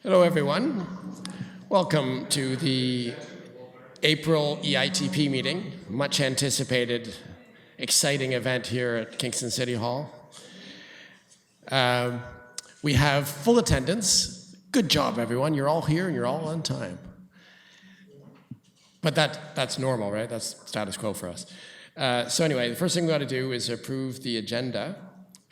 Hello, everyone. Welcome to the April EITP meeting, much anticipated, exciting event here at Kingston City Hall. We have full attendance. Good job, everyone. You're all here and you're all on time. But that's normal, right? That's status quo for us. So anyway, the first thing we got to do is approve the agenda.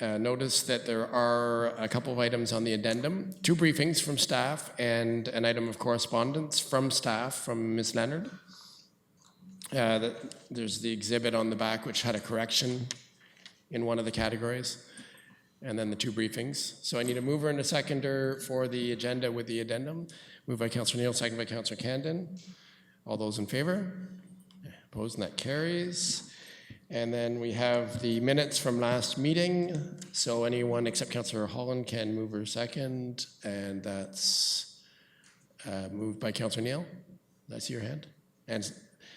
Notice that there are a couple of items on the addendum, 2 briefings from staff and an item of correspondence from staff from Ms. Leonard. There's the exhibit on the back which had a correction in one of the categories, and then the 2 briefings. So I need a mover and a seconder for the agenda with the addendum. Moved by Councillor Neal, second by Councillor Camden. All those in favor? Opposed, and that carries. And then we have the minutes from last meeting. So anyone except Councillor Holland can move or second, and that's moved by Councillor Neal. Did I see your hand? And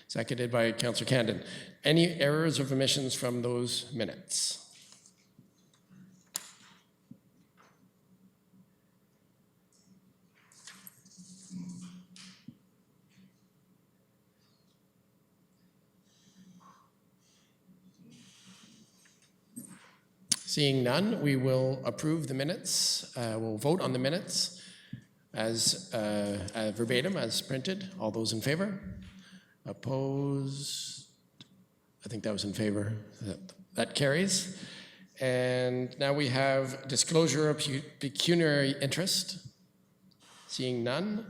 seconded by Councillor Camden. Any errors or omissions from those minutes? Seeing none, we will approve the minutes. We'll vote on the minutes as verbatim, as printed. All those in favor? Opposed? I think that was in favor. That carries. And now we have disclosure of pecuniary interest. Seeing none.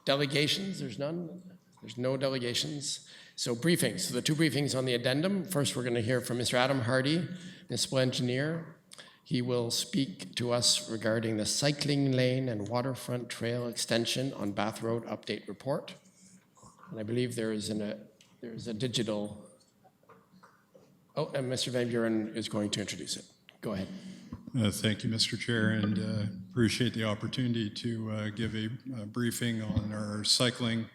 Delegations, there's none. There's no delegations. So briefings, so the 2 briefings on the addendum. First, we're going to hear from Mr. Adam Hardy, municipal engineer. He will speak to us regarding the cycling lane and waterfront trail extension on Bath Road update report. And I believe there is a digital. Oh, and Mr. Van Buren is going to introduce it. Go ahead. Thank you, Mr. Chair, and appreciate the opportunity to give a briefing on our cycling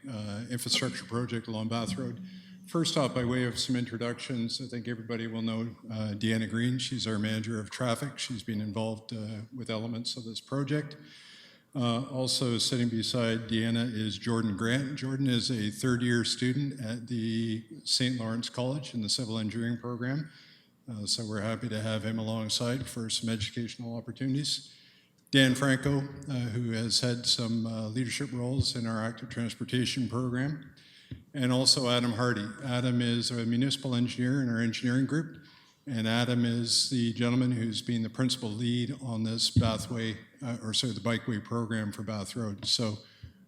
infrastructure project along Bath Road. First off, by way of some introductions, I think everybody will know Deanna Green. She's our manager of traffic. She's been involved with elements of this project. Also sitting beside Deanna is Jordan Grant. Jordan is a 3rd-year student at the St. Lawrence College in the civil engineering program. So we're happy to have him alongside for some educational opportunities. Dan Franco, who has had some leadership roles in our active transportation program. And also Adam Hardy. Adam is a municipal engineer in our engineering group, and Adam is the gentleman who's been the principal lead on this the bikeway program for Bath Road. So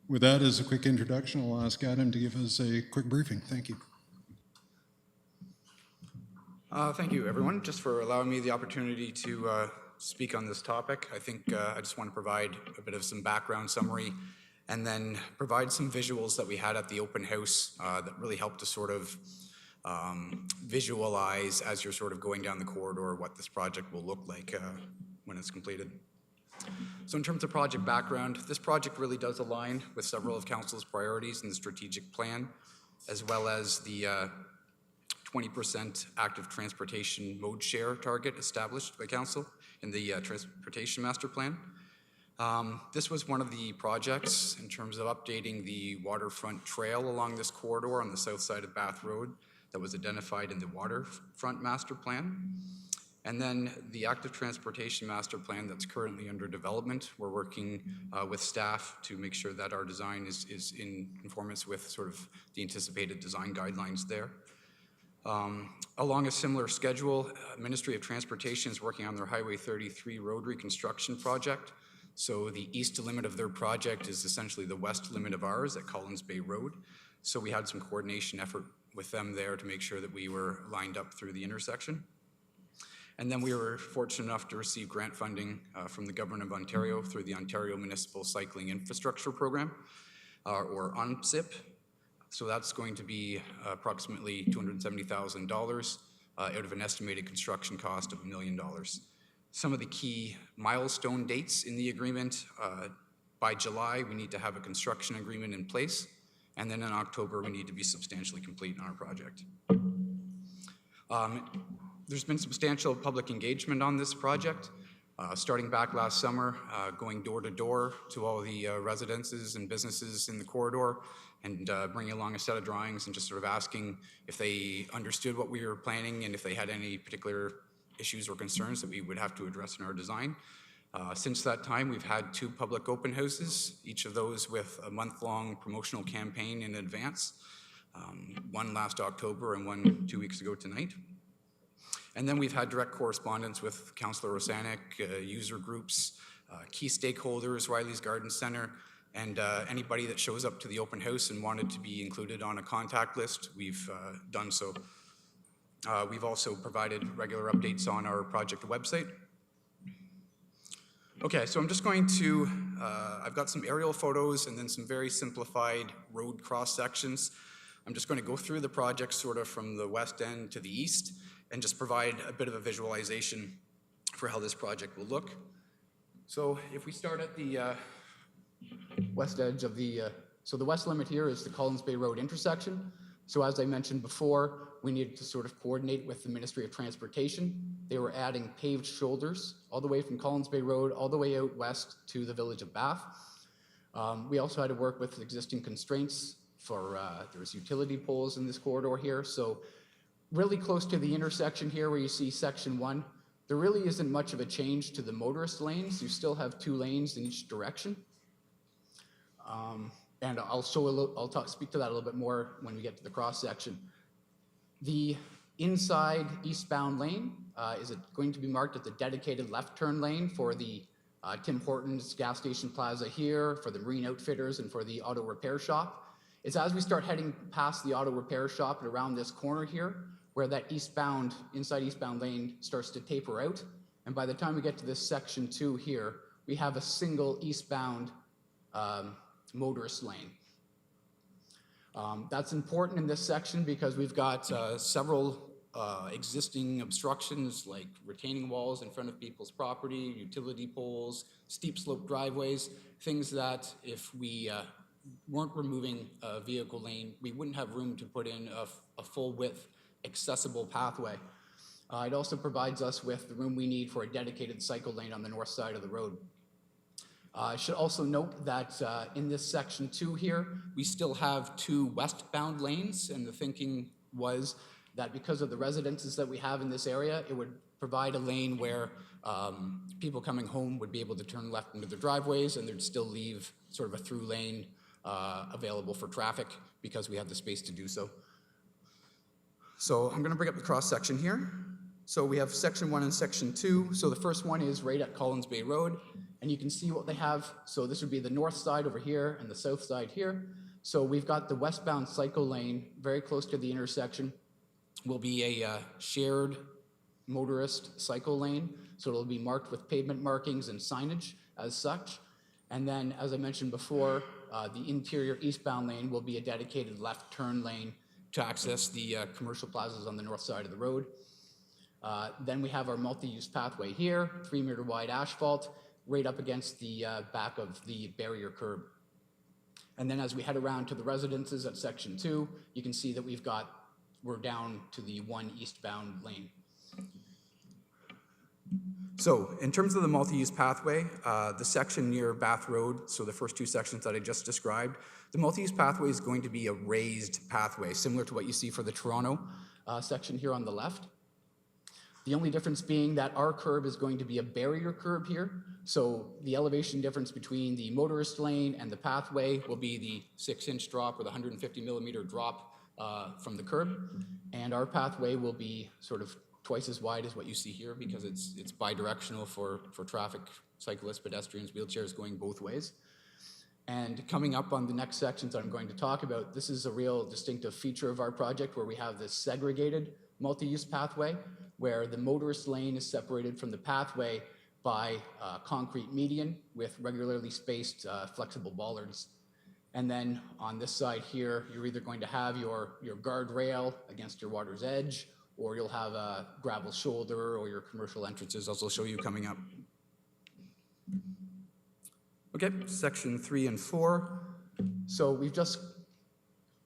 with that as a quick introduction, I'll ask Adam to give us a quick briefing. Thank you. Thank you, everyone, just for allowing me the opportunity to speak on this topic. I think I just want to provide a bit of some background summary and then provide some visuals that we had at the open house that really helped to sort of visualize as you're sort of going down the corridor what this project will look like when it's completed. So in terms of project background, this project really does align with several of Council's priorities in the strategic plan, as well as the 20% active transportation mode share target established by Council in the Transportation Master Plan. This was one of the projects in terms of updating the waterfront trail along this corridor on the south side of Bath Road that was identified in the waterfront master plan. And then the active transportation master plan that's currently under development. We're working with staff to make sure that our design is in conformance with sort of the anticipated design guidelines there. Along a similar schedule, Ministry of Transportation is working on their Highway 33 road reconstruction project. So the east limit of their project is essentially the west limit of ours at Collins Bay Road. So we had some coordination effort with them there to make sure that we were lined up through the intersection. And then we were fortunate enough to receive grant funding from the Government of Ontario through the Ontario Municipal Cycling Infrastructure Program, or ONCIP. So that's going to be approximately $270,000 out of an estimated construction cost of $1 million. Some of the key milestone dates in the agreement, by July, we need to have a construction agreement in place, and then in October, we need to be substantially complete on our project. There's been substantial public engagement on this project. Starting back last summer, going door to door to all the residences and businesses in the corridor and bringing along a set of drawings and just sort of asking if they understood what we were planning and if they had any particular issues or concerns that we would have to address in our design. Since that time, we've had 2 public open houses, each of those with a month-long promotional campaign in advance, one last October and one 2 weeks ago tonight. And then we've had direct correspondence with Councillor Rosanek, user groups, key stakeholders, Riley's Garden Center, and anybody that shows up to the open house and wanted to be included on a contact list, we've done so. We've also provided regular updates on our project website. Okay, so I'm just going to, I've got some aerial photos and then some very simplified road cross sections. I'm just going to go through the project sort of from the west end to the east and just provide a bit of a visualization for how this project will look. So if we start at the west edge of the, so the west limit here is the Collins Bay Road intersection. So as I mentioned before, we needed to sort of coordinate with the Ministry of Transportation. They were adding paved shoulders all the way from Collins Bay Road, all the way out west to the village of Bath. We also had to work with existing constraints for, there was utility poles in this corridor here. So really close to the intersection here where you see section 1, there really isn't much of a change to the motorist lanes. You still have 2 lanes in each direction. And I'll speak to that a little bit more when we get to the cross section. The inside eastbound lane is going to be marked as a dedicated left turn lane for the Tim Hortons gas station plaza here, for the Marine Outfitters, and for the auto repair shop. It's as we start heading past the auto repair shop and around this corner here, where that inside eastbound lane starts to taper out. And by the time we get to this section 2 here, we have a single eastbound motorist lane. That's important in this section because we've got several existing obstructions like retaining walls in front of people's property, utility poles, steep slope driveways, things that if we weren't removing a vehicle lane, we wouldn't have room to put in a full width accessible pathway. It also provides us with the room we need for a dedicated cycle lane on the north side of the road. I should also note that in this section 2 here, we still have 2 westbound lanes, and the thinking was that because of the residences that we have in this area, it would provide a lane where people coming home would be able to turn left into their driveways, and they'd still leave sort of a through lane available for traffic because we have the space to do so. So I'm going to bring up the cross section here. So we have section 1 and section 2. So the first one is right at Collins Bay Road, and you can see what they have. So this would be the north side over here and the south side here. So we've got the westbound cycle lane very close to the intersection. Will be a shared motorist cycle lane. So it'll be marked with pavement markings and signage as such. And then, as I mentioned before, the interior eastbound lane will be a dedicated left turn lane to access the commercial plazas on the north side of the road. Then we have our multi-use pathway here, 3-meter wide asphalt, right up against the back of the barrier curb. And then as we head around to the residences at section 2, you can see that we're down to the 1 eastbound lane. So in terms of the multi-use pathway, the section near Bath Road, so the first 2 sections that I just described, the multi-use pathway is going to be a raised pathway, similar to what you see for the Toronto section here on the left. The only difference being that our curb is going to be a barrier curb here. So the elevation difference between the motorist lane and the pathway will be the 6-inch drop or the 150-millimeter drop from the curb. And our pathway will be sort of twice as wide as what you see here because it's bidirectional for traffic, cyclists, pedestrians, wheelchairs going both ways. And coming up on the next sections that I'm going to talk about, this is a real distinctive feature of our project where we have this segregated multi-use pathway where the motorist lane is separated from the pathway by concrete median with regularly spaced flexible bollards. And then on this side here, you're either going to have your guardrail against your water's edge, or you'll have a gravel shoulder or your commercial entrances, as I'll show you coming up. Okay, section 3 and 4. So we've just,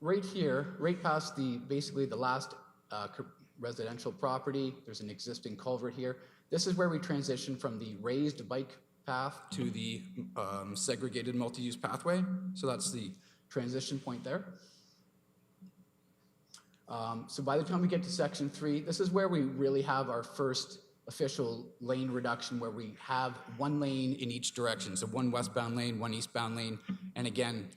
right here, right past basically the last residential property, there's an existing culvert here. This is where we transition from the raised bike path to the segregated multi-use pathway. So that's the transition point there. So by the time we get to section 3, this is where we really have our first official lane reduction, where we have one lane in each direction. So one westbound lane, one eastbound lane, and again,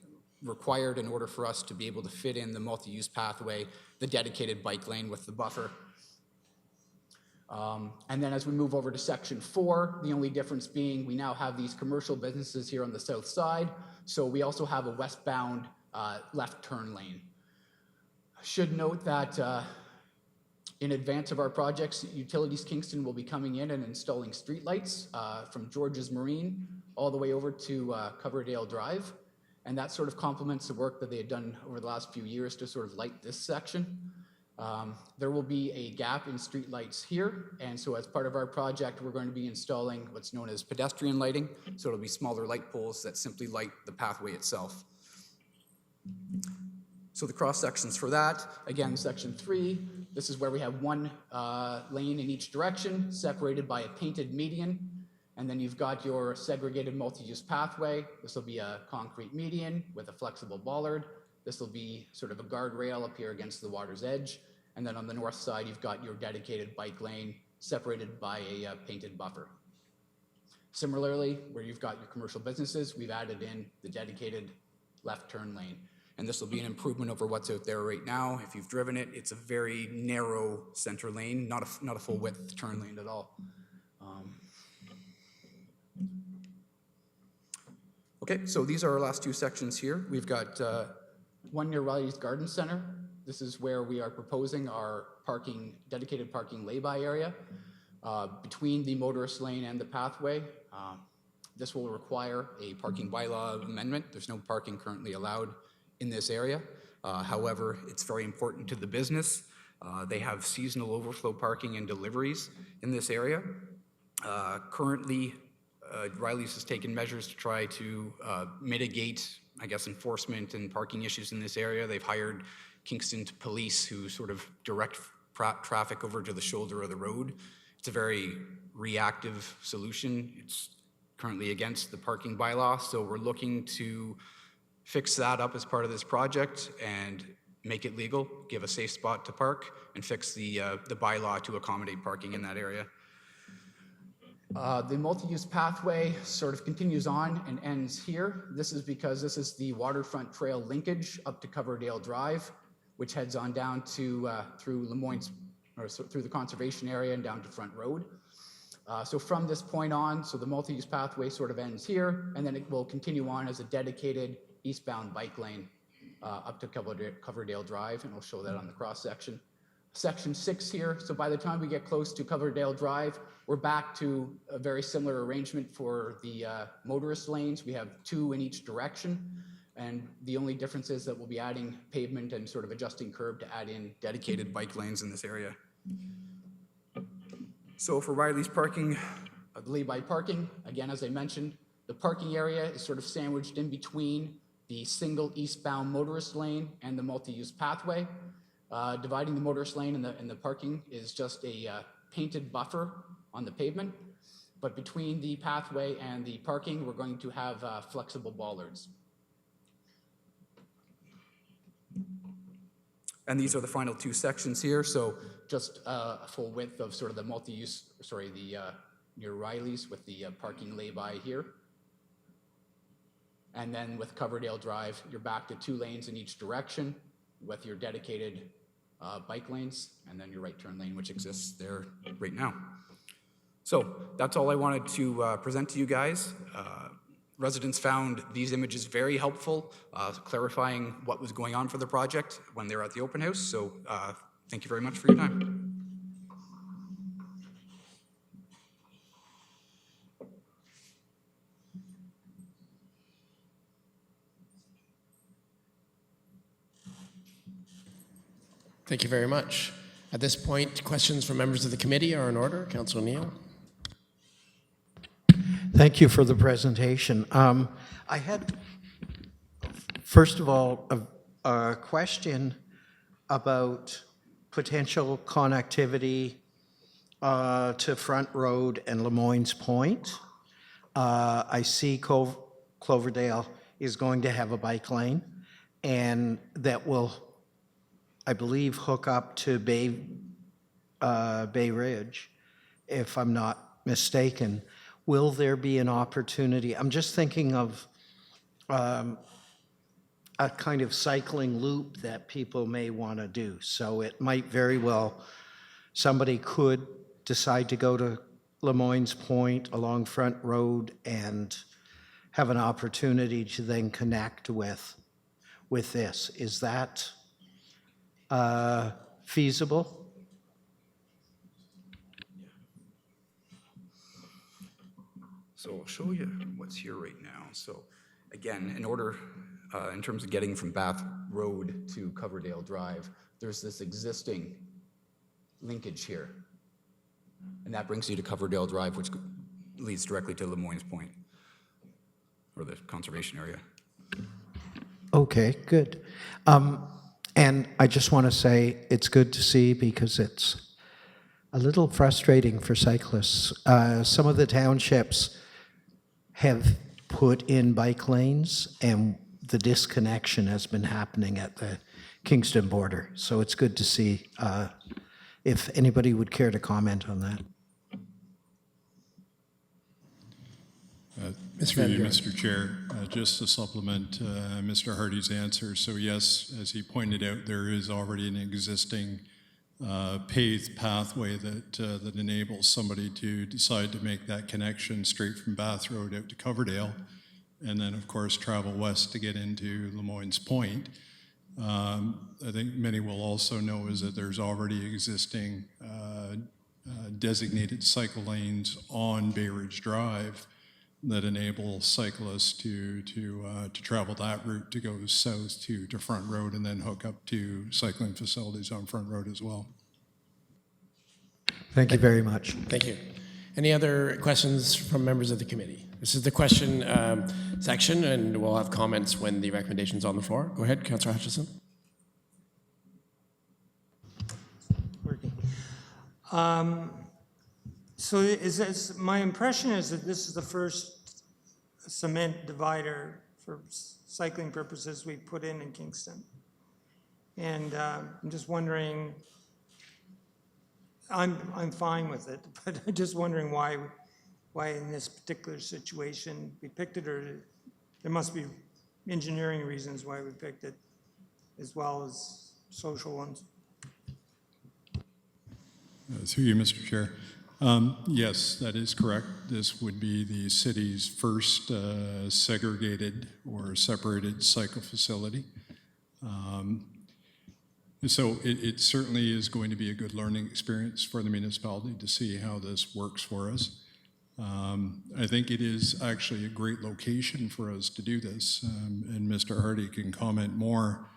required in order for us to be able to fit in the multi-use pathway, the dedicated bike lane with the buffer. And then as we move over to section 4, the only difference being we now have these commercial businesses here on the south side, so we also have a westbound left turn lane. Should note that in advance of our projects, Utilities Kingston will be coming in and installing streetlights from George's Marine all the way over to Coverdale Drive, and that sort of complements the work that they had done over the last few years to sort of light this section. There will be a gap in streetlights here, and so as part of our project, we're going to be installing what's known as pedestrian lighting, so it'll be smaller light poles that simply light the pathway itself. So the cross sections for that, again, section 3, this is where we have one lane in each direction, separated by a painted median, and then you've got your segregated multi-use pathway. This will be a concrete median with a flexible bollard. This will be sort of a guardrail up here against the water's edge, and then on the north side, you've got your dedicated bike lane separated by a painted buffer. Similarly, where you've got your commercial businesses, we've added in the dedicated left turn lane. And this will be an improvement over what's out there right now. If you've driven it, it's a very narrow center lane, not a full width turn lane at all. Okay, so these are our last 2 sections here. We've got one near Riley's Garden Center. This is where we are proposing our dedicated parking lay-by area between the motorist lane and the pathway. This will require a parking bylaw amendment. There's no parking currently allowed in this area. However, it's very important to the business. They have seasonal overflow parking and deliveries in this area. Currently, Riley's has taken measures to try to mitigate, I guess, enforcement and parking issues in this area. They've hired Kingston police who sort of direct traffic over to the shoulder of the road. It's a very reactive solution. It's currently against the parking bylaw, so we're looking to fix that up as part of this project and make it legal, give a safe spot to park, and fix the bylaw to accommodate parking in that area. The multi-use pathway sort of continues on and ends here. This is because this is the waterfront trail linkage up to Coverdale Drive, which heads on down to through Lemoyne's, or through the conservation area and down to Front Road. So from this point on, so the multi-use pathway sort of ends here, and then it will continue on as a dedicated eastbound bike lane up to Coverdale Drive, and we'll show that on the cross section. Section 6 here, so by the time we get close to Coverdale Drive, we're back to a very similar arrangement for the motorist lanes. We have 2 in each direction, and the only difference is that we'll be adding pavement and sort of adjusting curb to add in dedicated bike lanes in this area. So for Riley's parking, lay-by parking, again, as I mentioned, the parking area is sort of sandwiched in between the single eastbound motorist lane and the multi-use pathway. Dividing the motorist lane and the parking is just a painted buffer on the pavement, but between the pathway and the parking, we're going to have flexible bollards. And these are the final 2 sections here, so just a full width of sort of the multi-use, near Riley's with the parking lay-by here. And then with Coverdale Drive, you're back to 2 lanes in each direction with your dedicated bike lanes, and then your right turn lane, which exists there right now. So that's all I wanted to present to you guys. Residents found these images very helpful, clarifying what was going on for the project when they were at the open house. So thank you very much for your time. Thank you very much. At this point, questions from members of the committee are in order. Councillor O'Neill. Thank you for the presentation. I had, first of all, a question about potential connectivity to Front Road and Lemoyne's Point. I see Cloverdale is going to have a bike lane, and that will, I believe, hook up to Bay Ridge, if I'm not mistaken. Will there be an opportunity? I'm just thinking of a kind of cycling loop that people may want to do. So it might very well, somebody could decide to go to Lemoyne's Point along Front Road and have an opportunity to then connect with this. Is that feasible? So I'll show you what's here right now. So again, in terms of getting from Bath Road to Coverdale Drive, there's this existing linkage here. And that brings you to Coverdale Drive, which leads directly to Lemoyne's Point, or the conservation area. Okay, good. And I just want to say it's good to see, because it's a little frustrating for cyclists. Some of the townships have put in bike lanes, and the disconnection has been happening at the Kingston border. So it's good to see. If anybody would care to comment on that. Through you, Mr. Chair, just to supplement Mr. Hardy's answer. So yes, as he pointed out, there is already an existing paved pathway that enables somebody to decide to make that connection straight from Bath Road out to Coverdale, and then of course travel west to get into Lemoyne's Point. I think many will also know is that there's already existing designated cycle lanes on Bay Ridge Drive that enable cyclists to travel that route, to go south to Front Road and then hook up to cycling facilities on Front Road as well. Thank you very much. Thank you. Any other questions from members of the committee? This is the question section, and we'll have comments when the recommendation's on the floor. Go ahead, Councillor Hutchison. So my impression is that this is the first cement divider for cycling purposes we put in Kingston. And I'm just wondering, I'm fine with it, but I'm just wondering why in this particular situation we picked it, or there must be engineering reasons why we picked it, as well as social ones. Through you, Mr. Chair. Yes, that is correct. This would be the city's first segregated or separated cycle facility. So it certainly is going to be a good learning experience for the municipality to see how this works for us. I think it is actually a great location for us to do this, and Mr. Hardy can comment more.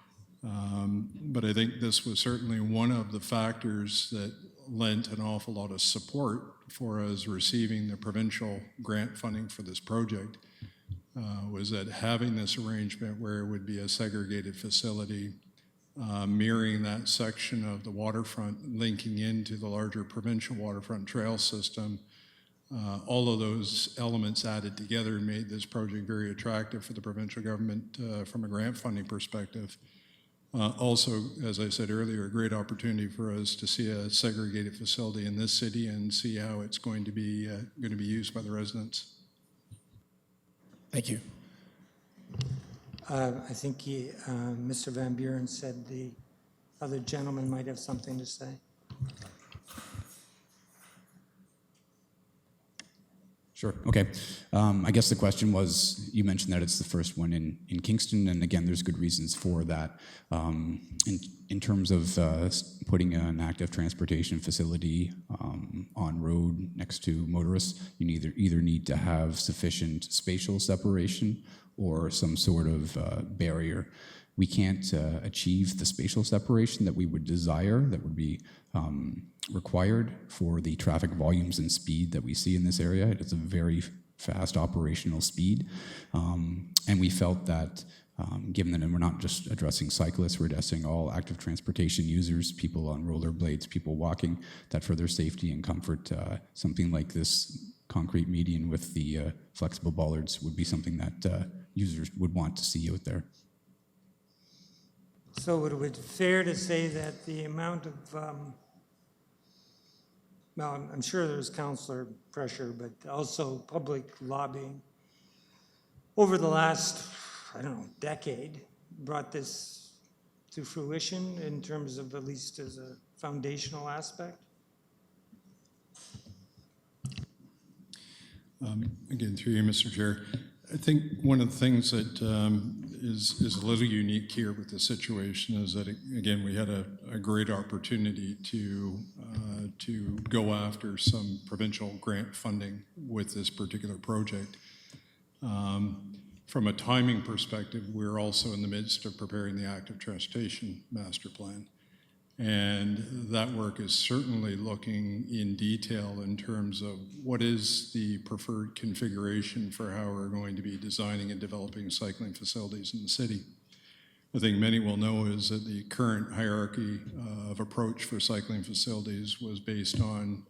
But I think this was certainly one of the factors that lent an awful lot of support for us receiving the provincial grant funding for this project, was that having this arrangement where it would be a segregated facility, mirroring that section of the waterfront, linking into the larger provincial waterfront trail system, all of those elements added together made this project very attractive for the provincial government from a grant funding perspective. Also, as I said earlier, a great opportunity for us to see a segregated facility in this city and see how it's going to be used by the residents. Thank you. I think Mr. Van Buren said the other gentleman might have something to say. Sure. Okay. I guess the question was, you mentioned that it's the first one in Kingston, and again, there's good reasons for that. In terms of putting an active transportation facility on road next to motorists, you either need to have sufficient spatial separation or some sort of barrier. We can't achieve the spatial separation that we would desire, that would be required for the traffic volumes and speed that we see in this area. It's a very fast operational speed. And we felt that given that we're not just addressing cyclists, we're addressing all active transportation users, people on rollerblades, people walking, that for their safety and comfort, something like this concrete median with the flexible bollards would be something that users would want to see out there. So would it be fair to say that the amount of, well, I'm sure there's councillor pressure, but also public lobbying over the last, I don't know, decade brought this to fruition in terms of, at least as a foundational aspect? Again, through you, Mr. Chair, I think one of the things that is a little unique here with the situation is that, again, we had a great opportunity to go after some provincial grant funding with this particular project. From a timing perspective, we're also in the midst of preparing the active transportation master plan. And that work is certainly looking in detail in terms of what is the preferred configuration for how we're going to be designing and developing cycling facilities in the city. I think many will know is that the current hierarchy of approach for cycling facilities was based on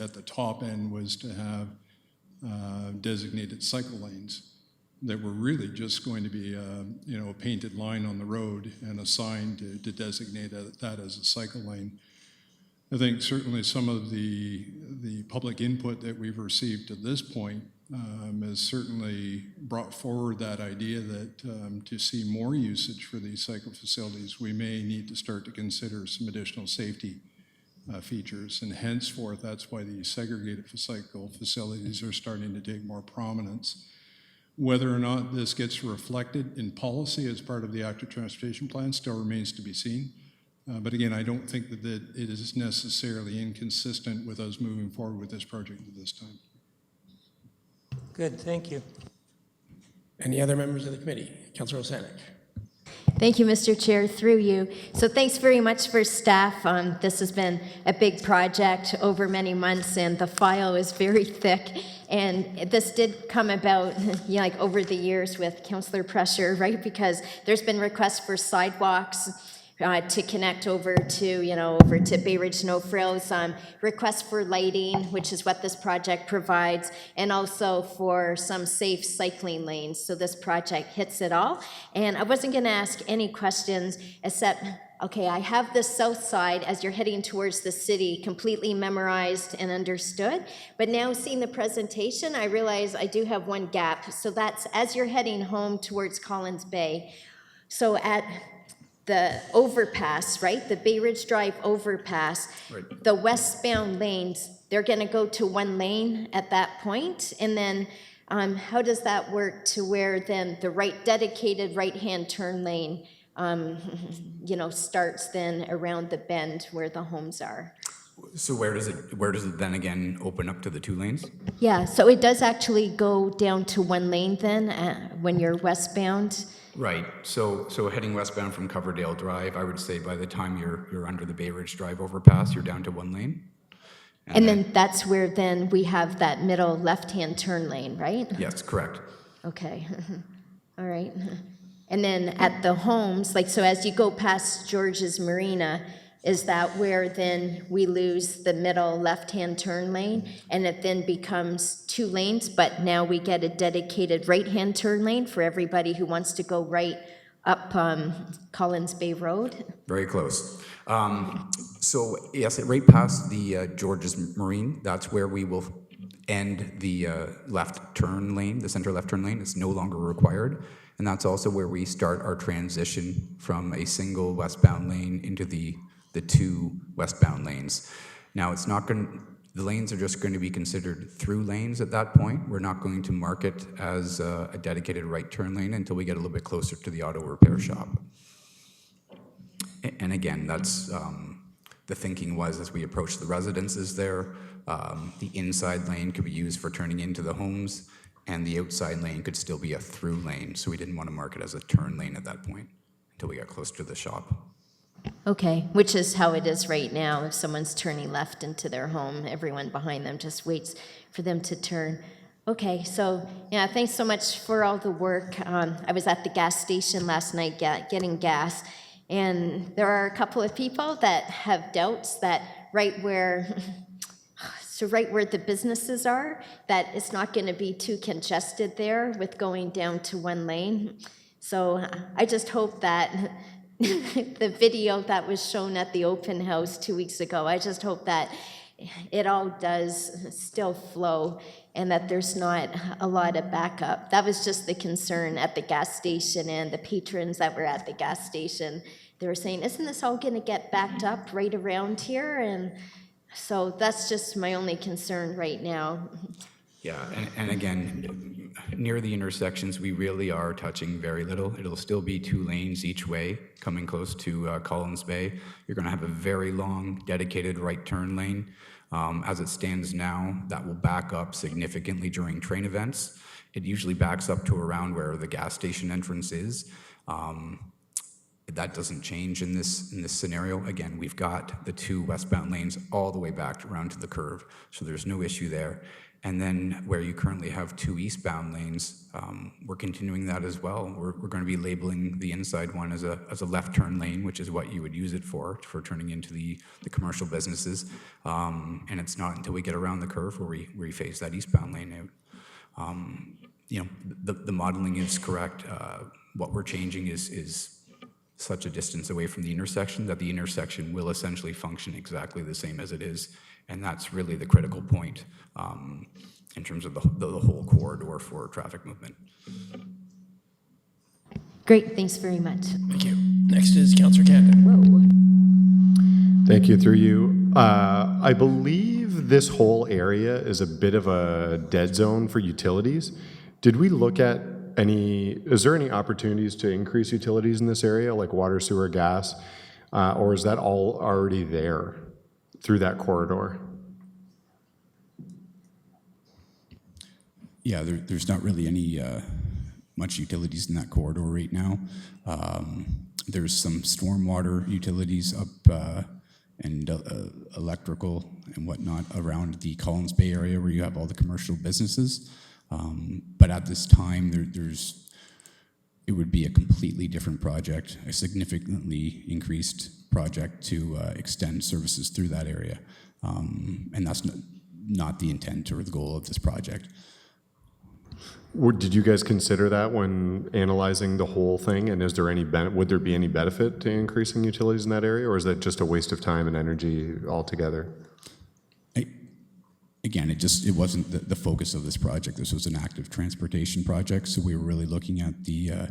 at the top end was to have designated cycle lanes that were really just going to be a painted line on the road and a sign to designate that as a cycle lane. I think certainly some of the public input that we've received to this point has certainly brought forward that idea that to see more usage for these cycle facilities, we may need to start to consider some additional safety features, and henceforth that's why these segregated cycle facilities are starting to take more prominence. Whether or not this gets reflected in policy as part of the active transportation plan still remains to be seen. But again, I don't think that it is necessarily inconsistent with us moving forward with this project at this time. Good, thank you. Any other members of the committee? Councillor Osanek. Thank you, Mr. Chair, through you. So thanks very much for staff. This has been a big project over many months, and the file is very thick. And this did come about, like over the years with councillor pressure, right? Because there's been requests for sidewalks to connect over to Bay Ridge Snow Frills, requests for lighting, which is what this project provides, and also for some safe cycling lanes. So this project hits it all. And I wasn't going to ask any questions except, okay, I have the south side as you're heading towards the city completely memorized and understood, but now seeing the presentation, I realize I do have one gap. So that's as you're heading home towards Collins Bay. So at the overpass, right, the Bay Ridge Drive overpass, right, the westbound lanes, they're going to go to one lane at that point, and then how does that work to where then the dedicated right-hand turn lane starts then around the bend where the homes are? So where does it then again open up to the two lanes? Yeah, so it does actually go down to one lane then when you're westbound. Right. So heading westbound from Coverdale Drive, I would say by the time you're under the Bay Ridge Drive overpass, you're down to one lane. And then that's where then we have that middle left-hand turn lane, right? Yes, correct. Okay. All right. And then at the homes, so as you go past George's Marina, is that where then we lose the middle left-hand turn lane and it then becomes two lanes, but now we get a dedicated right-hand turn lane for everybody who wants to go right up Collins Bay Road? Very close. So yes, right past the George's Marine, that's where we will end the left turn lane, the center left turn lane. It's no longer required. And that's also where we start our transition from a single westbound lane into the two westbound lanes. Now, it's not going. The lanes are just going to be considered through lanes at that point. We're not going to mark it as a dedicated right turn lane until we get a little bit closer to the auto repair shop. And again, that's the thinking was as we approach the residences there, the inside lane could be used for turning into the homes, and the outside lane could still be a through lane. So we didn't want to mark it as a turn lane at that point until we got close to the shop. Okay, which is how it is right now. If someone's turning left into their home, everyone behind them just waits for them to turn. Okay, so yeah, thanks so much for all the work. I was at the gas station last night getting gas, and there are a couple of people that have doubts that right where the businesses are, that it's not going to be too congested there with going down to one lane. So I just hope that the video that was shown at the open house 2 weeks ago, I just hope that it all does still flow and that there's not a lot of backup. That was just the concern at the gas station, and the patrons that were at the gas station, they were saying, isn't this all gonna get backed up right around here? And so that's just my only concern right now. Yeah, and again, near the intersections, we really are touching very little. It'll still be 2 lanes each way coming close to Collins Bay. You're going to have a very long dedicated right turn lane. As it stands now, that will back up significantly during train events. It usually backs up to around where the gas station entrance is. That doesn't change in this scenario. Again, we've got the 2 westbound lanes all the way back around to the curve, so there's no issue there. And then where you currently have 2 eastbound lanes, we're continuing that as well. We're going to be labeling the inside one as a left turn lane, which is what you would use it for turning into the commercial businesses. And it's not until we get around the curve where we phase that eastbound lane out. You know, the modeling is correct. What we're changing is such a distance away from the intersection that the intersection will essentially function exactly the same as it is. And that's really the critical point in terms of the whole corridor for traffic movement. Great, thanks very much. Thank you. Next is Councillor Camden. Whoa. Thank you, through you. I believe this whole area is a bit of a dead zone for utilities. Did we look at is there any opportunities to increase utilities in this area, like water, sewer, gas, or is that all already there through that corridor? Yeah, there's not really any much utilities in that corridor right now. There's some stormwater utilities up and electrical and whatnot around the Collins Bay area where you have all the commercial businesses. But at this time, it would be a completely different project, a significantly increased project to extend services through that area. And that's not the intent or the goal of this project. Did you guys consider that when analyzing the whole thing? And is there would there be any benefit to increasing utilities in that area, or is that just a waste of time and energy altogether? Again, it wasn't the focus of this project. This was an active transportation project, so we were really looking at the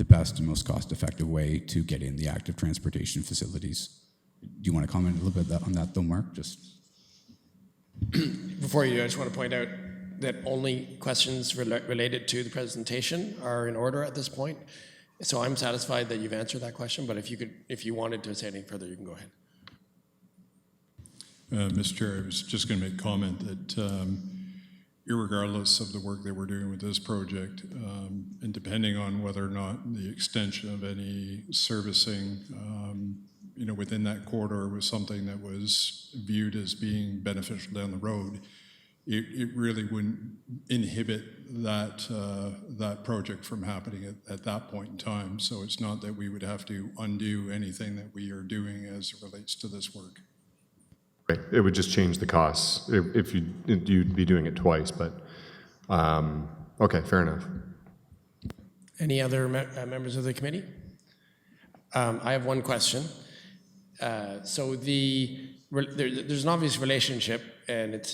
best and most cost-effective way to get in the active transportation facilities. Do you want to comment a little bit on that, though, Mark? Just Before you do, I just want to point out that only questions related to the presentation are in order at this point. So I'm satisfied that you've answered that question, but if you wanted to say anything further, you can go ahead. Mr. Chair, I was just going to make comment that irregardless of the work that we're doing with this project, and depending on whether or not the extension of any servicing within that corridor was something that was viewed as being beneficial down the road, it really wouldn't inhibit that project from happening at that point in time. So it's not that we would have to undo anything that we are doing as it relates to this work. Right. It would just change the costs if you'd be doing it twice, but okay, fair enough. Any other members of the committee? I have one question. So there's an obvious relationship, and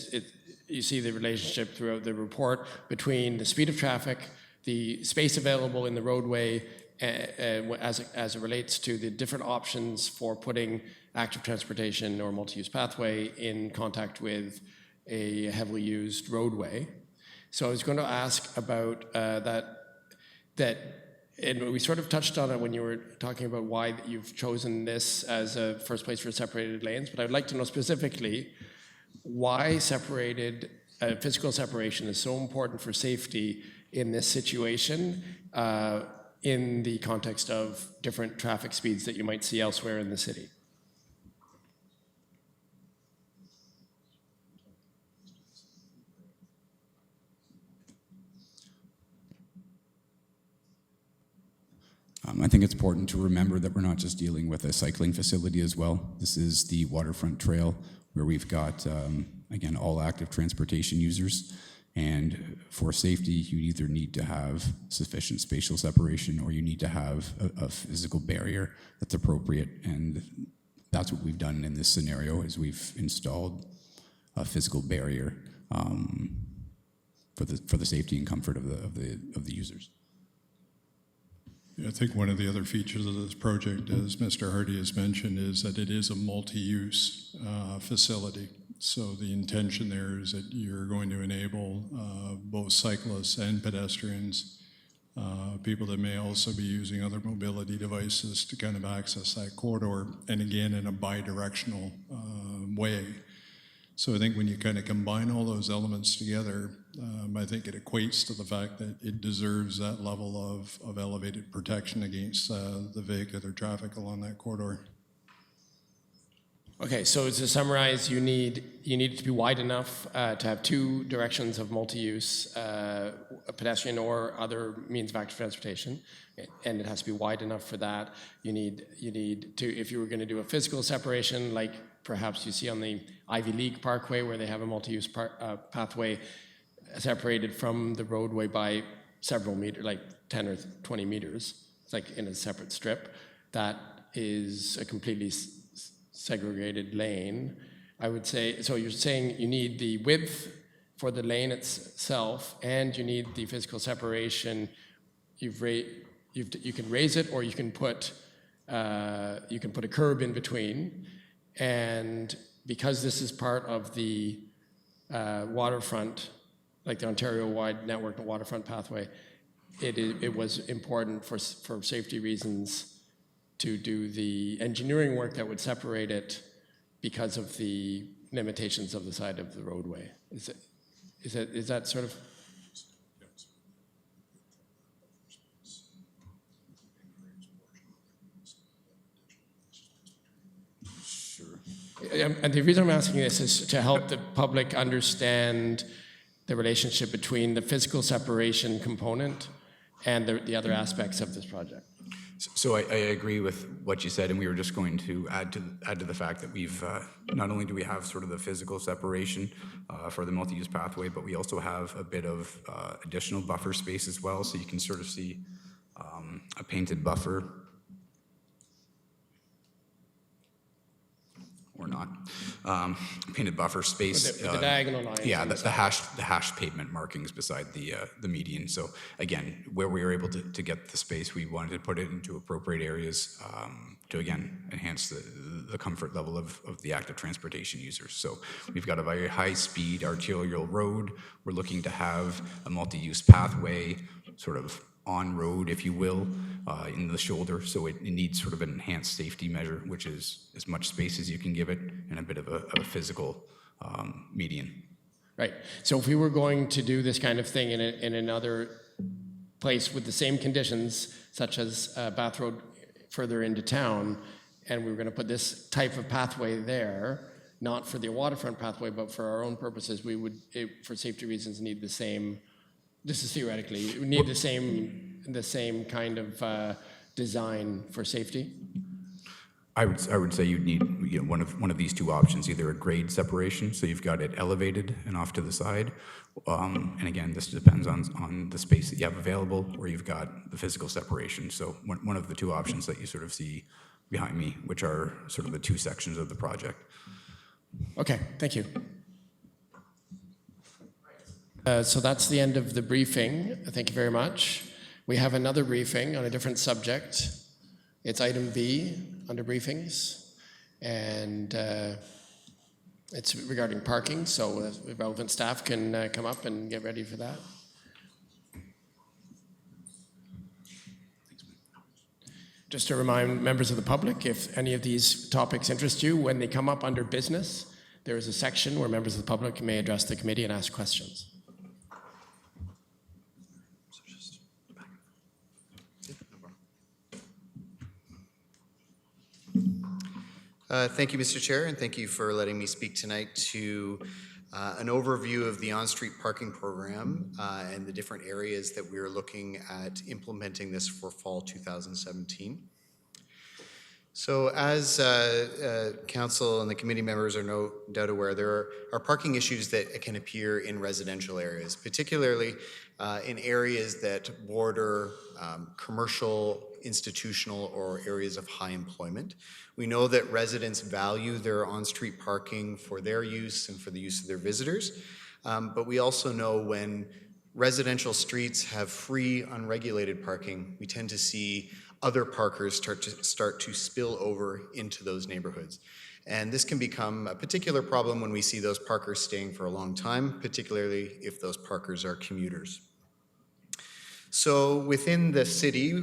you see the relationship throughout the report between the speed of traffic, the space available in the roadway, as it relates to the different options for putting active transportation or multi-use pathway in contact with a heavily used roadway. So I was going to ask about that, and we sort of touched on it when you were talking about why you've chosen this as a first place for separated lanes, but I'd like to know specifically why physical separation is so important for safety in this situation, in the context of different traffic speeds that you might see elsewhere in the city. I think it's important to remember that we're not just dealing with a cycling facility as well. This is the waterfront trail where we've got, again, all active transportation users. And for safety, you either need to have sufficient spatial separation or you need to have a physical barrier that's appropriate. And that's what we've done in this scenario, is we've installed a physical barrier for the safety and comfort of the users. I think one of the other features of this project, as Mr. Hardy has mentioned, is that it is a multi-use facility. So the intention there is that you're going to enable both cyclists and pedestrians, people that may also be using other mobility devices to kind of access that corridor, and again, in a bi-directional way. So I think when you kind of combine all those elements together, I think it equates to the fact that it deserves that level of elevated protection against the vehicular traffic along that corridor. Okay, so to summarize, you need it to be wide enough to have two directions of multi-use, a pedestrian or other means of active transportation, and it has to be wide enough for that. You need to, if you were going to do a physical separation, like perhaps you see on the Ivy League Parkway, where they have a multi-use pathway separated from the roadway by several meters, like 10 or 20 meters. It's like in a separate strip. That is a completely segregated lane. I would say, so you're saying you need the width for the lane itself, and you need the physical separation. You can raise it, or you can put a curb in between. And because this is part of the waterfront, like the Ontario-wide network, the waterfront pathway, it was important for safety reasons to do the engineering work that would separate it because of the limitations of the side of the roadway. Is that sort of? Sure. And the reason I'm asking this is to help the public understand the relationship between the physical separation component and the other aspects of this project. So I agree with what you said, and we were just going to add to the fact that we've not only do we have sort of the physical separation for the multi-use pathway, but we also have a bit of additional buffer space as well. So you can sort of see a painted buffer, or not, painted buffer space. With the diagonal lines. Yeah, the hash pavement markings beside the median. So again, where we were able to get the space, we wanted to put it into appropriate areas to again enhance the comfort level of the active transportation users. So we've got a very high-speed arterial road. We're looking to have a multi-use pathway, sort of on road, if you will, in the shoulder. So it needs sort of an enhanced safety measure, which is as much space as you can give it, and a bit of a physical median. Right. So if we were going to do this kind of thing in another place with the same conditions, such as Bath Road further into town, and we were going to put this type of pathway there, not for the waterfront pathway, but for our own purposes, we would, for safety reasons, need the same. This is theoretically, we need the same kind of design for safety. I would say you'd need one of these two options, either a grade separation, so you've got it elevated and off to the side, and again, this depends on the space that you have available, or you've got the physical separation. So one of the two options that you sort of see behind me, which are sort of the two sections of the project. Okay, thank you. So that's the end of the briefing. Thank you very much. We have another briefing on a different subject. It's item B under briefings, and it's regarding parking, so the relevant staff can come up and get ready for that. Just to remind members of the public, if any of these topics interest you, when they come up under business, there is a section where members of the public may address the committee and ask questions. Thank you, Mr. Chair, and thank you for letting me speak tonight to an overview of the on-street parking program and the different areas that we are looking at implementing this for fall 2017. So as council and the committee members are no doubt aware, there are parking issues that can appear in residential areas, particularly in areas that border commercial, institutional, or areas of high employment. We know that residents value their on-street parking for their use and for the use of their visitors, but we also know when residential streets have free, unregulated parking, we tend to see other parkers start to spill over into those neighborhoods. And this can become a particular problem when we see those parkers staying for a long time, particularly if those parkers are commuters. So within the city,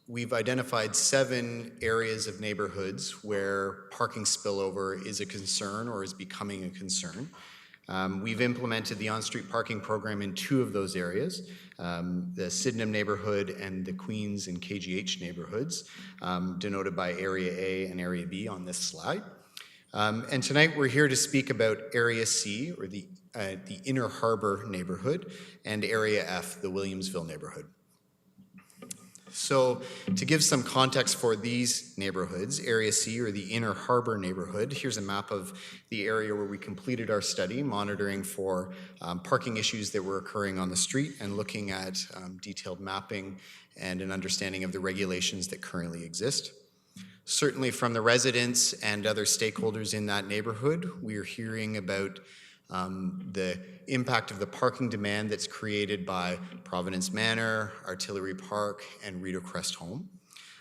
we've identified 7 areas of neighborhoods where parking spillover is a concern or is becoming a concern. We've implemented the on-street parking program in 2 of those areas, the Sydenham neighborhood and the Queens and KGH neighborhoods, denoted by Area A and Area B on this slide. And tonight we're here to speak about Area C, or the Inner Harbor neighborhood, and Area F, the Williamsville neighborhood. So to give some context for these neighborhoods, Area C, or the Inner Harbor neighborhood, here's a map of the area where we completed our study, monitoring for parking issues that were occurring on the street and looking at detailed mapping and an understanding of the regulations that currently exist. Certainly from the residents and other stakeholders in that neighborhood, we are hearing about the impact of the parking demand that's created by Providence Manor, Artillery Park, and Rideau Crest Home.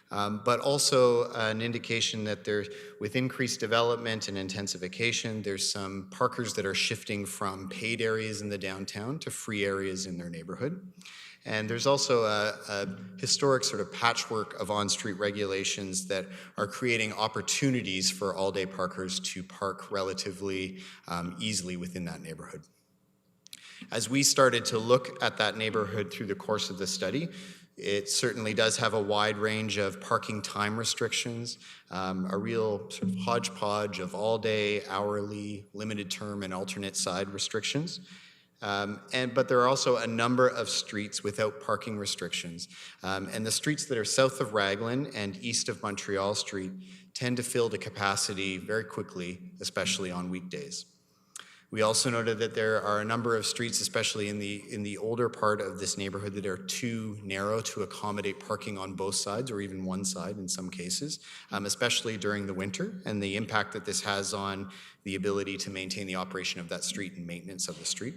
But also an indication that there, with increased development and intensification, there's some parkers that are shifting from paid areas in the downtown to free areas in their neighborhood. And there's also a historic sort of patchwork of on-street regulations that are creating opportunities for all-day parkers to park relatively easily within that neighborhood. As we started to look at that neighborhood through the course of the study, it certainly does have a wide range of parking time restrictions, a real sort of hodgepodge of all-day, hourly, limited term, and alternate side restrictions. But there are also a number of streets without parking restrictions. And the streets that are south of Raglan and east of Montreal Street tend to fill to capacity very quickly, especially on weekdays. We also noted that there are a number of streets, especially in the older part of this neighborhood, that are too narrow to accommodate parking on both sides, or even one side in some cases, especially during the winter, and the impact that this has on the ability to maintain the operation of that street and maintenance of the street.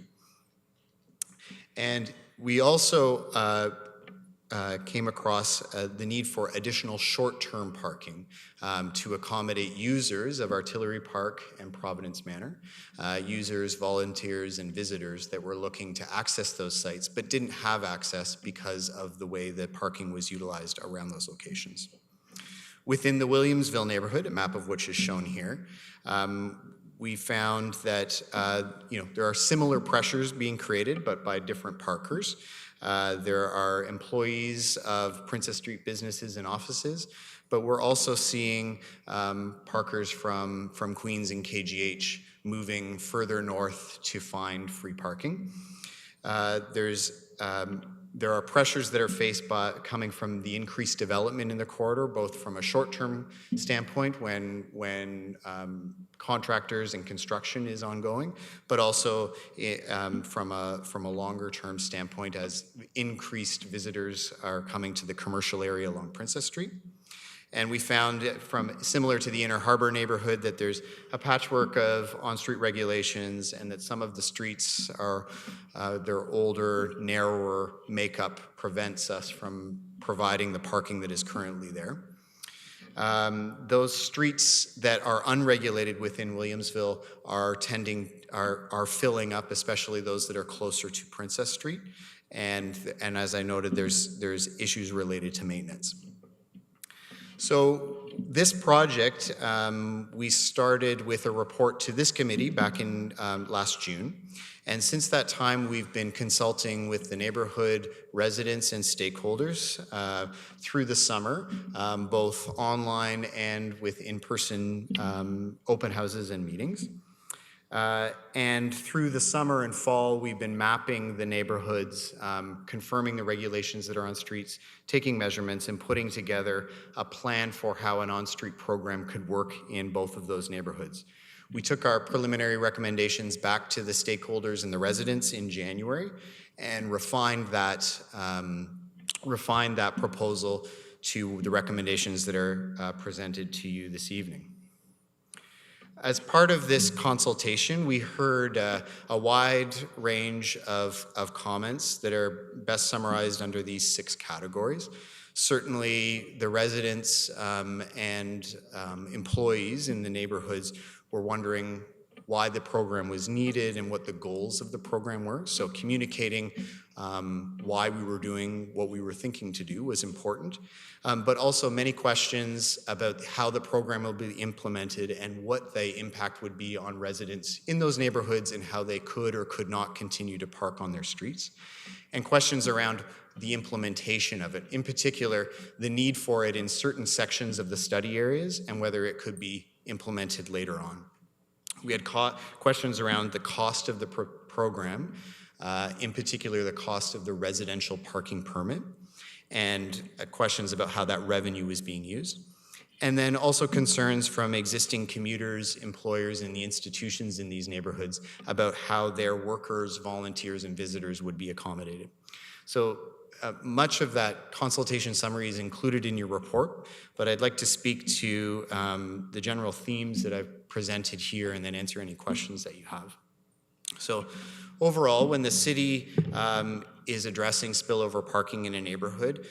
And we also came across the need for additional short-term parking to accommodate users of Artillery Park and Providence Manor, users, volunteers, and visitors that were looking to access those sites but didn't have access because of the way that parking was utilized around those locations. Within the Williamsville neighborhood, a map of which is shown here, we found that there are similar pressures being created, but by different parkers. There are employees of Princess Street businesses and offices, but we're also seeing parkers from Queens and KGH moving further north to find free parking. There are pressures that are faced by coming from the increased development in the corridor, both from a short-term standpoint when contractors and construction is ongoing, but also from a longer-term standpoint as increased visitors are coming to the commercial area along Princess Street. And we found similar to the Inner Harbor neighborhood, that there's a patchwork of on-street regulations and that some of the streets are, their older, narrower makeup prevents us from providing the parking that is currently there. Those streets that are unregulated within Williamsville are filling up, especially those that are closer to Princess Street. And as I noted, there's issues related to maintenance. So this project, we started with a report to this committee back in last June. And since that time, we've been consulting with the neighborhood residents and stakeholders through the summer, both online and with in-person open houses and meetings. And through the summer and fall, we've been mapping the neighborhoods, confirming the regulations that are on streets, taking measurements, and putting together a plan for how an on-street program could work in both of those neighborhoods. We took our preliminary recommendations back to the stakeholders and the residents in January and refined that proposal to the recommendations that are presented to you this evening. As part of this consultation, we heard a wide range of comments that are best summarized under these 6 categories. Certainly, the residents and employees in the neighborhoods were wondering why the program was needed and what the goals of the program were. So communicating why we were doing what we were thinking to do was important. But also many questions about how the program will be implemented and what the impact would be on residents in those neighborhoods and how they could or could not continue to park on their streets. And questions around the implementation of it, in particular, the need for it in certain sections of the study areas and whether it could be implemented later on. We had questions around the cost of the program, in particular the cost of the residential parking permit, and questions about how that revenue is being used. And then also concerns from existing commuters, employers, and the institutions in these neighborhoods about how their workers, volunteers, and visitors would be accommodated. So much of that consultation summary is included in your report, but I'd like to speak to the general themes that I've presented here and then answer any questions that you have. So overall, when the city is addressing spillover parking in a neighborhood,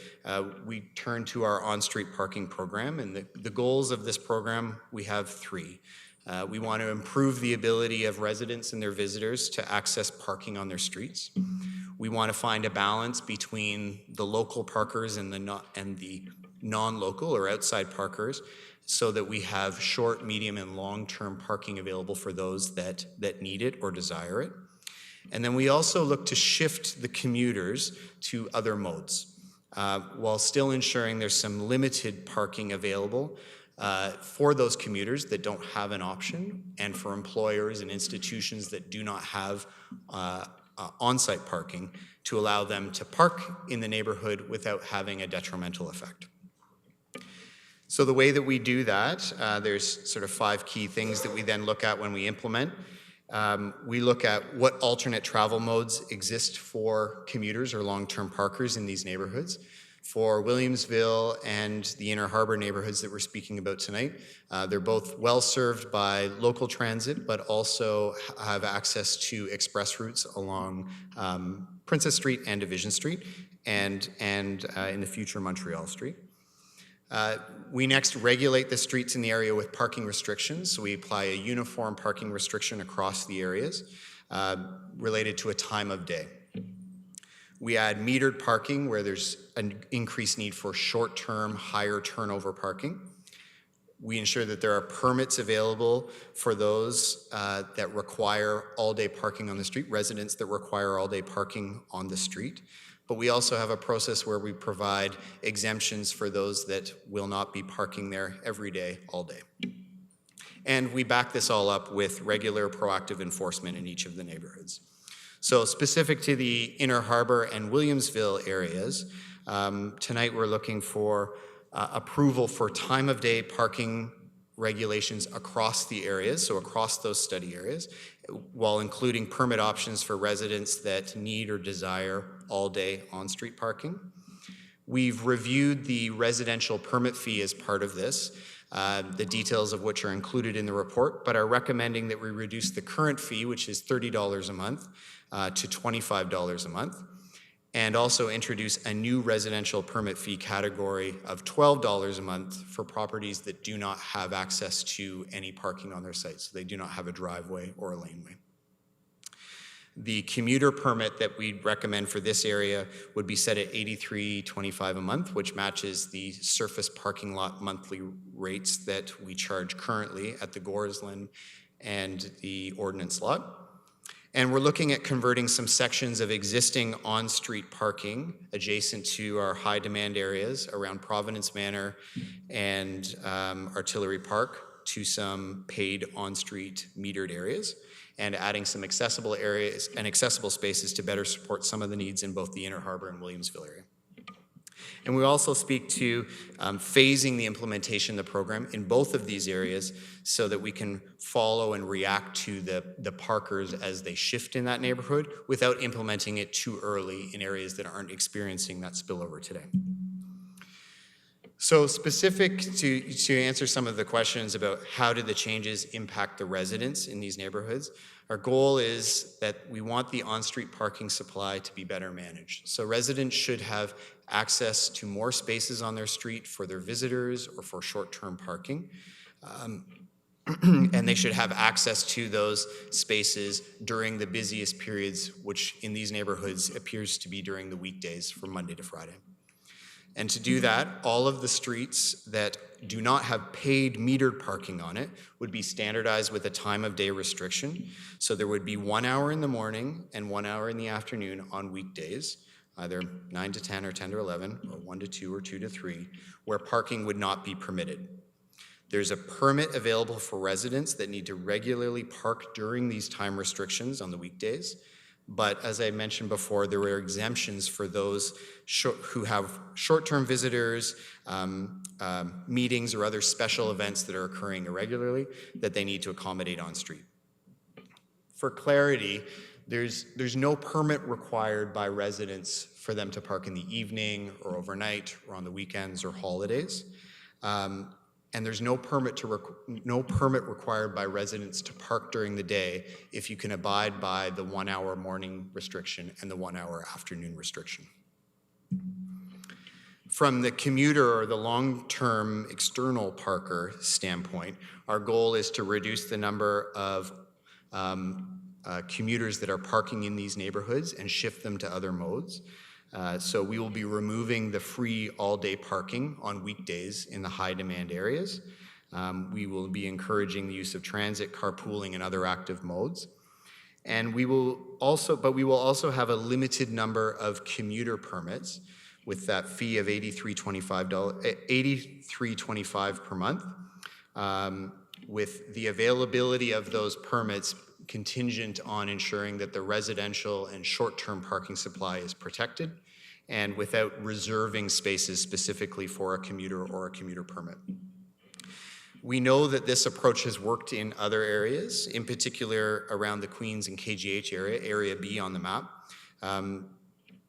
we turn to our on-street parking program, and the goals of this program, we have 3. We want to improve the ability of residents and their visitors to access parking on their streets. We want to find a balance between the local parkers and the non-local or outside parkers so that we have short, medium, and long-term parking available for those that need it or desire it. And then we also look to shift the commuters to other modes while still ensuring there's some limited parking available for those commuters that don't have an option and for employers and institutions that do not have on-site parking to allow them to park in the neighborhood without having a detrimental effect. So the way that we do that, there's sort of 5 key things that we then look at when we implement. We look at what alternate travel modes exist for commuters or long-term parkers in these neighborhoods. For Williamsville and the Inner Harbor neighborhoods that we're speaking about tonight, they're both well served by local transit, but also have access to express routes along Princess Street and Division Street, and in the future Montreal Street. We next regulate the streets in the area with parking restrictions. So we apply a uniform parking restriction across the areas related to a time of day. We add metered parking where there's an increased need for short-term, higher turnover parking. We ensure that there are permits available for those that require all-day parking on the street, residents that require all-day parking on the street. But we also have a process where we provide exemptions for those that will not be parking there every day, all day. And we back this all up with regular proactive enforcement in each of the neighborhoods. So specific to the Inner Harbor and Williamsville areas, tonight we're looking for approval for time of day parking regulations across the areas, so across those study areas, while including permit options for residents that need or desire all-day on-street parking. We've reviewed the residential permit fee as part of this, the details of which are included in the report, but are recommending that we reduce the current fee, which is $30 a month, to $25 a month, and also introduce a new residential permit fee category of $12 a month for properties that do not have access to any parking on their site, so they do not have a driveway or a laneway. The commuter permit that we recommend for this area would be set at $83.25 a month, which matches the surface parking lot monthly rates that we charge currently at the Gorsland and the Ordnance lot. And we're looking at converting some sections of existing on-street parking adjacent to our high-demand areas around Providence Manor and Artillery Park to some paid on-street metered areas. and adding some accessible areas and accessible spaces to better support some of the needs in both the Inner Harbor and Williamsville area. And we also speak to phasing the implementation of the program in both of these areas so that we can follow and react to the parkers as they shift in that neighborhood without implementing it too early in areas that aren't experiencing that spillover today. So specific to answer some of the questions about how did the changes impact the residents in these neighborhoods, our goal is that we want the on-street parking supply to be better managed. So residents should have access to more spaces on their street for their visitors or for short-term parking. And they should have access to those spaces during the busiest periods, which in these neighborhoods appears to be during the weekdays from Monday to Friday. And to do that, all of the streets that do not have paid metered parking on it would be standardized with a time of day restriction. So there would be 1 hour in the morning and 1 hour in the afternoon on weekdays, either 9 to 10 or 10 to 11, or 1 to 2 or 2 to 3, where parking would not be permitted. There's a permit available for residents that need to regularly park during these time restrictions on the weekdays. But as I mentioned before, there were exemptions for those who have short-term visitors, meetings, or other special events that are occurring irregularly that they need to accommodate on street. For clarity, there's no permit required by residents for them to park in the evening or overnight or on the weekends or holidays. And there's no permit required by residents to park during the day if you can abide by the 1 hour morning restriction and the 1 hour afternoon restriction. From the commuter or the long-term external parker standpoint, our goal is to reduce the number of commuters that are parking in these neighborhoods and shift them to other modes. So we will be removing the free all-day parking on weekdays in the high-demand areas. We will be encouraging the use of transit, carpooling, and other active modes. And we will also have a limited number of commuter permits with that fee of $83.25 per month, with the availability of those permits contingent on ensuring that the residential and short-term parking supply is protected and without reserving spaces specifically for a commuter or a commuter permit. We know that this approach has worked in other areas, in particular around the Queens and KGH area, Area B on the map.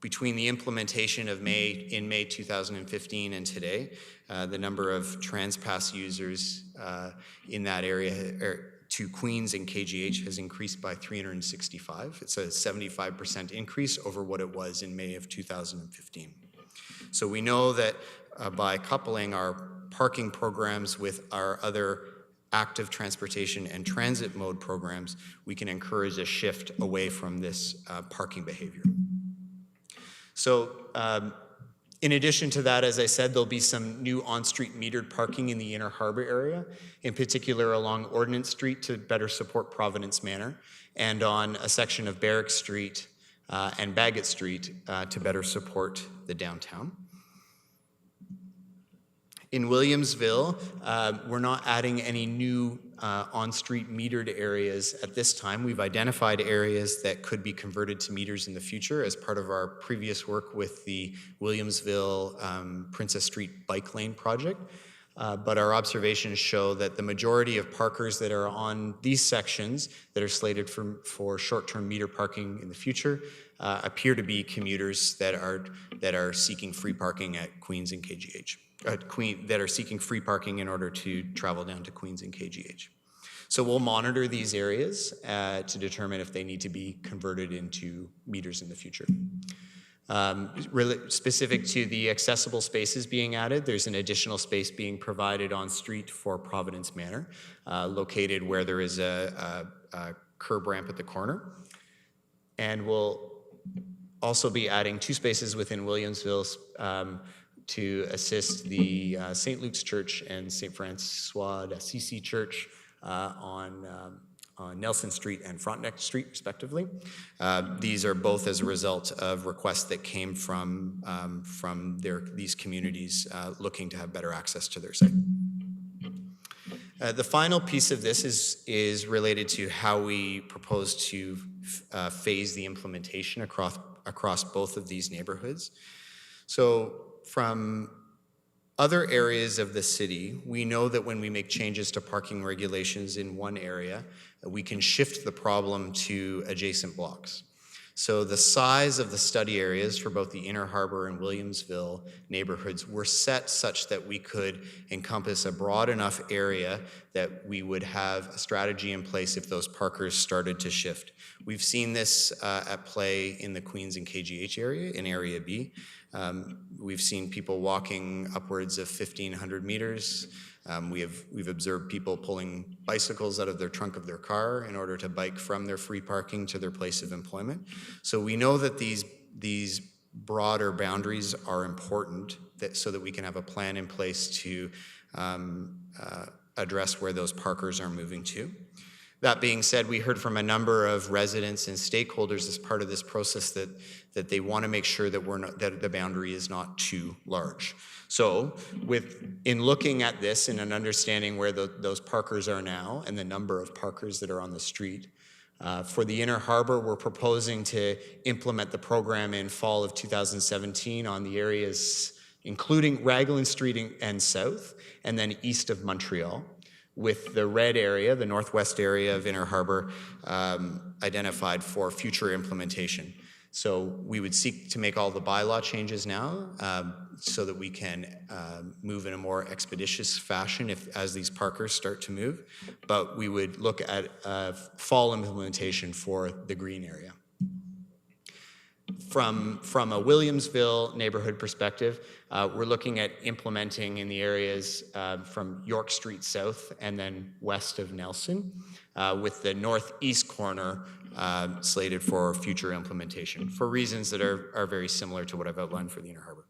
Between the implementation of in May 2015 and today, the number of TransPass users in that area to Queens and KGH has increased by 365. It's a 75% increase over what it was in May of 2015. So we know that by coupling our parking programs with our other active transportation and transit mode programs, we can encourage a shift away from this parking behavior. So in addition to that, as I said, there'll be some new on-street metered parking in the Inner Harbor area, in particular along Ordnance Street to better support Providence Manor, and on a section of Barrack Street and Bagot Street to better support the downtown. In Williamsville, we're not adding any new on-street metered areas at this time. We've identified areas that could be converted to meters in the future as part of our previous work with the Williamsville Princess Street Bike Lane project. But our observations show that the majority of parkers that are on these sections that are slated for short-term meter parking in the future appear to be commuters that are seeking free parking at Queens and KGH. That are seeking free parking in order to travel down to Queens and KGH. So we'll monitor these areas to determine if they need to be converted into meters in the future. Really specific to the accessible spaces being added, there's an additional space being provided on street for Providence Manor, located where there is a curb ramp at the corner. And we'll also be adding 2 spaces within Williamsville to assist the St. Luke's Church and St. Francois d'Assisi Church on Nelson Street and Frontenac Street, respectively. These are both as a result of requests that came from these communities looking to have better access to their site. The final piece of this is related to how we propose to phase the implementation across both of these neighborhoods. So from other areas of the city, we know that when we make changes to parking regulations in one area, we can shift the problem to adjacent blocks. So the size of the study areas for both the Inner Harbor and Williamsville neighborhoods were set such that we could encompass a broad enough area that we would have a strategy in place if those parkers started to shift. We've seen this at play in the Queens and KGH area, in Area B. We've seen people walking upwards of 1,500 meters. We've observed people pulling bicycles out of their trunk of their car in order to bike from their free parking to their place of employment. So we know that these broader boundaries are important so that we can have a plan in place to address where those parkers are moving to. That being said, we heard from a number of residents and stakeholders as part of this process that they want to make sure that that the boundary is not too large. So in looking at this and an understanding where those parkers are now and the number of parkers that are on the street, for the Inner Harbor, we're proposing to implement the program in fall of 2017 on the areas including Raglan Street and south, and then east of Montreal, with the red area, the northwest area of Inner Harbor, identified for future implementation. So we would seek to make all the bylaw changes now so that we can move in a more expeditious fashion as these parkers start to move. But we would look at fall implementation for the green area. From a Williamsville neighborhood perspective, we're looking at implementing in the areas from York Street South and then west of Nelson, with the northeast corner slated for future implementation for reasons that are very similar to what I've outlined for the Inner Harbor.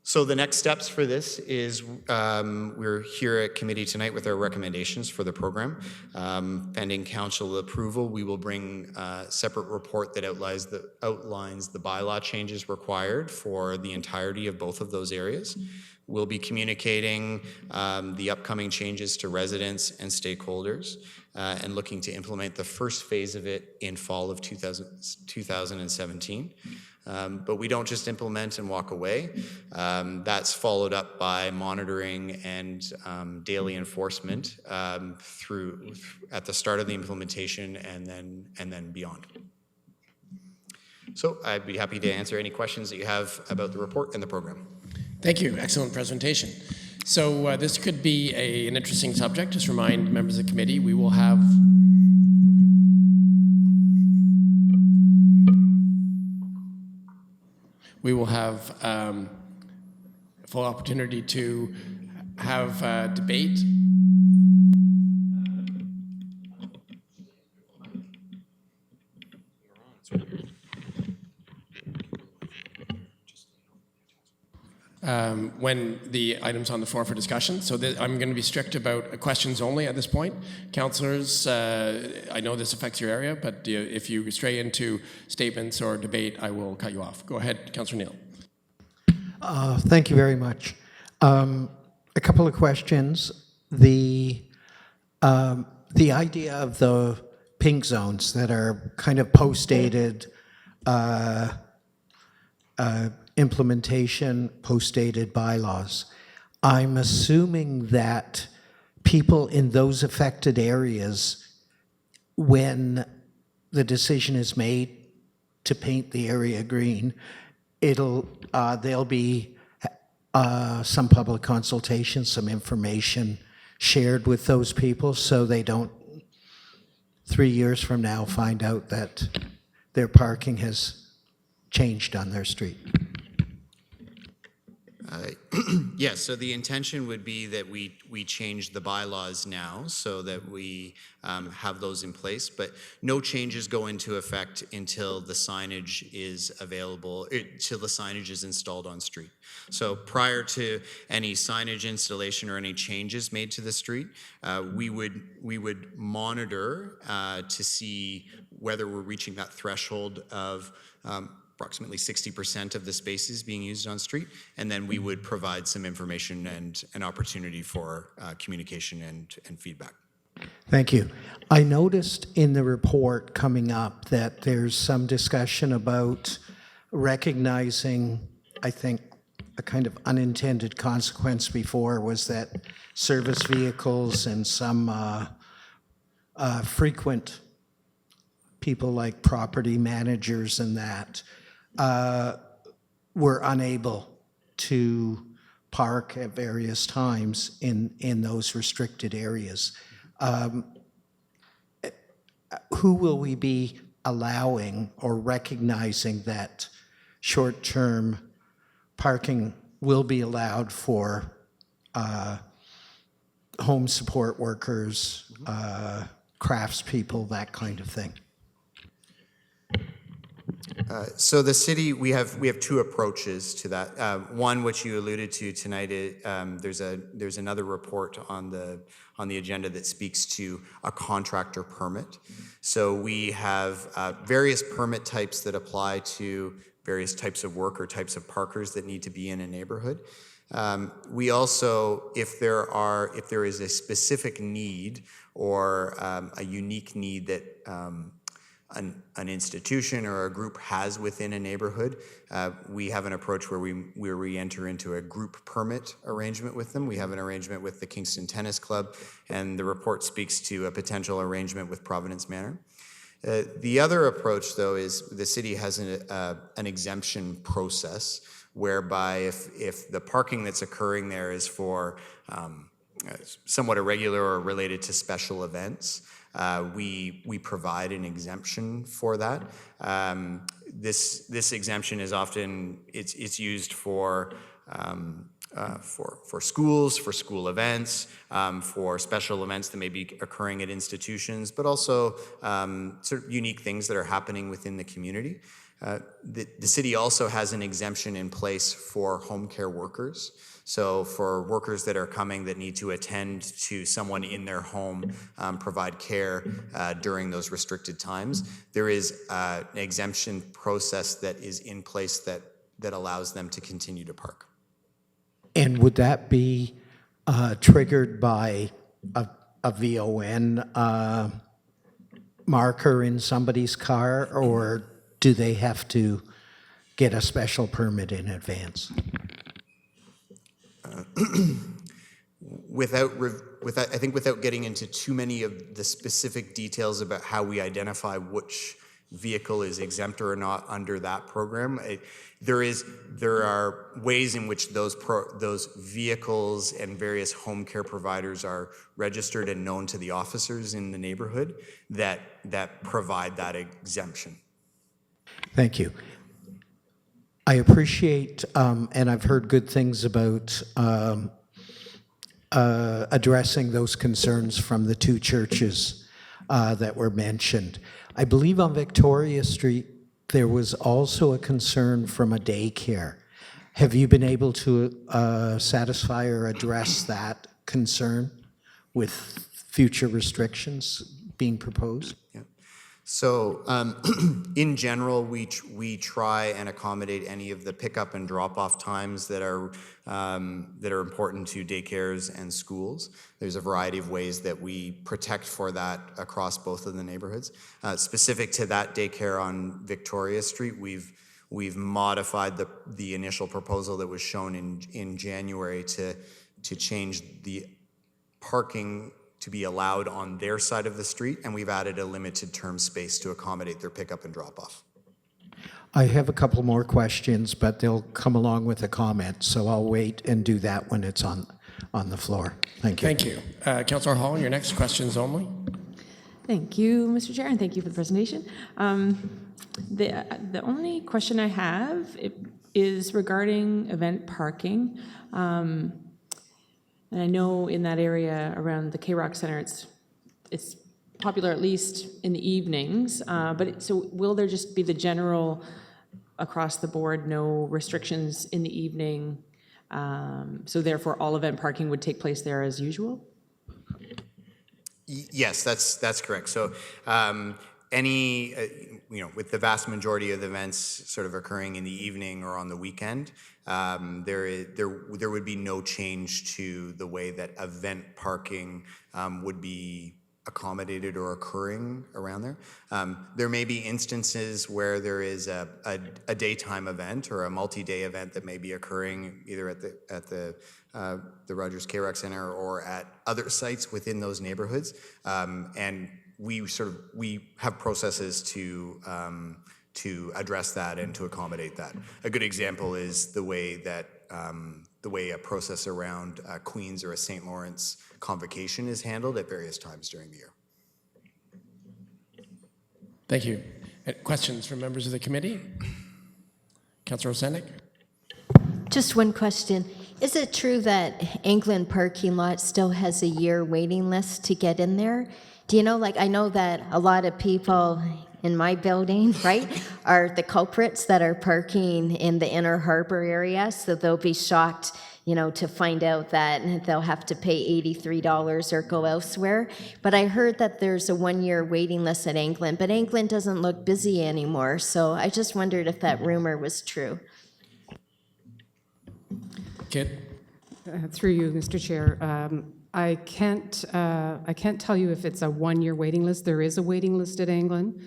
So the next steps for this is we're here at committee tonight with our recommendations for the program. Pending council approval, we will bring a separate report that outlines the bylaw changes required for the entirety of both of those areas. We'll be communicating the upcoming changes to residents and stakeholders and looking to implement the first phase of it in fall of 2017. But we don't just implement and walk away. That's followed up by monitoring and daily enforcement at the start of the implementation and then beyond. So I'd be happy to answer any questions that you have about the report and the program. Thank you. Excellent presentation. So this could be an interesting subject. Just remind members of the committee, we will have full opportunity to have debate. When the item's on the floor for discussion. So I'm going to be strict about questions only at this point. Councillors, I know this affects your area, but if you stray into statements or debate, I will cut you off. Go ahead, Councillor Neal. Thank you very much. A couple of questions. The idea of the pink zones that are kind of post-dated implementation, post-dated bylaws. I'm assuming that people in those affected areas, when the decision is made to paint the area green, there'll be some public consultation, some information shared with those people so they don't 3 years from now find out that their parking has changed on their street. Yes, so the intention would be that we change the bylaws now so that we have those in place, but no changes go into effect until the signage is available, till the signage is installed on street. So prior to any signage installation or any changes made to the street, we would monitor to see whether we're reaching that threshold of approximately 60% of the spaces being used on street, and then we would provide some information and an opportunity for communication and feedback. Thank you. I noticed in the report coming up that there's some discussion about recognizing, I think, a kind of unintended consequence before was that service vehicles and some frequent people like property managers and that were unable to park at various times in those restricted areas. Who will we be allowing or recognizing that short-term parking will be allowed for home support workers, craftspeople, that kind of thing? So the city, we have two approaches to that. One, which you alluded to tonight, there's another report on the agenda that speaks to a contractor permit. So we have various permit types that apply to various types of work or types of parkers that need to be in a neighborhood. We also, if there is a specific need or a unique need that an institution or a group has within a neighborhood, we have an approach where we enter into a group permit arrangement with them. We have an arrangement with the Kingston Tennis Club, and the report speaks to a potential arrangement with Providence Manor. The other approach, though, is the city has an exemption process whereby if the parking that's occurring there is for somewhat irregular or related to special events, we provide an exemption for that. This exemption is often it's used for schools, for school events, for special events that may be occurring at institutions, but also sort of unique things that are happening within the community. The city also has an exemption in place for home care workers. So for workers that are coming that need to attend to someone in their home, provide care during those restricted times, there is an exemption process that is in place that allows them to continue to park. And would that be triggered by a VON marker in somebody's car, or do they have to get a special permit in advance? Without getting into too many of the specific details about how we identify which vehicle is exempt or not under that program, there are ways in which those vehicles and various home care providers are registered and known to the officers in the neighborhood that provide that exemption. Thank you. I appreciate, and I've heard good things about addressing those concerns from the two churches that were mentioned. I believe on Victoria Street, there was also a concern from a daycare. Have you been able to satisfy or address that concern with future restrictions being proposed? Yeah. So in general, we try and accommodate any of the pickup and drop-off times that are important to daycares and schools. There's a variety of ways that we protect for that across both of the neighborhoods. Specific to that daycare on Victoria Street, we've modified the initial proposal that was shown in January to change the parking to be allowed on their side of the street, and we've added a limited term space to accommodate their pickup and drop-off. I have a couple more questions, but they'll come along with a comment, so I'll wait and do that when it's on the floor. Thank you. Thank you. Councillor Hall, your next questions only. Thank you, Mr. Chair, and thank you for the presentation. The only question I have is regarding event parking. And I know in that area around the K-Rock Center, it's popular at least in the evenings. So will there just be the general across the board, no restrictions in the evening? So therefore, all event parking would take place there as usual? Yes, that's correct. So with the vast majority of the events sort of occurring in the evening or on the weekend, there would be no change to the way that event parking would be accommodated or occurring around there. There may be instances where there is a daytime event or a multi-day event that may be occurring either at the Rogers K-Rock Center or at other sites within those neighborhoods, and we have processes to address that and to accommodate that. A good example is the way a process around Queens or a St. Lawrence convocation is handled at various times during the year. Thank you. Questions from members of the committee? Councillor Osanek? Just one question. Is it true that England parking lot still has a year waiting list to get in there? Do you know, like, I know that a lot of people in my building, right, are the culprits that are parking in the Inner Harbor area, so they'll be shocked, to find out that they'll have to pay $83 or go elsewhere. But I heard that there's a 1-year waiting list at England, but England doesn't look busy anymore, so I just wondered if that rumor was true. Kit? Through you, Mr. Chair. I can't tell you if it's a 1-year waiting list. There is a waiting list at England.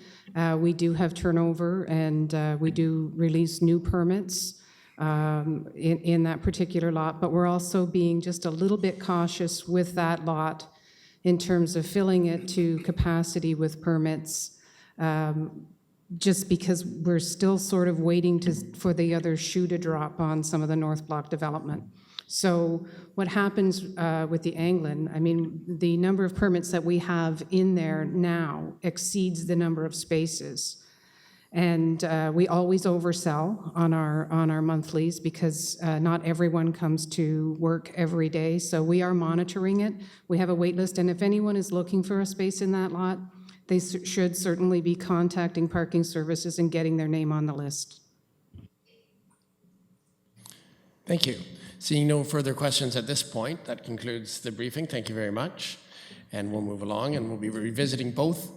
We do have turnover, and we do release new permits in that particular lot, but we're also being just a little bit cautious with that lot in terms of filling it to capacity with permits, just because we're still sort of waiting for the other shoe to drop on some of the North Block development. So what happens with the Anglin, the number of permits that we have in there now exceeds the number of spaces. And we always oversell on our monthlies because not everyone comes to work every day. So we are monitoring it. We have a wait list, and if anyone is looking for a space in that lot, they should certainly be contacting parking services and getting their name on the list. Thank you. Seeing no further questions at this point, that concludes the briefing. Thank you very much. And we'll move along, and we'll be revisiting both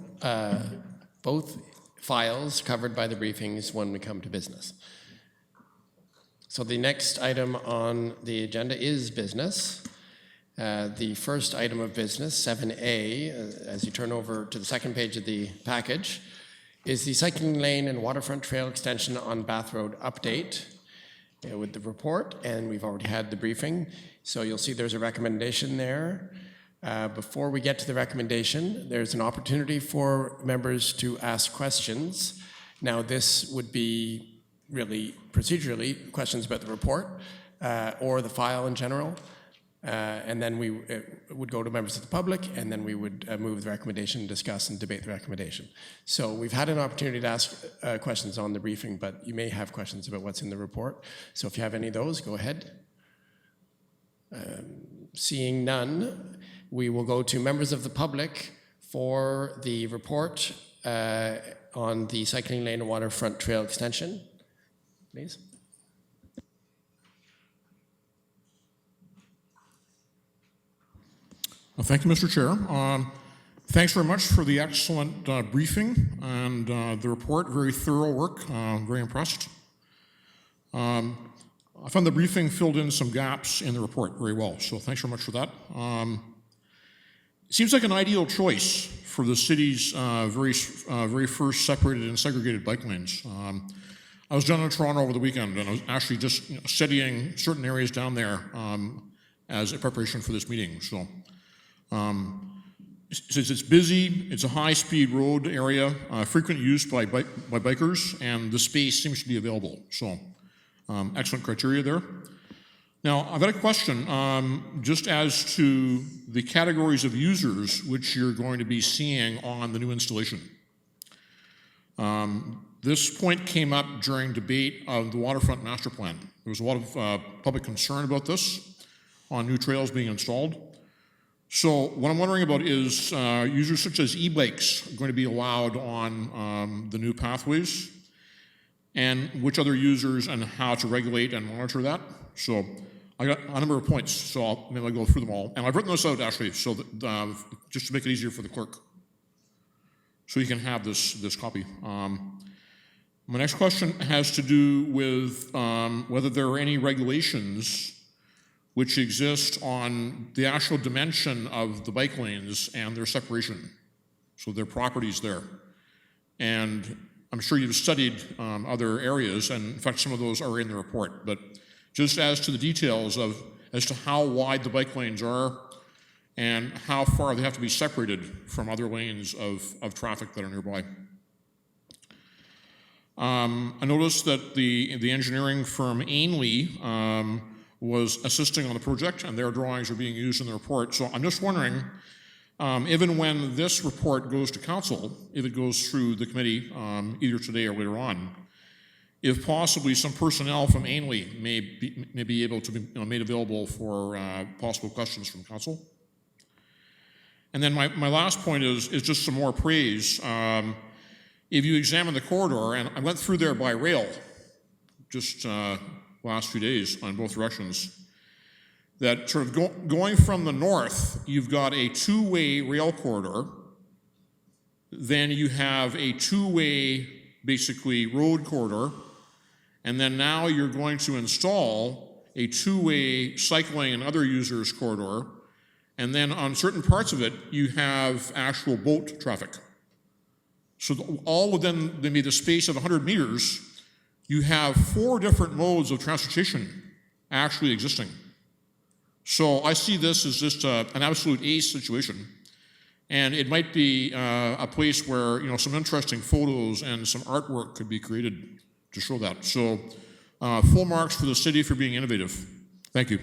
files covered by the briefings when we come to business. So the next item on the agenda is business. The first item of business, 7A, as you turn over to the second page of the package, is the cycling lane and waterfront trail extension on Bath Road update with the report, and we've already had the briefing. So you'll see there's a recommendation there. Before we get to the recommendation, there's an opportunity for members to ask questions. Now, this would be really procedurally questions about the report or the file in general. And then we would go to members of the public, and then we would move the recommendation, discuss and debate the recommendation. So we've had an opportunity to ask questions on the briefing, but you may have questions about what's in the report. So if you have any of those, go ahead. Seeing none, we will go to members of the public for the report on the cycling lane and waterfront trail extension. Please. Thank you, Mr. Chair. Thanks very much for the excellent briefing and the report. Very thorough work. Very impressed. I found the briefing filled in some gaps in the report very well, so thanks very much for that. It seems like an ideal choice for the city's very first separated and segregated bike lanes. I was down in Toronto over the weekend, and I was actually just studying certain areas down there as a preparation for this meeting. So. Since it's busy, it's a high-speed road area, frequent use by bikers, and the space seems to be available. So, excellent criteria there. Now, I've got a question just as to the categories of users which you're going to be seeing on the new installation. This point came up during debate of the waterfront master plan. There was a lot of public concern about this on new trails being installed. So what I'm wondering about is users such as e-bikes are going to be allowed on the new pathways, and which other users and how to regulate and monitor that. So I got a number of points, so maybe I'll go through them all. And I've written this out actually, so that just to make it easier for the clerk. so you can have this copy. My next question has to do with whether there are any regulations which exist on the actual dimension of the bike lanes and their separation, so their properties there. And I'm sure you've studied other areas, and in fact some of those are in the report, but just as to the details as to how wide the bike lanes are and how far they have to be separated from other lanes of traffic that are nearby. I noticed that the engineering firm Ainley was assisting on the project, and their drawings are being used in the report. So I'm just wondering, even when this report goes to council, if it goes through the committee, either today or later on, if possibly some personnel from Ainley may be able to be made available for possible questions from council. And then my last point is just some more praise. If you examine the corridor, and I went through there by rail just last few days on both directions, that sort of going from the north, you've got a two-way rail corridor, then you have a two-way, basically, road corridor, and then now you're going to install a two-way cycling and other users corridor, and then on certain parts of it, you have actual boat traffic. So all within maybe the space of 100 meters, you have 4 different modes of transportation actually existing. So I see this as just an absolute ace situation. And it might be a place where some interesting photos and some artwork could be created to show that. So full marks for the city for being innovative. Thank you.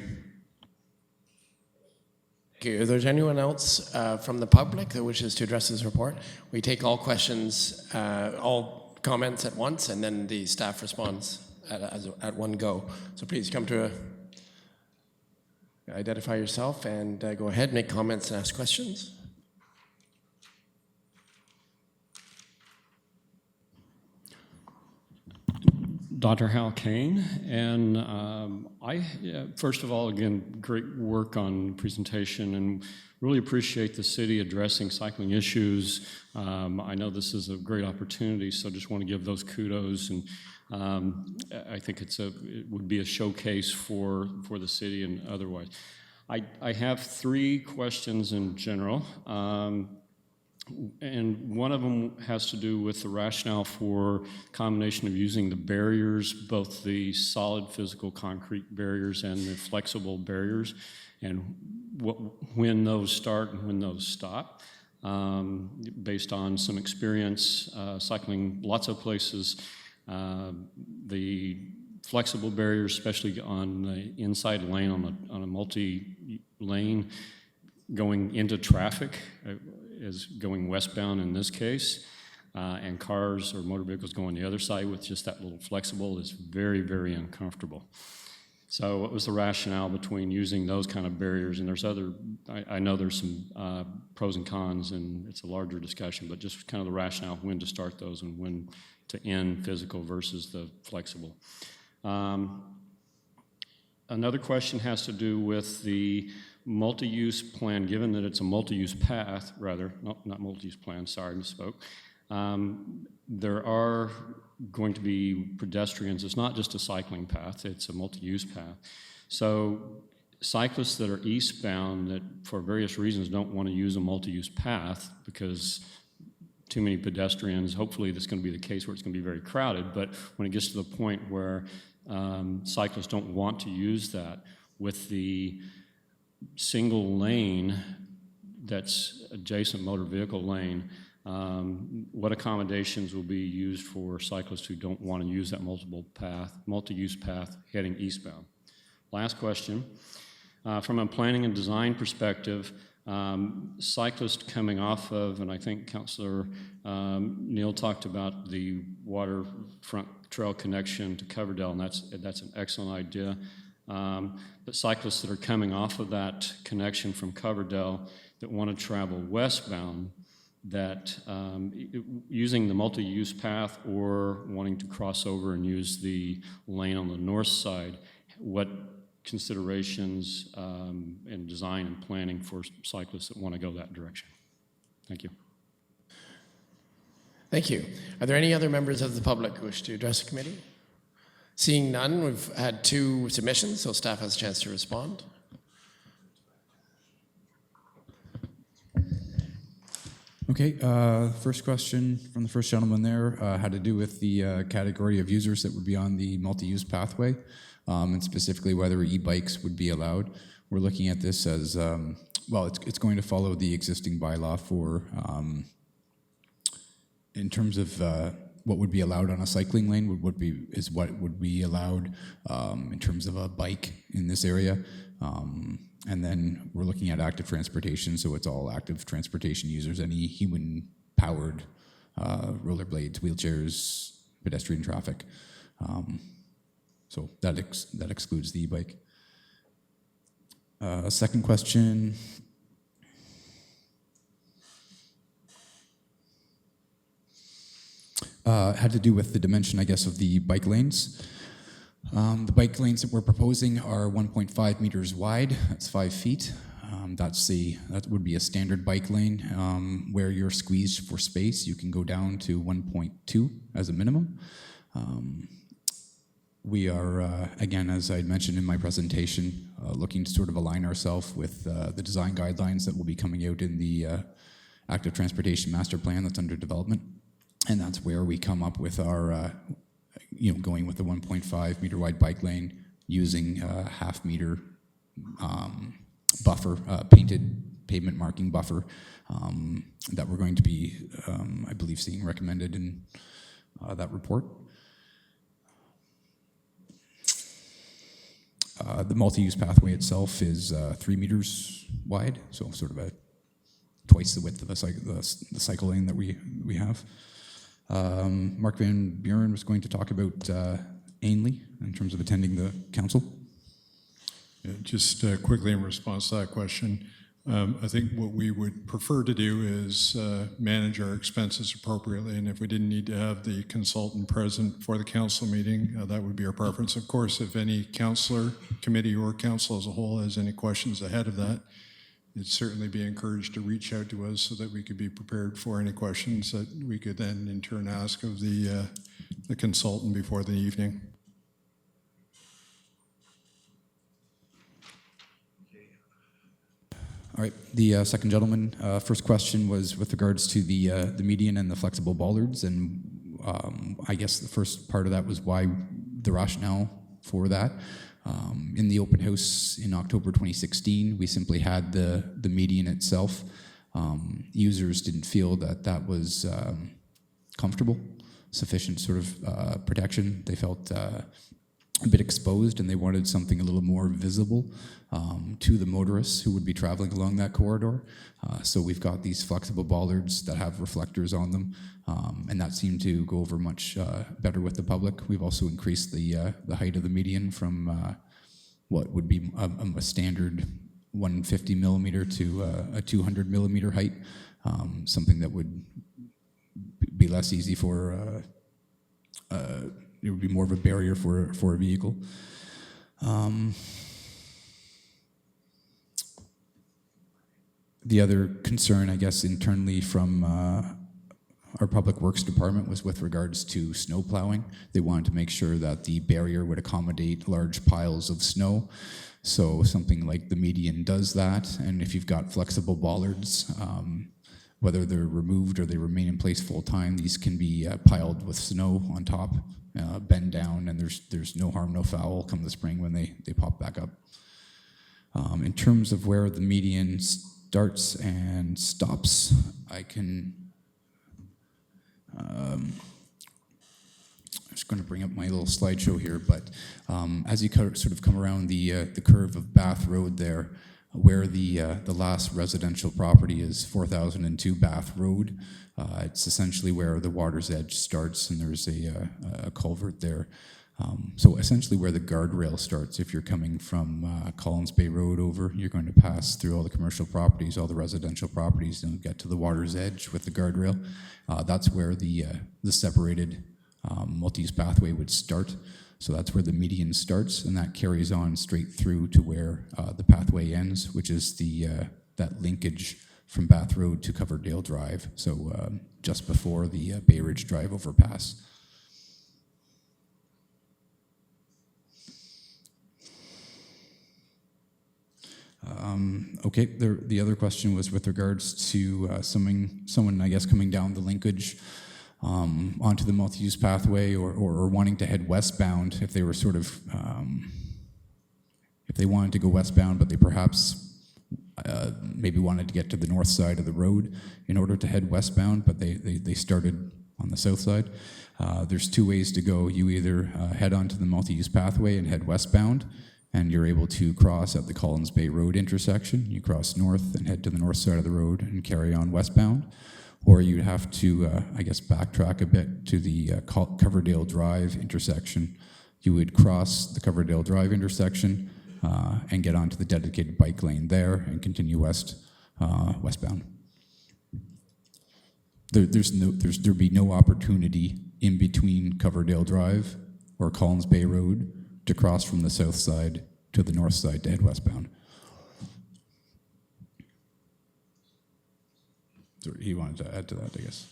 Okay, if there's anyone else from the public that wishes to address this report, we take all questions, all comments at once, and then the staff responds at one go. So please come to identify yourself and go ahead, make comments and ask questions. Dr. Hal Kane, and first of all, again, great work on presentation, and really appreciate the city addressing cycling issues. I know this is a great opportunity, so just want to give those kudos, and I think it would be a showcase for the city and otherwise. I have 3 questions in general. And one of them has to do with the rationale for combination of using the barriers, both the solid physical concrete barriers and the flexible barriers, and when those start and when those stop. Based on some experience cycling lots of places, the flexible barriers, especially on the inside lane on a multi-lane going into traffic, is going westbound in this case, and cars or motor vehicles going the other side with just that little flexible is very, very uncomfortable. So what was the rationale between using those kind of barriers? And there's I know there's some pros and cons, and it's a larger discussion, but just kind of the rationale when to start those and when to end physical versus the flexible. Another question has to do with the multi-use plan, given that it's a multi-use path, rather, not multi-use plan, sorry, misspoke. There are going to be pedestrians. It's not just a cycling path, it's a multi-use path. So cyclists that are eastbound that for various reasons don't want to use a multi-use path because too many pedestrians, hopefully that's going to be the case where it's going to be very crowded, but when it gets to the point where cyclists don't want to use that with the single lane that's adjacent motor vehicle lane, what accommodations will be used for cyclists who don't want to use that multi-use path heading eastbound? Last question. From a planning and design perspective, cyclists coming off of, and I think Councillor Neal talked about the waterfront trail connection to Coverdale, and that's an excellent idea. But cyclists that are coming off of that connection from Coverdale that want to travel westbound, that using the multi-use path or wanting to cross over and use the lane on the north side, what considerations in design and planning for cyclists that want to go that direction? Thank you. Thank you. Are there any other members of the public who wish to address the committee? Seeing none, we've had 2 submissions, so staff has a chance to respond. Okay, first question from the first gentleman there had to do with the category of users that would be on the multi-use pathway, and specifically whether e-bikes would be allowed. We're looking at this as, well, it's going to follow the existing bylaw for, in terms of what would be allowed on a cycling lane what would be allowed in terms of a bike in this area. And then we're looking at active transportation, so it's all active transportation users, any human-powered rollerblades, wheelchairs, pedestrian traffic. So that excludes the e-bike. Second question. Had to do with the dimension, I guess, of the bike lanes. The bike lanes that we're proposing are 1.5 meters wide. That's 5 feet. That would be a standard bike lane where you're squeezed for space. You can go down to 1.2 as a minimum. We are, again, as I mentioned in my presentation, looking to sort of align ourselves with the design guidelines that will be coming out in the active transportation master plan that's under development. And that's where we come up with our going with the 1.5 meter wide bike lane using a half-meter buffer, painted pavement marking buffer that we're going to be, I believe, seeing recommended in that report. The multi-use pathway itself is 3 meters wide, so sort of twice the width of the cycle lane that we have. Mark Van Buren was going to talk about Ainley in terms of attending the council. Yeah, just quickly in response to that question, I think what we would prefer to do is manage our expenses appropriately, and if we didn't need to have the consultant present for the council meeting, that would be our preference. Of course, if any councillor, committee, or council as a whole has any questions ahead of that, it'd certainly be encouraged to reach out to us so that we could be prepared for any questions that we could then in turn ask of the consultant before the evening. All right, the second gentleman, first question was with regards to the median and the flexible bollards, and I guess the first part of that was why the rationale for that. In the open house in October 2016, we simply had the median itself. Users didn't feel that was comfortable, sufficient sort of protection. They felt a bit exposed, and they wanted something a little more visible to the motorists who would be traveling along that corridor. So we've got these flexible bollards that have reflectors on them, and that seemed to go over much better with the public. We've also increased the height of the median from what would be a standard 150 millimeter to a 200 millimeter height, something that would be less easy for it would be more of a barrier for a vehicle. The other concern, I guess, internally from our Public Works Department was with regards to snow plowing. They wanted to make sure that the barrier would accommodate large piles of snow. So something like the median does that, and if you've got flexible bollards, whether they're removed or they remain in place full time, these can be piled with snow on top, bend down, and there's no harm, no foul come the spring when they pop back up. In terms of where the median starts and stops, I can, I'm just going to bring up my little slideshow here, but as you sort of come around the curve of Bath Road there, where the last residential property is 4002 Bath Road, it's essentially where the water's edge starts, and there's a culvert there. So essentially where the guardrail starts, if you're coming from Collins Bay Road over, you're going to pass through all the commercial properties, all the residential properties, and get to the water's edge with the guardrail. That's where the separated multi-use pathway would start. So that's where the median starts, and that carries on straight through to where the pathway ends, which is that linkage from Bath Road to Coverdale Drive, so just before the Bay Ridge Drive overpass. Okay, the other question was with regards to someone, I guess, coming down the linkage onto the multi-use pathway or wanting to head westbound if they were sort of, if they wanted to go westbound, but they perhaps maybe wanted to get to the north side of the road in order to head westbound, but they started on the south side. There's two ways to go. You either head onto the multi-use pathway and head westbound, and you're able to cross at the Collins Bay Road intersection. You cross north and head to the north side of the road and carry on westbound. Or you'd have to, I guess, backtrack a bit to the Coverdale Drive intersection. You would cross the Coverdale Drive intersection and get onto the dedicated bike lane there and continue westbound. There'd be no opportunity in between Coverdale Drive or Collins Bay Road to cross from the south side to the north side to head westbound. So he wanted to add to that, I guess.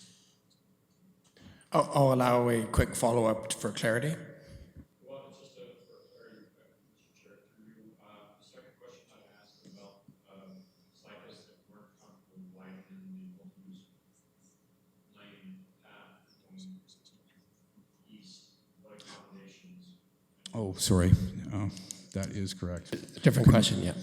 I'll allow a quick follow-up for clarity. Well, just for clarity, Mr. Chair, through you, the second question I asked about cyclists that weren't comfortable widening the multi-use lane path going east, what accommodations? Oh, sorry. That is correct. Different question, yeah.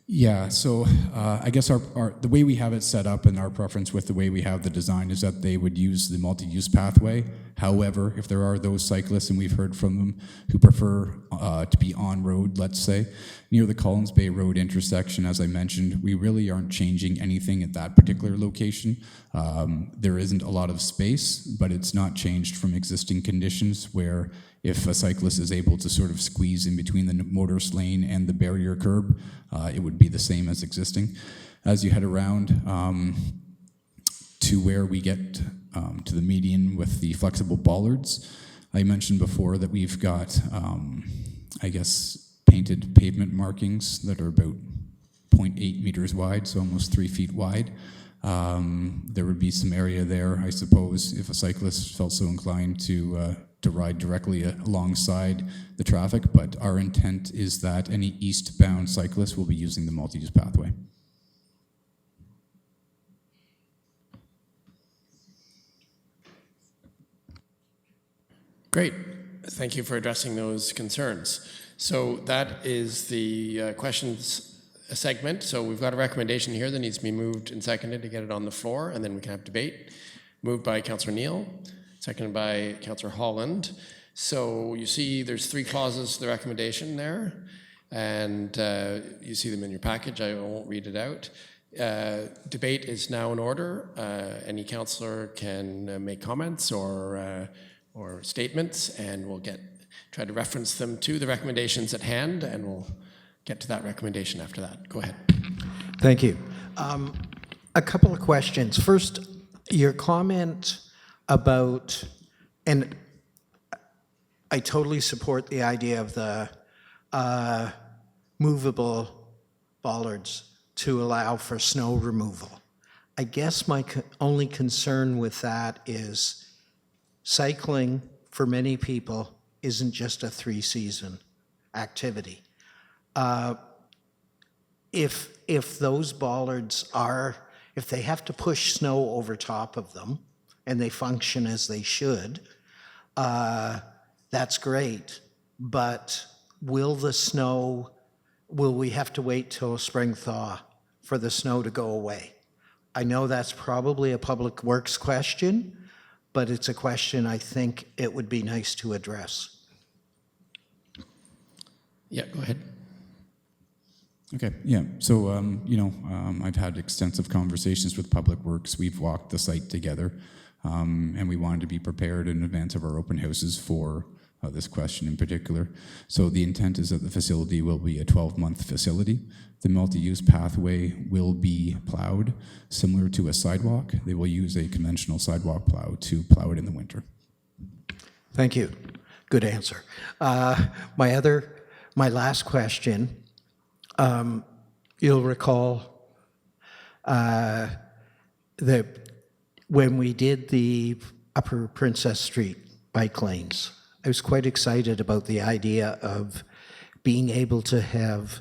Yeah, so I guess the way we have it set up and our preference with the way we have the design is that they would use the multi-use pathway. However, if there are those cyclists, and we've heard from them, who prefer to be on road, let's say, near the Collins Bay Road intersection, as I mentioned, we really aren't changing anything at that particular location. There isn't a lot of space, but it's not changed from existing conditions where if a cyclist is able to sort of squeeze in between the motorist lane and the barrier curb, it would be the same as existing. As you head around to where we get to the median with the flexible bollards, I mentioned before that we've got, I guess, painted pavement markings that are about 0.8 meters wide, so almost 3 feet wide. There would be some area there, I suppose, if a cyclist felt so inclined to ride directly alongside the traffic, but our intent is that any eastbound cyclist will be using the multi-use pathway. Great. Thank you for addressing those concerns. So that is the questions segment. So we've got a recommendation here that needs to be moved and seconded to get it on the floor, and then we can have debate. Moved by Councillor Neal, seconded by Councillor Holland. So you see there's 3 clauses to the recommendation there, and you see them in your package. I won't read it out. Debate is now in order. Any councillor can make comments or statements, and we'll try to reference them to the recommendations at hand, and we'll get to that recommendation after that. Go ahead. Thank you. A couple of questions. First, your comment about, and I totally support the idea of the movable bollards to allow for snow removal. I guess my only concern with that is cycling for many people isn't just a 3-season activity. If those bollards if they have to push snow over top of them and they function as they should, that's great. But will we have to wait till spring thaw for the snow to go away? I know that's probably a public works question, but it's a question I think it would be nice to address. Yeah, go ahead. Okay, yeah, so, I've had extensive conversations with Public Works. We've walked the site together, and we wanted to be prepared in advance of our open houses for this question in particular. So the intent is that the facility will be a 12-month facility. The multi-use pathway will be plowed, similar to a sidewalk. They will use a conventional sidewalk plow to plow it in the winter. Thank you. Good answer. My last question, you'll recall When we did the Upper Princess Street bike lanes, I was quite excited about the idea of being able to have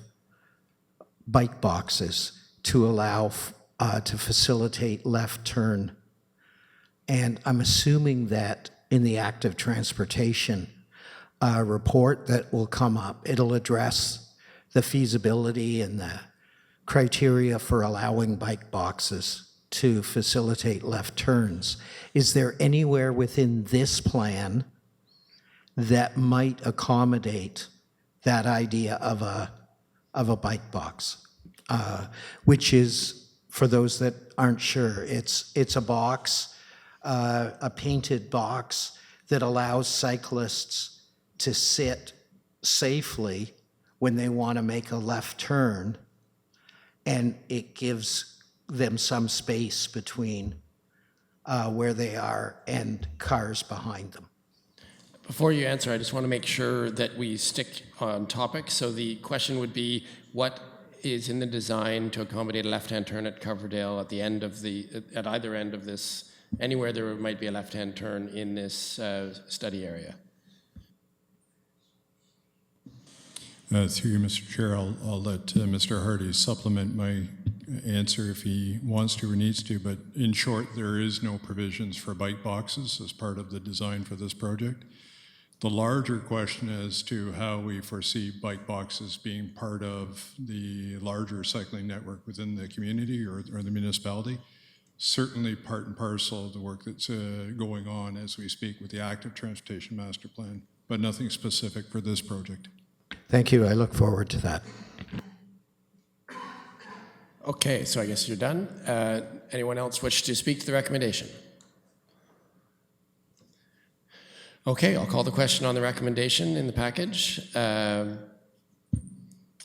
bike boxes to allow, to facilitate left turn. And I'm assuming that in the active transportation report that will come up, it'll address the feasibility and the criteria for allowing bike boxes to facilitate left turns. Is there anywhere within this plan that might accommodate that idea of a bike box? Which is, for those that aren't sure, it's a box, a painted box that allows cyclists to sit safely when they want to make a left turn, and it gives them some space between where they are and cars behind them. Before you answer, I just want to make sure that we stick on topic. So the question would be, what is in the design to accommodate a left-hand turn at Coverdale at the end of at either end of this, anywhere there might be a left-hand turn in this study area? Through you, Mr. Chair, I'll let Mr. Hardy supplement my answer if he wants to or needs to, but in short, there is no provisions for bike boxes as part of the design for this project. The larger question as to how we foresee bike boxes being part of the larger cycling network within the community or the municipality, certainly part and parcel of the work that's going on as we speak with the active transportation master plan, but nothing specific for this project. Thank you. I look forward to that. Okay, so I guess you're done. Anyone else wish to speak to the recommendation? Okay, I'll call the question on the recommendation in the package.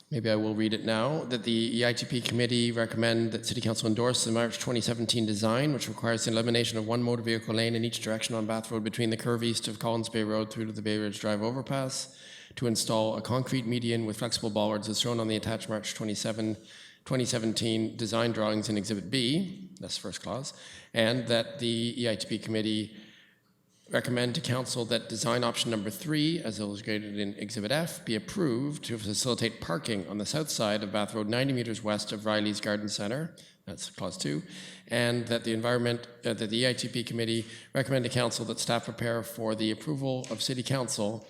Maybe I will read it now. That the EITP committee recommend that City Council endorse the March 2017 design, which requires the elimination of one motor vehicle lane in each direction on Bath Road between the curve east of Collins Bay Road through to the Bay Ridge Drive overpass, to install a concrete median with flexible bollards as shown on the attached March 2017 design drawings in Exhibit B, that's the first clause, and that the EITP committee recommend to Council that design option number 3, as illustrated in Exhibit F, be approved to facilitate parking on the south side of Bath Road 90 meters west of Riley's Garden Center, that's clause 2, and that the that the EITP committee recommend to Council that staff prepare for the approval of City Council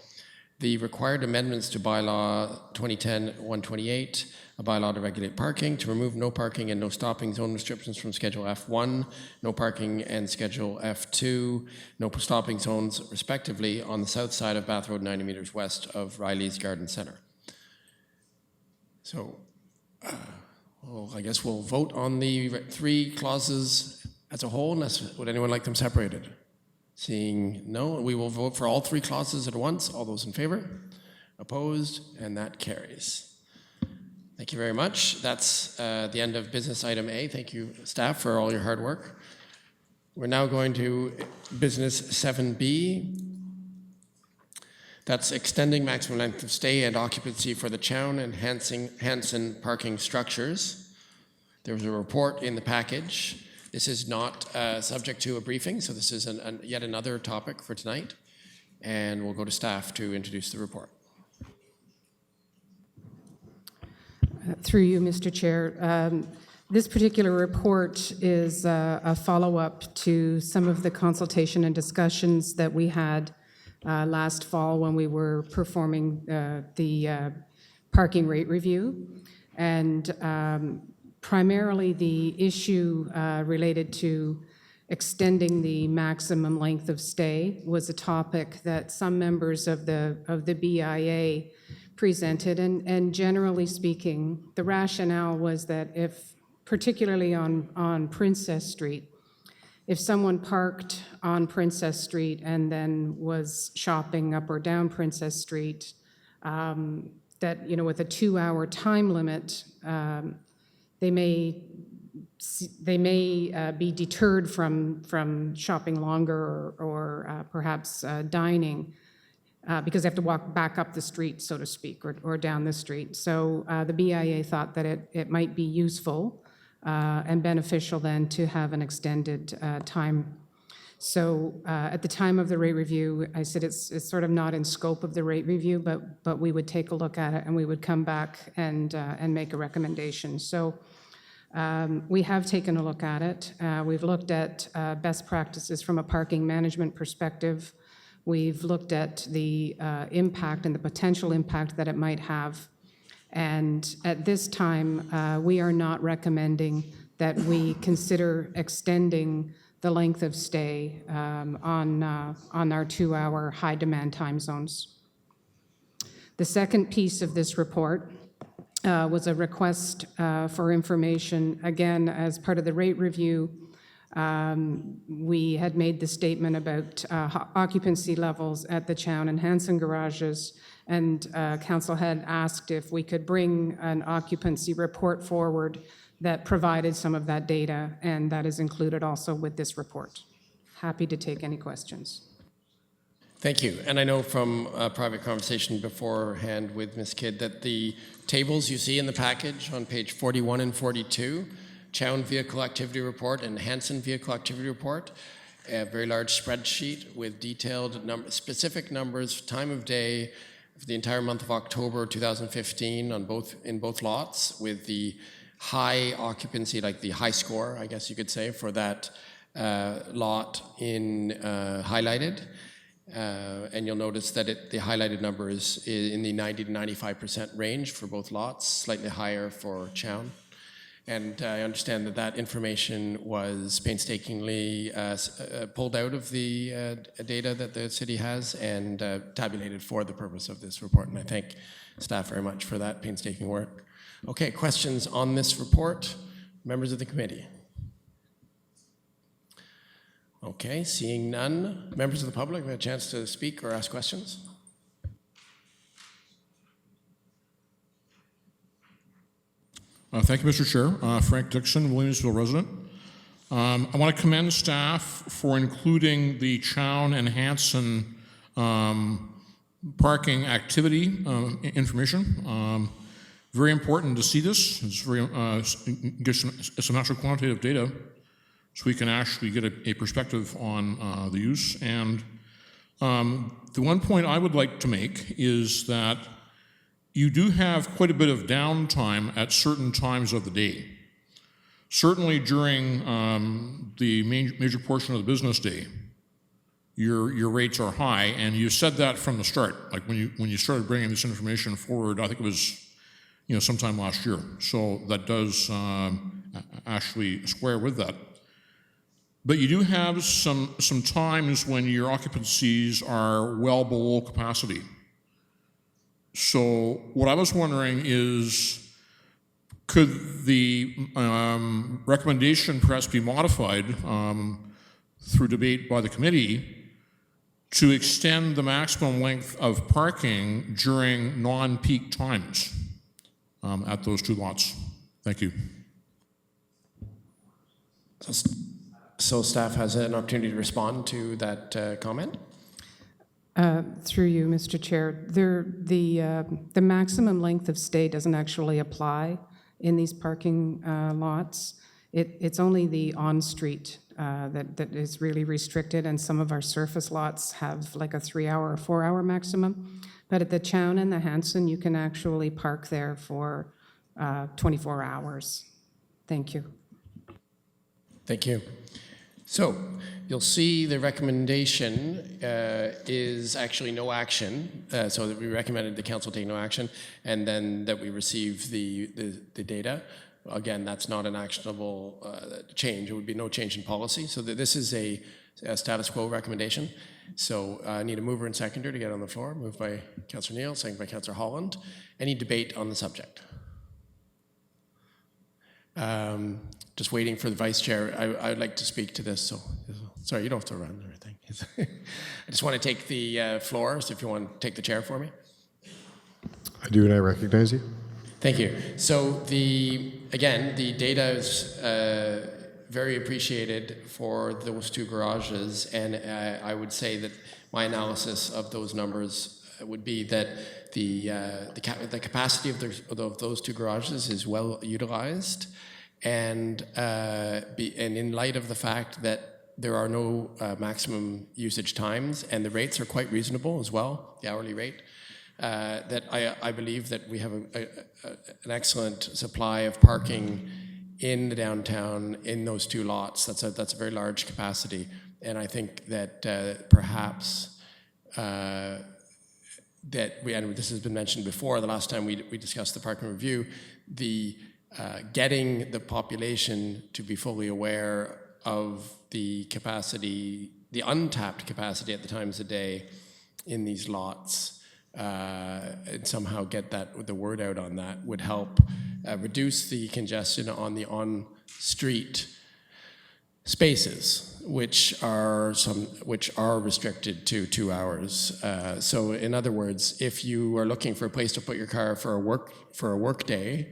the required amendments to bylaw 2010-128, a bylaw to regulate parking, to remove no parking and no stopping zone restrictions from Schedule F1, no parking and Schedule F2, no stopping zones respectively on the south side of Bath Road 90 meters west of Riley's Garden Center. So, well, I guess we'll vote on the 3 clauses as a whole, unless would anyone like them separated? Seeing no, we will vote for all 3 clauses at once. All those in favor? Opposed? And that carries. Thank you very much. That's the end of business item A. Thank you, staff, for all your hard work. We're now going to business 7B. That's extending maximum length of stay and occupancy for the Chown and Hanson parking structures. There was a report in the package. This is not subject to a briefing, so this is yet another topic for tonight. And we'll go to staff to introduce the report. Through you, Mr. Chair. This particular report is a follow-up to some of the consultation and discussions that we had last fall when we were performing the parking rate review. And primarily the issue related to extending the maximum length of stay was a topic that some members of the BIA presented, and generally speaking, the rationale was that if, particularly on Princess Street, if someone parked on Princess Street and then was shopping up or down Princess Street, that, you know, with a 2-hour time limit, they may be deterred from shopping longer or perhaps dining because they have to walk back up the street, so to speak, or down the street. So the BIA thought that it might be useful and beneficial then to have an extended time. So at the time of the rate review, I said it's sort of not in scope of the rate review, but we would take a look at it and we would come back and make a recommendation. So we have taken a look at it. We've looked at best practices from a parking management perspective. We've looked at the impact and the potential impact that it might have. And at this time, we are not recommending that we consider extending the length of stay on our 2-hour high-demand time zones. The second piece of this report was a request for information. Again, as part of the rate review, we had made the statement about occupancy levels at the Chown and Hanson garages, and council had asked if we could bring an occupancy report forward that provided some of that data, and that is included also with this report. Happy to take any questions. Thank you. And I know from a private conversation beforehand with Ms. Kidd that the tables you see in the package on page 41 and 42, Chown Vehicle Activity Report and Hanson Vehicle Activity Report, a very large spreadsheet with detailed specific numbers, time of day, for the entire month of October 2015 in both lots, with the high occupancy, like the high score, I guess you could say, for that lot highlighted. And you'll notice that the highlighted number is in the 90 to 95% range for both lots, slightly higher for Chown. And I understand that information was painstakingly pulled out of the data that the city has and tabulated for the purpose of this report. And I thank staff very much for that painstaking work. Okay, questions on this report? Members of the committee? Okay, seeing none. Members of the public have a chance to speak or ask questions? Thank you, Mr. Chair. Frank Dixon, Williamsville resident. I want to commend staff for including the Chown and Hanson parking activity information. Very important to see this. It's gives some actual quantitative data, so we can actually get a perspective on the use. And the one point I would like to make is that you do have quite a bit of downtime at certain times of the day. Certainly during the major portion of the business day, your rates are high, and you said that from the start. Like when you started bringing this information forward, I think it was sometime last year. So that does actually square with that. But you do have some times when your occupancies are well below capacity. So what I was wondering is, could the recommendation perhaps be modified through debate by the committee to extend the maximum length of parking during non-peak times at those two lots? Thank you. So staff has an opportunity to respond to that comment. Through you, Mr. Chair, the maximum length of stay doesn't actually apply in these parking lots. It's only the on-street that is really restricted, and some of our surface lots have like a 3-hour or 4-hour maximum. But at the Chown and the Hanson, you can actually park there for 24 hours. Thank you. Thank you. So you'll see the recommendation is actually no action, so that we recommended the council take no action, and then that we receive the data. Again, that's not an actionable change. It would be no change in policy. So this is a status quo recommendation. So I need a mover and seconder to get on the floor. Moved by Councillor Neal, seconded by Councillor Holland. Any debate on the subject? Just waiting for the vice chair. I would like to speak to this. So, sorry, you don't have to run or anything. I just want to take the floor, so if you want to take the chair for me. I do, and I recognize you. Thank you. So again, the data is very appreciated for those two garages, and I would say that my analysis of those numbers would be that the capacity of those two garages is well utilized, And, and in light of the fact that there are no maximum usage times, and the rates are quite reasonable as well, the hourly rate, that I believe that we have an excellent supply of parking in the downtown in those two lots. That's a very large capacity, and I think that perhaps that and this has been mentioned before, the last time we discussed the parking review, the getting the population to be fully aware of the capacity, the untapped capacity at the times of day in these lots, and somehow get the word out on that would help reduce the congestion on the on-street spaces, which are restricted to 2 hours. So in other words, if you are looking for a place to put your car for a work day,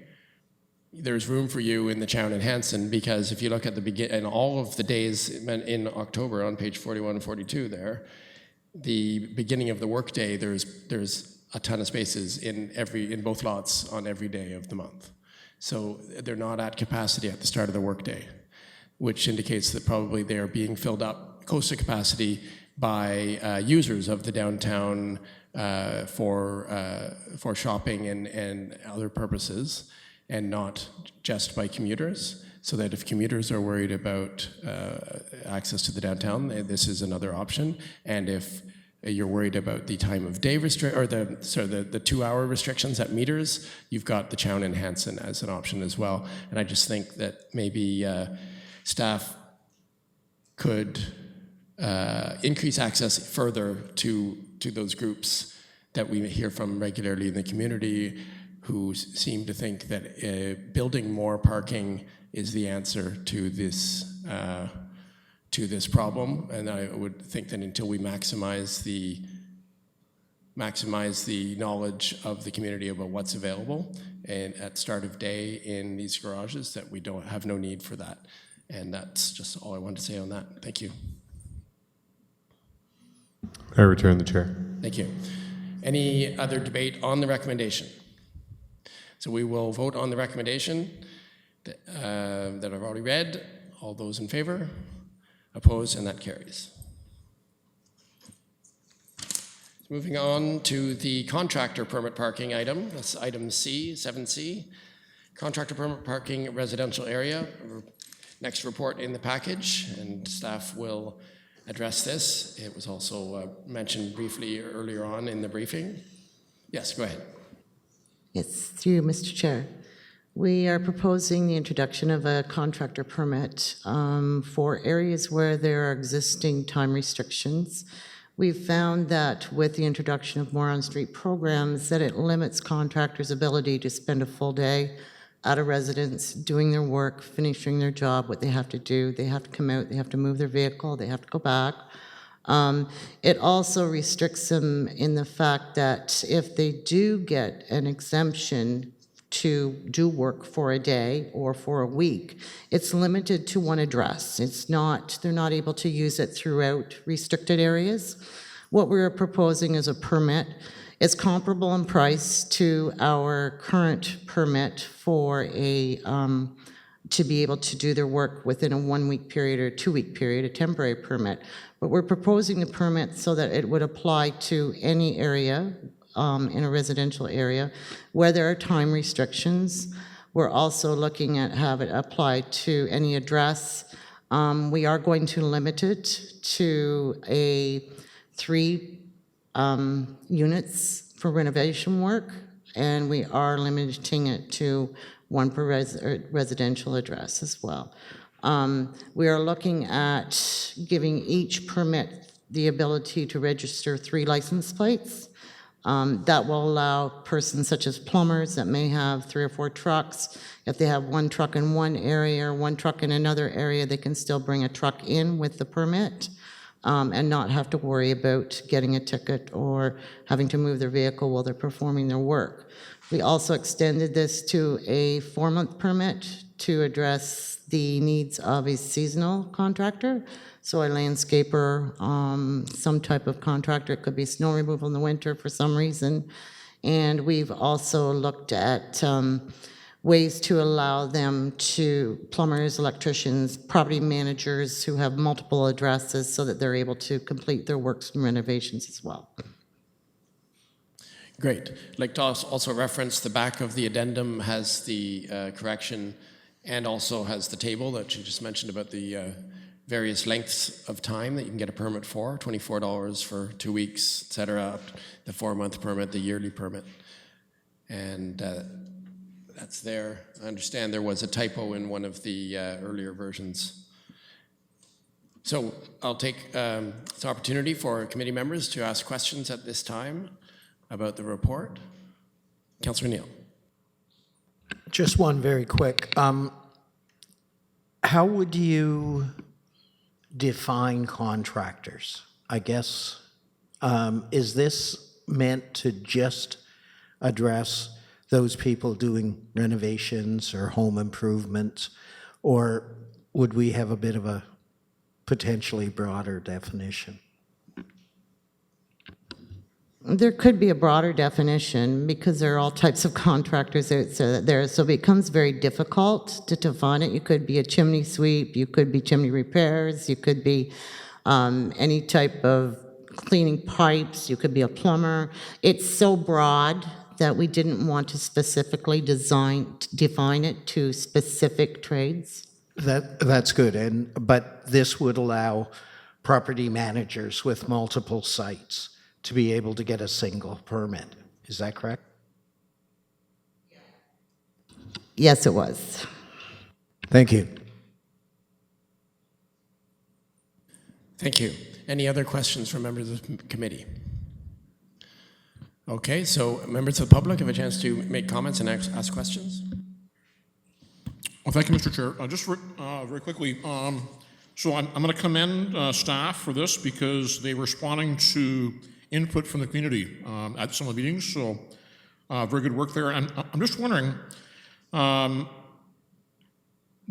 there's room for you in the Chown and Hanson, because if you look at and all of the days in October on page 41 and 42 there, the beginning of the workday, there's a ton of spaces in both lots on every day of the month. So they're not at capacity at the start of the workday, which indicates that probably they are being filled up close to capacity by users of the downtown for shopping and other purposes, and not just by commuters, so that if commuters are worried about access to the downtown, this is another option. And if you're worried about the time of day the 2 hour restrictions at meters, you've got the Chown and Hanson as an option as well. And I just think that maybe staff could increase access further to those groups that we hear from regularly in the community, who seem to think that building more parking is the answer to this problem. And I would think that until we maximize the knowledge of the community about what's available and at start of day in these garages, that we have no need for that. And that's just all I wanted to say on that. Thank you. I return the chair. Thank you. Any other debate on the recommendation? So we will vote on the recommendation that I've already read. All those in favor? Opposed? And that carries. Moving on to the contractor permit parking item. That's item C, 7C. Contractor permit parking residential area. Next report in the package, and staff will address this. It was also mentioned briefly earlier on in the briefing. Yes, go ahead. Yes, through you, Mr. Chair. We are proposing the introduction of a contractor permit for areas where there are existing time restrictions. We've found that with the introduction of more on-street programs, that it limits contractors' ability to spend a full day at a residence doing their work, finishing their job, what they have to do. They have to come out, they have to move their vehicle, they have to go back. It also restricts them in the fact that if they do get an exemption to do work for a day or for a week, it's limited to one address. They're not able to use it throughout restricted areas. What we're proposing is a permit. It's comparable in price to our current permit for to be able to do their work within a 1 week period or a 2 week period, a temporary permit. But we're proposing the permit so that it would apply to any area in a residential area where there are time restrictions. We're also looking at have it apply to any address. We are going to limit it to 3 units for renovation work, and we are limiting it to 1 per residential address as well. We are looking at giving each permit the ability to register 3 license plates. That will allow persons such as plumbers that may have 3 or 4 trucks. If they have 1 truck in one area or 1 truck in another area, they can still bring a truck in with the permit and not have to worry about getting a ticket or having to move their vehicle while they're performing their work. We also extended this to a 4-month permit to address the needs of a seasonal contractor. So a landscaper, some type of contractor, it could be snow removal in the winter for some reason. And we've also looked at ways to allow them to, plumbers, electricians, property managers who have multiple addresses so that they're able to complete their works and renovations as well. Great. I'd like to also reference the back of the addendum has the correction and also has the table that you just mentioned about the various lengths of time that you can get a permit for, $24 for 2 weeks, et cetera, the 4-month permit, the yearly permit. And that's there. I understand there was a typo in one of the earlier versions. So I'll take this opportunity for committee members to ask questions at this time about the report. Councillor Neal. Just one very quick. How would you define contractors? I guess, is this meant to just address those people doing renovations or home improvements, or would we have a bit of a potentially broader definition? There could be a broader definition because there are all types of contractors there, so it becomes very difficult to define it. You could be a chimney sweep, you could be chimney repairs, you could be any type of cleaning pipes, you could be a plumber. It's so broad that we didn't want to specifically define it to specific trades. That's good, but this would allow property managers with multiple sites to be able to get a single permit. Is that correct? Yes, it was. Thank you. Thank you. Any other questions from members of the committee? Okay, so members of the public have a chance to make comments and ask questions. Well, thank you, Mr. Chair. Just very quickly, so I'm going to commend staff for this because they were responding to input from the community at some of the meetings, so very good work there. And I'm just wondering,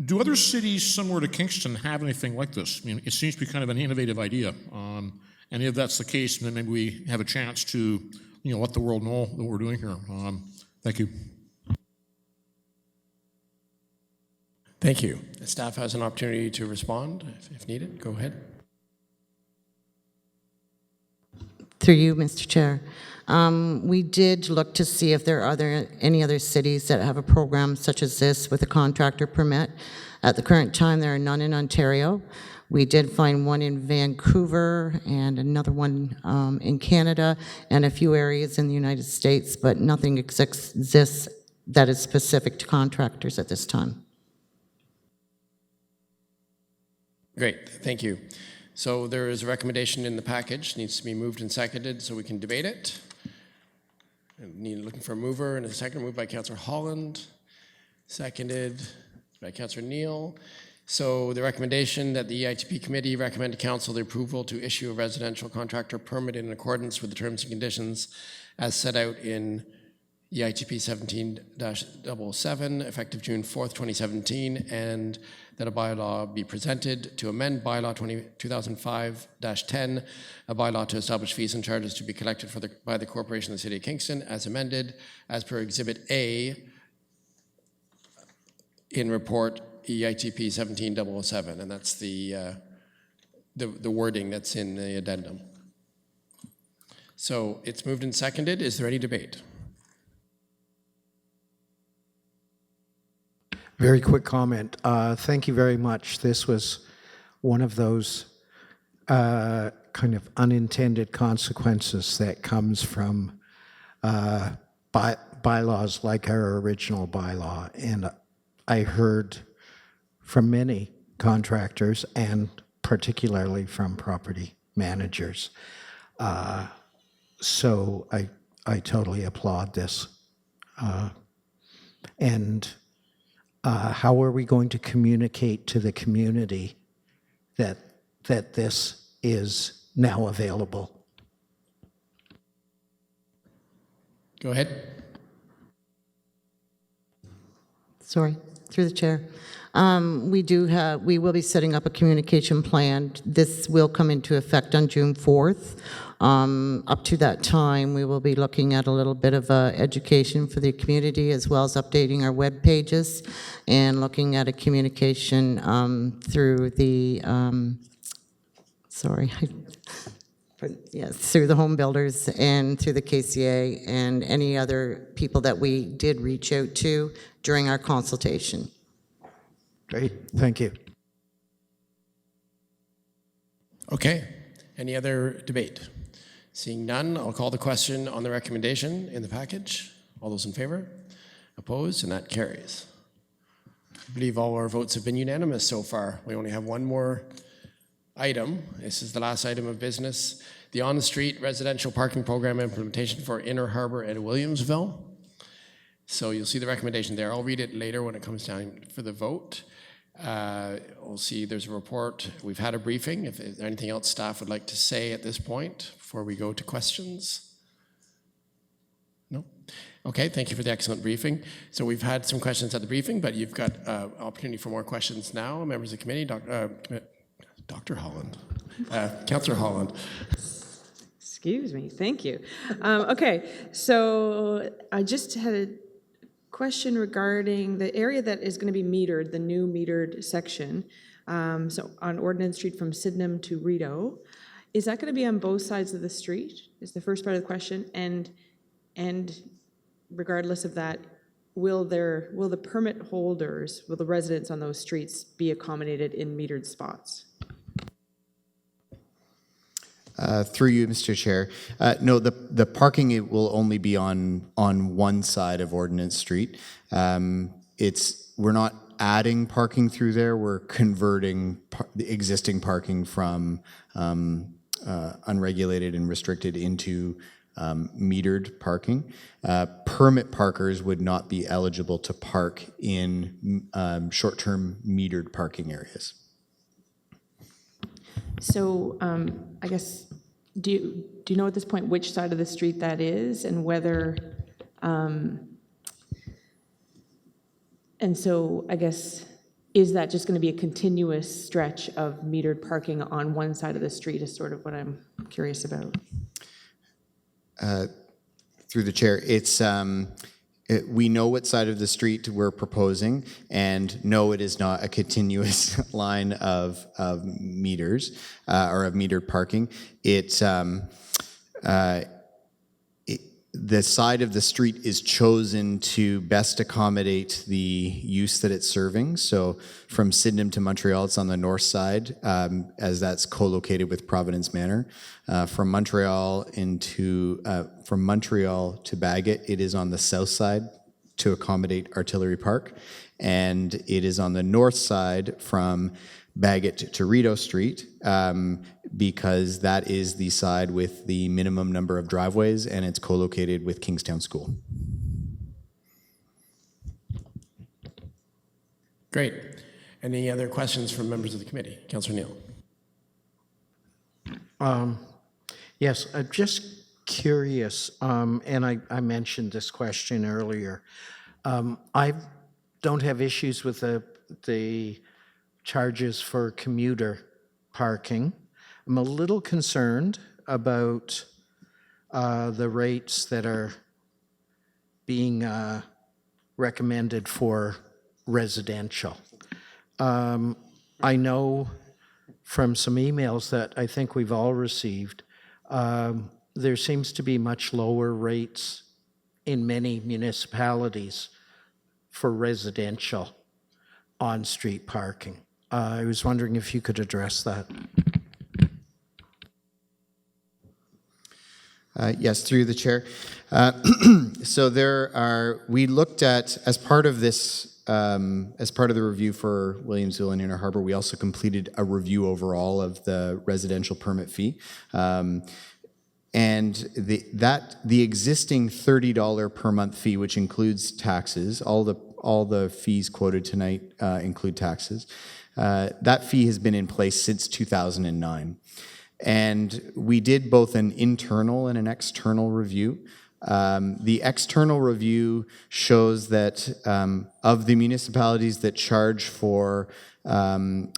do other cities similar to Kingston have anything like this? I mean, it seems to be kind of an innovative idea. And if that's the case, then maybe we have a chance to, let the world know what we're doing here. Thank you. Thank you. The staff has an opportunity to respond if needed. Go ahead. Through you, Mr. Chair. We did look to see if there are any other cities that have a program such as this with a contractor permit. At the current time, there are none in Ontario. We did find one in Vancouver and another one in Canada and a few areas in the United States, but nothing exists that is specific to contractors at this time. Great, thank you. So there is a recommendation in the package, needs to be moved and seconded so we can debate it. Looking for a mover and a second, moved by Councillor Holland, seconded by Councillor Neal. So the recommendation that the EITP committee recommend to council the approval to issue a residential contractor permit in accordance with the terms and conditions as set out in EITP 17-007, effective June 4th, 2017, and that a bylaw be presented to amend bylaw 2005-10, a bylaw to establish fees and charges to be collected by the Corporation of the City of Kingston, as amended, as per Exhibit A in report EITP 17-007, and that's the wording that's in the addendum. So it's moved and seconded. Is there any debate? Very quick comment. Thank you very much. This was one of those kind of unintended consequences that comes from bylaws like our original bylaw. And I heard from many contractors and particularly from property managers. So I totally applaud this. How are we going to communicate to the community that this is now available? Go ahead. Sorry, Through the chair. We will be setting up a communication plan. This will come into effect on June 4th. Up to that time, we will be looking at a little bit of education for the community, as well as updating our web pages and looking at a communication through the, through the home builders and through the KCA and any other people that we did reach out to during our consultation. Great, thank you. Okay, any other debate? Seeing none, I'll call the question on the recommendation in the package. All those in favor? Opposed? And that carries. I believe all our votes have been unanimous so far. We only have one more item. This is the last item of business. The on-street residential parking program implementation for Inner Harbor and Williamsville. So you'll see the recommendation there. I'll read it later when it comes time for the vote. We'll see there's a report. We've had a briefing. If there's anything else staff would like to say at this point before we go to questions. No? Okay, thank you for the excellent briefing. So we've had some questions at the briefing, but you've got opportunity for more questions now. Members of the committee, Dr. Holland, Councillor Holland. Excuse me, thank you. Okay, so I just had a question regarding the area that is going to be metered, the new metered section, so on Ordnance Street from Sydenham to Rideau. Is that going to be on both sides of the street, is the first part of the question, and regardless of that, will the permit holders, will the residents on those streets be accommodated in metered spots? Through you, Mr. Chair. No, the parking will only be on one side of Ordnance Street. We're not adding parking through there. We're converting the existing parking from unregulated and restricted into metered parking. Permit parkers would not be eligible to park in short-term metered parking areas. So I guess, do you know at this point which side of the street that is, and whether, and so I guess, is that just going to be a continuous stretch of metered parking on one side of the street is sort of what I'm curious about. Through the chair, we know what side of the street we're proposing, and no, it is not a continuous line of meters or of metered parking. The side of the street is chosen to best accommodate the use that it's serving. So from Sydenham to Montreal, it's on the north side, as that's co-located with Providence Manor. From Montreal to Bagot, it is on the south side to accommodate Artillery Park, and it is on the north side from Bagot to Rideau Street, because that is the side with the minimum number of driveways, and it's co-located with Kingston School. Great. Any other questions from members of the committee? Councillor Neal. Yes, I'm just curious, and I mentioned this question earlier. I don't have issues with the charges for commuter parking. I'm a little concerned about the rates that are being recommended for residential. I know from some emails that I think we've all received, there seems to be much lower rates in many municipalities for residential on-street parking. I was wondering if you could address that. Yes, through the chair. So we looked at, as part of this, as part of the review for Williamsville and Inner Harbor, we also completed a review overall of the residential permit fee. And the existing $30 per month fee, which includes taxes, all the fees quoted tonight include taxes. That fee has been in place since 2009. And we did both an internal and an external review The external review shows that of the municipalities that charge for an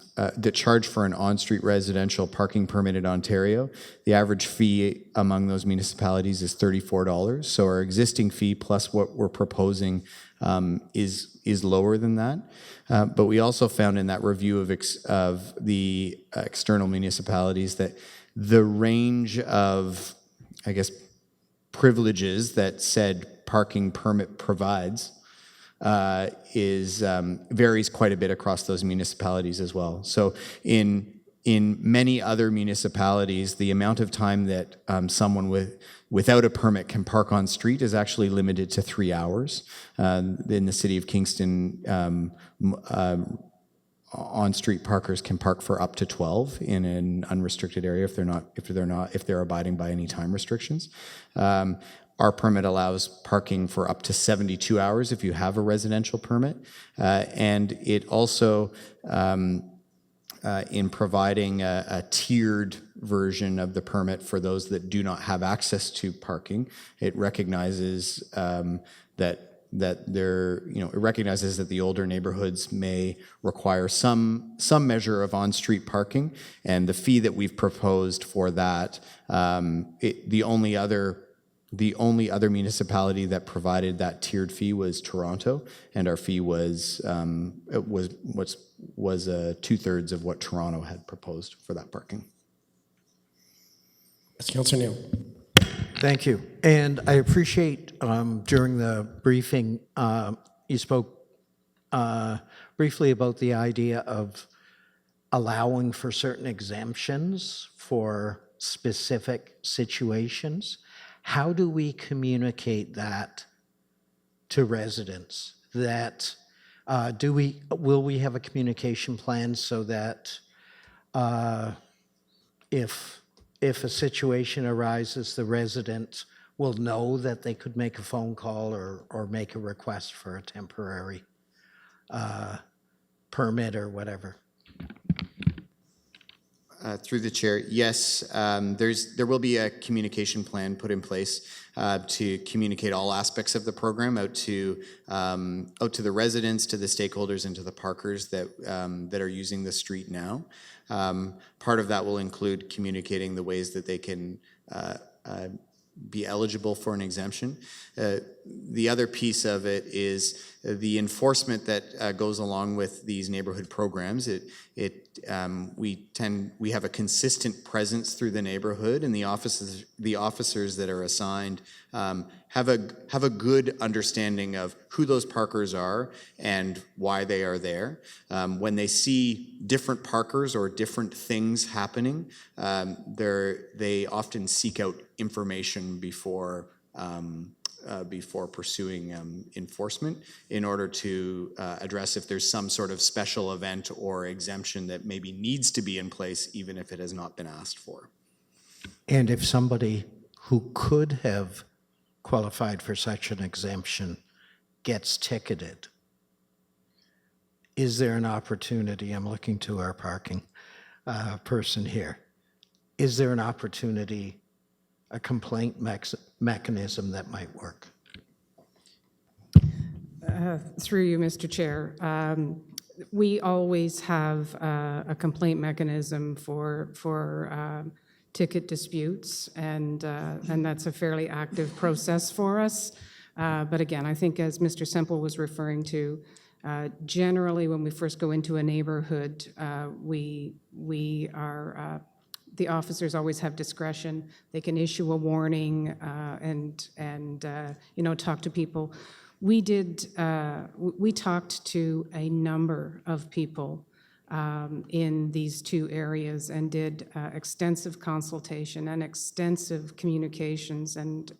on-street residential parking permit in Ontario, the average fee among those municipalities is $34. So our existing fee plus what we're proposing is lower than that. But we also found in that review of the external municipalities that the range of, I guess, privileges that said parking permit provides varies quite a bit across those municipalities as well. So in many other municipalities, the amount of time that someone without a permit can park on street is actually limited to 3 hours. In the city of Kingston, on-street parkers can park for up to 12 in an unrestricted area if they're abiding by any time restrictions. Our permit allows parking for up to 72 hours if you have a residential permit, and it also, in providing a tiered version of the permit for those that do not have access to parking, it recognizes it recognizes that the older neighborhoods may require some measure of on-street parking, and the fee that we've proposed for that, the only other municipality that provided that tiered fee was Toronto, and our fee was 2/3 of what Toronto had proposed for that parking. Councillor Neal. Thank you. And I appreciate during the briefing, you spoke briefly about the idea of allowing for certain exemptions for specific situations. How do we communicate that to residents? That will we have a communication plan so that if a situation arises, the resident will know that they could make a phone call or make a request for a temporary permit or whatever? Through the chair, yes, there will be a communication plan put in place to communicate all aspects of the program out to the residents, to the stakeholders, and to the parkers that are using the street now. Part of that will include communicating the ways that they can be eligible for an exemption. The other piece of it is the enforcement that goes along with these neighborhood programs. We have a consistent presence through the neighborhood, and the officers that are assigned have a good understanding of who those parkers are and why they are there. When they see different parkers or different things happening, they often seek out information before pursuing enforcement in order to address if there's some sort of special event or exemption that maybe needs to be in place even if it has not been asked for. And if somebody who could have qualified for such an exemption gets ticketed, is there an opportunity, I'm looking to our parking person here, is there an opportunity, a complaint mechanism that might work? Through you, Mr. Chair, we always have a complaint mechanism for ticket disputes, and that's a fairly active process for us. But again, I think as Mr. Semple was referring to, generally when we first go into a neighborhood, the officers always have discretion. They can issue a warning and talk to people. We talked to a number of people in these two areas and did extensive consultation and extensive communications and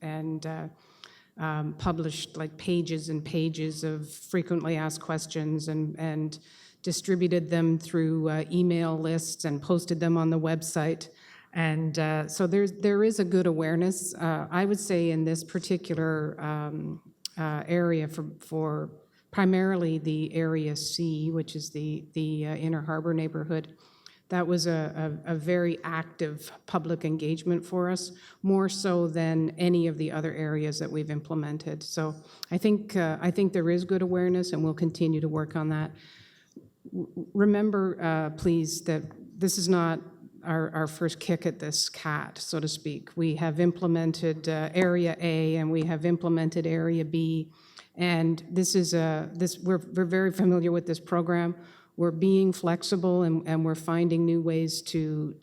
published like pages and pages of frequently asked questions and distributed them through email lists and posted them on the website. And so there is a good awareness. I would say in this particular area for primarily the Area C, which is the Inner Harbor neighborhood, That was a very active public engagement for us, more so than any of the other areas that we've implemented. So I think there is good awareness, and we'll continue to work on that. Remember, please, that this is not our first kick at this cat, so to speak. We have implemented Area A, and we have implemented Area B, and we're very familiar with this program. We're being flexible, and we're finding new ways to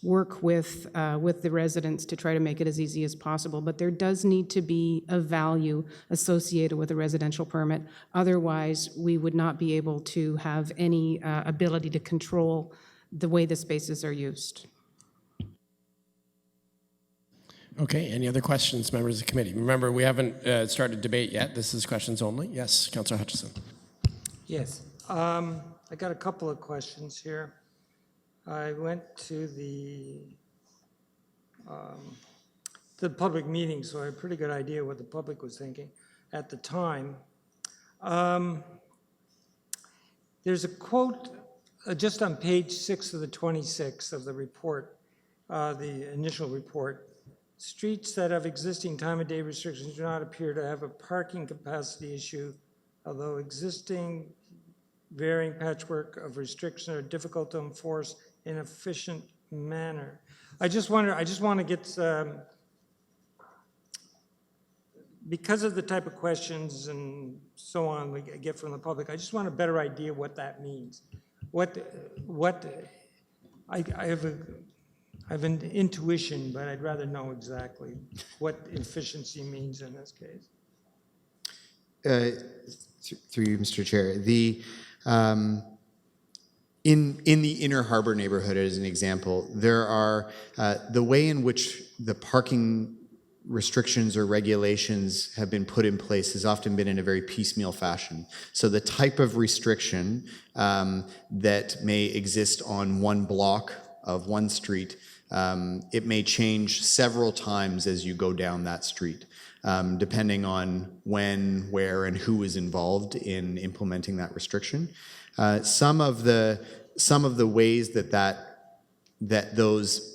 work with the residents to try to make it as easy as possible. But there does need to be a value associated with a residential permit. Otherwise, we would not be able to have any ability to control the way the spaces are used. Okay, any other questions, members of the committee? Remember, we haven't started debate yet. This is questions only. Yes, Councillor Hutchison. Yes. I got a couple of questions here. I went to the public meeting, so I had a pretty good idea what the public was thinking at the time. There's a quote just on page 6 of the 26 of the report, the initial report. Streets that have existing time of day restrictions do not appear to have a parking capacity issue, although existing varying patchwork of restrictions are difficult to enforce in an efficient manner. I just want to get, because of the type of questions and so on we get from the public, I just want a better idea what that means. I have an intuition, but I'd rather know exactly what efficiency means in this case. Through you, Mr. Chair, in the Inner Harbor neighborhood, as an example, there are the way in which the parking restrictions or regulations have been put in place has often been in a very piecemeal fashion. So the type of restriction that may exist on one block of one street, it may change several times as you go down that street, depending on when, where, and who is involved in implementing that restriction. Some of the ways that those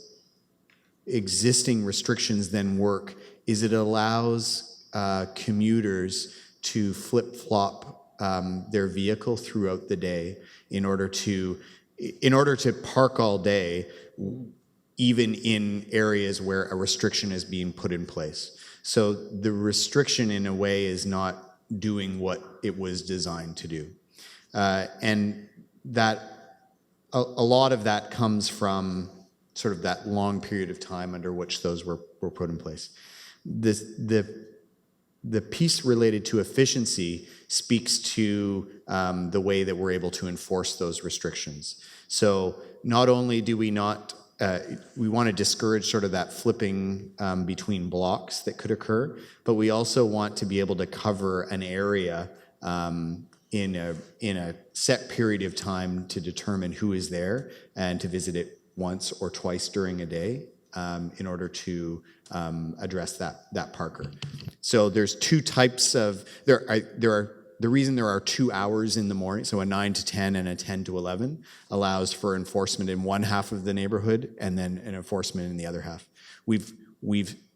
existing restrictions then work is it allows commuters to flip-flop their vehicle throughout the day in order to park all day, even in areas where a restriction is being put in place. So the restriction in a way is not doing what it was designed to do. And that a lot of that comes from sort of that long period of time under which those were put in place. The piece related to efficiency speaks to the way that we're able to enforce those restrictions. So not only do we not, we want to discourage sort of that flipping between blocks that could occur, but we also want to be able to cover an area in a set period of time to determine who is there and to visit it once or twice during a day in order to address that parker. So there's two types of, the reason there are 2 hours in the morning, so a 9 to 10 and a 10 to 11, allows for enforcement in one half of the neighborhood and then an enforcement in the other half.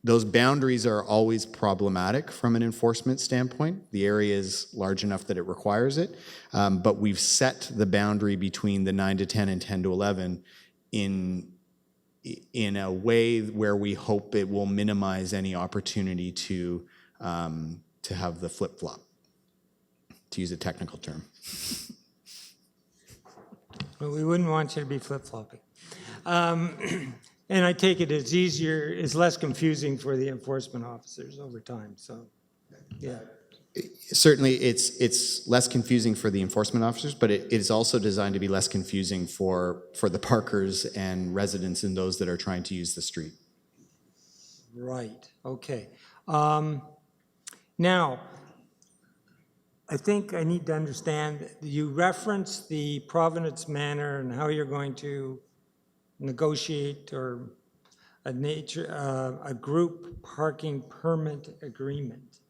Those boundaries are always problematic from an enforcement standpoint. The area is large enough that it requires it, but we've set the boundary between the 9 to 10 and 10 to 11 in a way where we hope it will minimize any opportunity to have the flip-flop, to use a technical term. Well, we wouldn't want you to be flip-flopping. And I take it it's less confusing for the enforcement officers over time, so, yeah. Certainly, it's less confusing for the enforcement officers, but it is also designed to be less confusing for the parkers and residents and those that are trying to use the street. Right, okay. Now, I think I need to understand, you referenced the Providence Manor and how you're going to negotiate or a group parking permit agreement.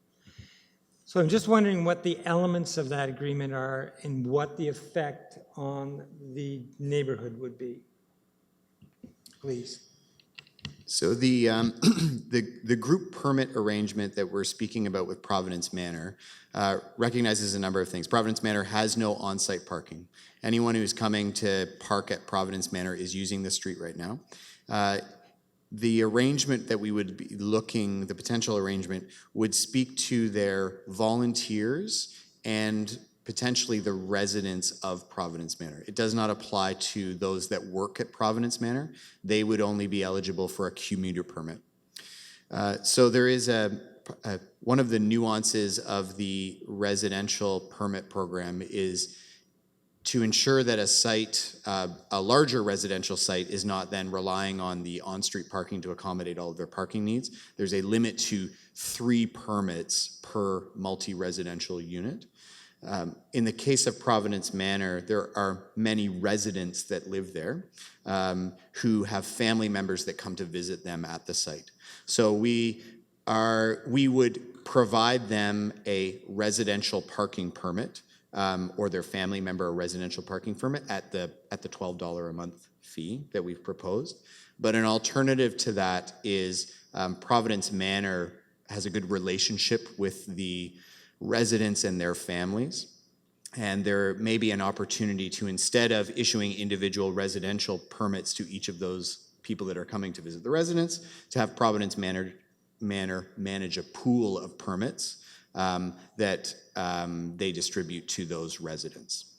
So I'm just wondering what the elements of that agreement are and what the effect on the neighborhood would be, please. So the, the group permit arrangement that we're speaking about with Providence Manor recognizes a number of things. Providence Manor has no on-site parking. Anyone who's coming to park at Providence Manor is using the street right now. The arrangement that we would be looking, the potential arrangement, would speak to their volunteers and potentially the residents of Providence Manor. It does not apply to those that work at Providence Manor. They would only be eligible for a commuter permit. So there is one of the nuances of the residential permit program is to ensure that a site, a larger residential site, is not then relying on the on-street parking to accommodate all of their parking needs. There's a limit to 3 permits per multi-residential unit. In the case of Providence Manor, there are many residents that live there who have family members that come to visit them at the site. So we would provide them a residential parking permit or their family member a residential parking permit at the $12 a month fee that we've proposed. But an alternative to that is Providence Manor has a good relationship with the residents and their families. And there may be an opportunity to, instead of issuing individual residential permits to each of those people that are coming to visit the residents, to have Providence Manor manage a pool of permits that they distribute to those residents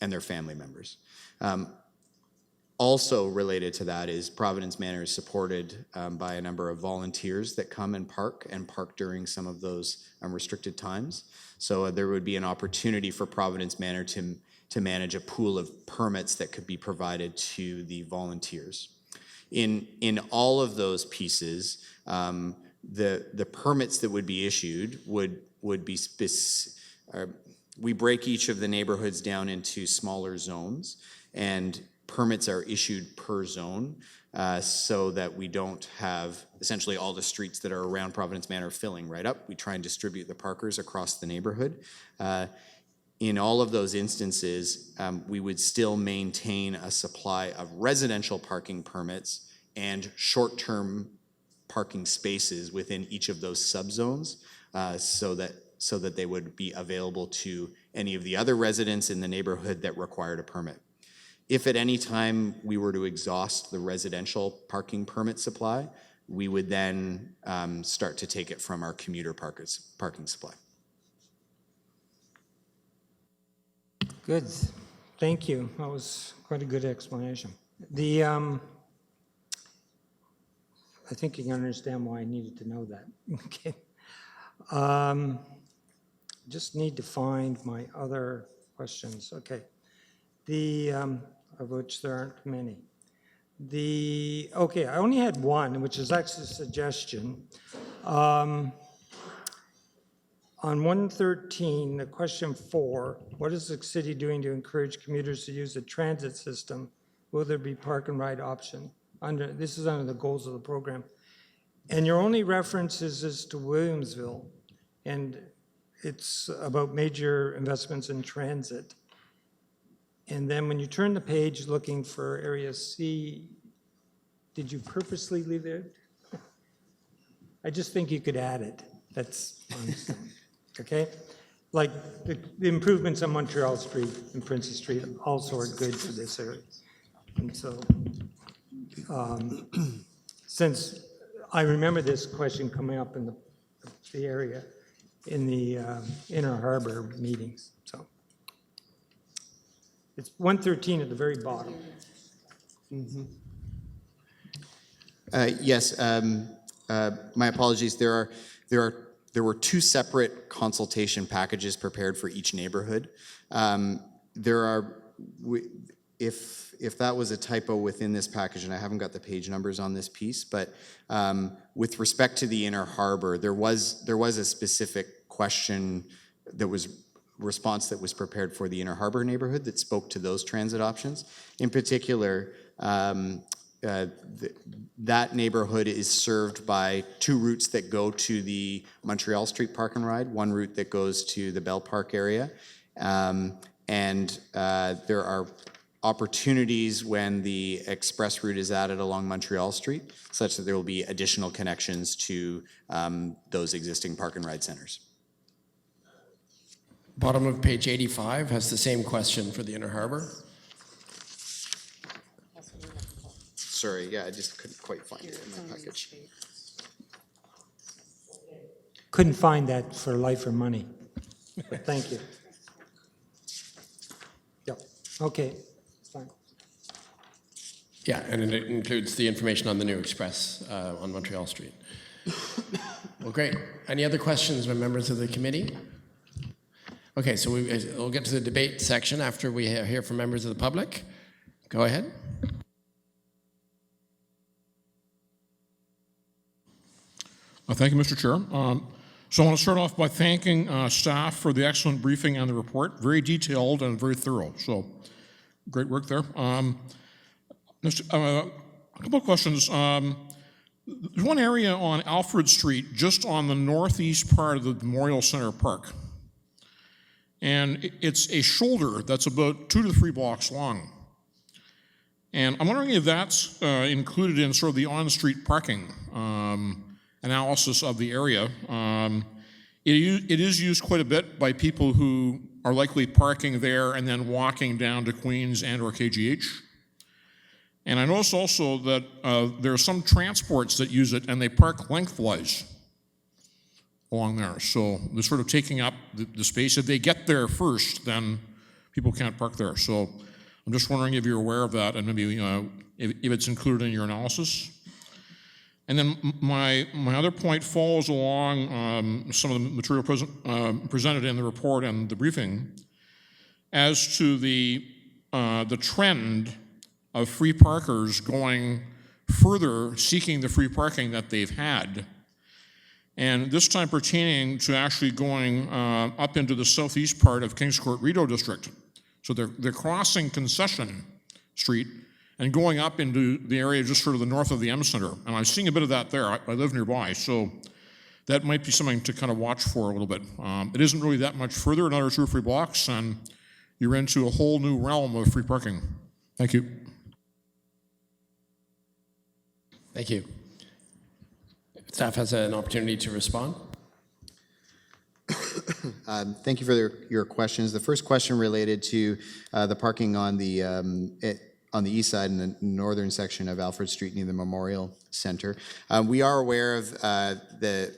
and their family members. Also related to that is Providence Manor is supported by a number of volunteers that come and park during some of those restricted times. So there would be an opportunity for Providence Manor to manage a pool of permits that could be provided to the volunteers. In all of those pieces, the permits that would be issued would be we break each of the neighborhoods down into smaller zones, and permits are issued per zone so that we don't have essentially all the streets that are around Providence Manor filling right up. We try and distribute the parkers across the neighborhood. In all of those instances, we would still maintain a supply of residential parking permits and short-term parking spaces within each of those subzones so that they would be available to any of the other residents in the neighborhood that required a permit. If at any time we were to exhaust the residential parking permit supply, we would then start to take it from our commuter parking supply. Good, thank you. That was quite a good explanation. I think you can understand why I needed to know that. Okay. Just need to find my other questions. Okay. Of which there aren't many. Okay, I only had one, which is actually a suggestion. On 113, the question 4, what is the city doing to encourage commuters to use the transit system? Will there be park and ride option? This is under the goals of the program. And your only reference is to Williamsville, and it's about major investments in transit. And then when you turn the page looking for area C, did you purposely leave there? I just think you could add it. That's what I'm saying. Okay? Like the improvements on Montreal Street and Princess Street also are good for this area. And so, since I remember this question coming up in the area in the Inner Harbor meetings, so. It's 113 at the very bottom. Mm-hmm. Yes, my apologies. There were 2 separate consultation packages prepared for each neighborhood. If that was a typo within this package, and I haven't got the page numbers on this piece, but with respect to the Inner Harbor, there was a specific question response that was prepared for the Inner Harbor neighborhood that spoke to those transit options. In particular, that neighborhood is served by two routes that go to the Montreal Street Park and Ride, one route that goes to the Bell Park area. And there are opportunities when the express route is added along Montreal Street, such that there will be additional connections to those existing park and ride centers. Bottom of page 85 has the same question for the Inner Harbor. Sorry, yeah, I just couldn't quite find it in my package. Couldn't find that for life or money, but thank you. Yep, okay, fine. Yeah, and it includes the information on the new express on Montreal Street. Well, great. Any other questions by members of the committee? Okay, so we'll get to the debate section after we hear from members of the public. Go ahead. Thank you, Mr. Chair. So I want to start off by thanking staff for the excellent briefing and the report. Very detailed and very thorough. So great work there. A couple of questions. There's one area on Alfred Street, just on the northeast part of the Memorial Center Park. And it's a shoulder that's about 2 to 3 blocks long. And I'm wondering if that's included in sort of the on-street parking analysis of the area. It is used quite a bit by people who are likely parking there and then walking down to Queens and or KGH. And I notice also that there are some transports that use it and they park lengthwise along there. So they're sort of taking up the space. If they get there first, then people can't park there. So I'm just wondering if you're aware of that and maybe if it's included in your analysis. And then my other point follows along some of the material presented in the report and the briefing as to the trend of free parkers going further, seeking the free parking that they've had. And this time pertaining to actually going up into the southeast part of Kings Court Rideau District. So they're crossing Concession Street and going up into the area just sort of the north of the M Center. And I'm seeing a bit of that there. I live nearby, so that might be something to kind of watch for a little bit. It isn't really that much further, another 2 or 3 blocks, and you're into a whole new realm of free parking. Thank you. Thank you. Staff has an opportunity to respond. Thank you for your questions. The first question related to the parking on the east side in the northern section of Alfred Street near the Memorial Center. We are aware of the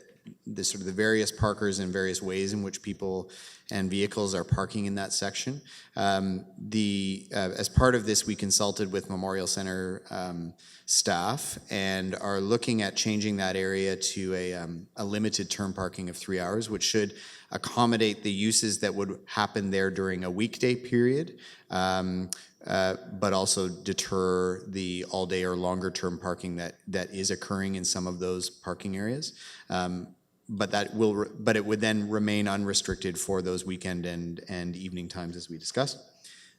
sort of the various parkers and various ways in which people and vehicles are parking in that section. As part of this, we consulted with Memorial Center staff and are looking at changing that area to a limited term parking of 3 hours, which should accommodate the uses that would happen there during a weekday period, but also deter the all-day or longer-term parking that is occurring in some of those parking areas. But it would then remain unrestricted for those weekend and evening times, as we discussed.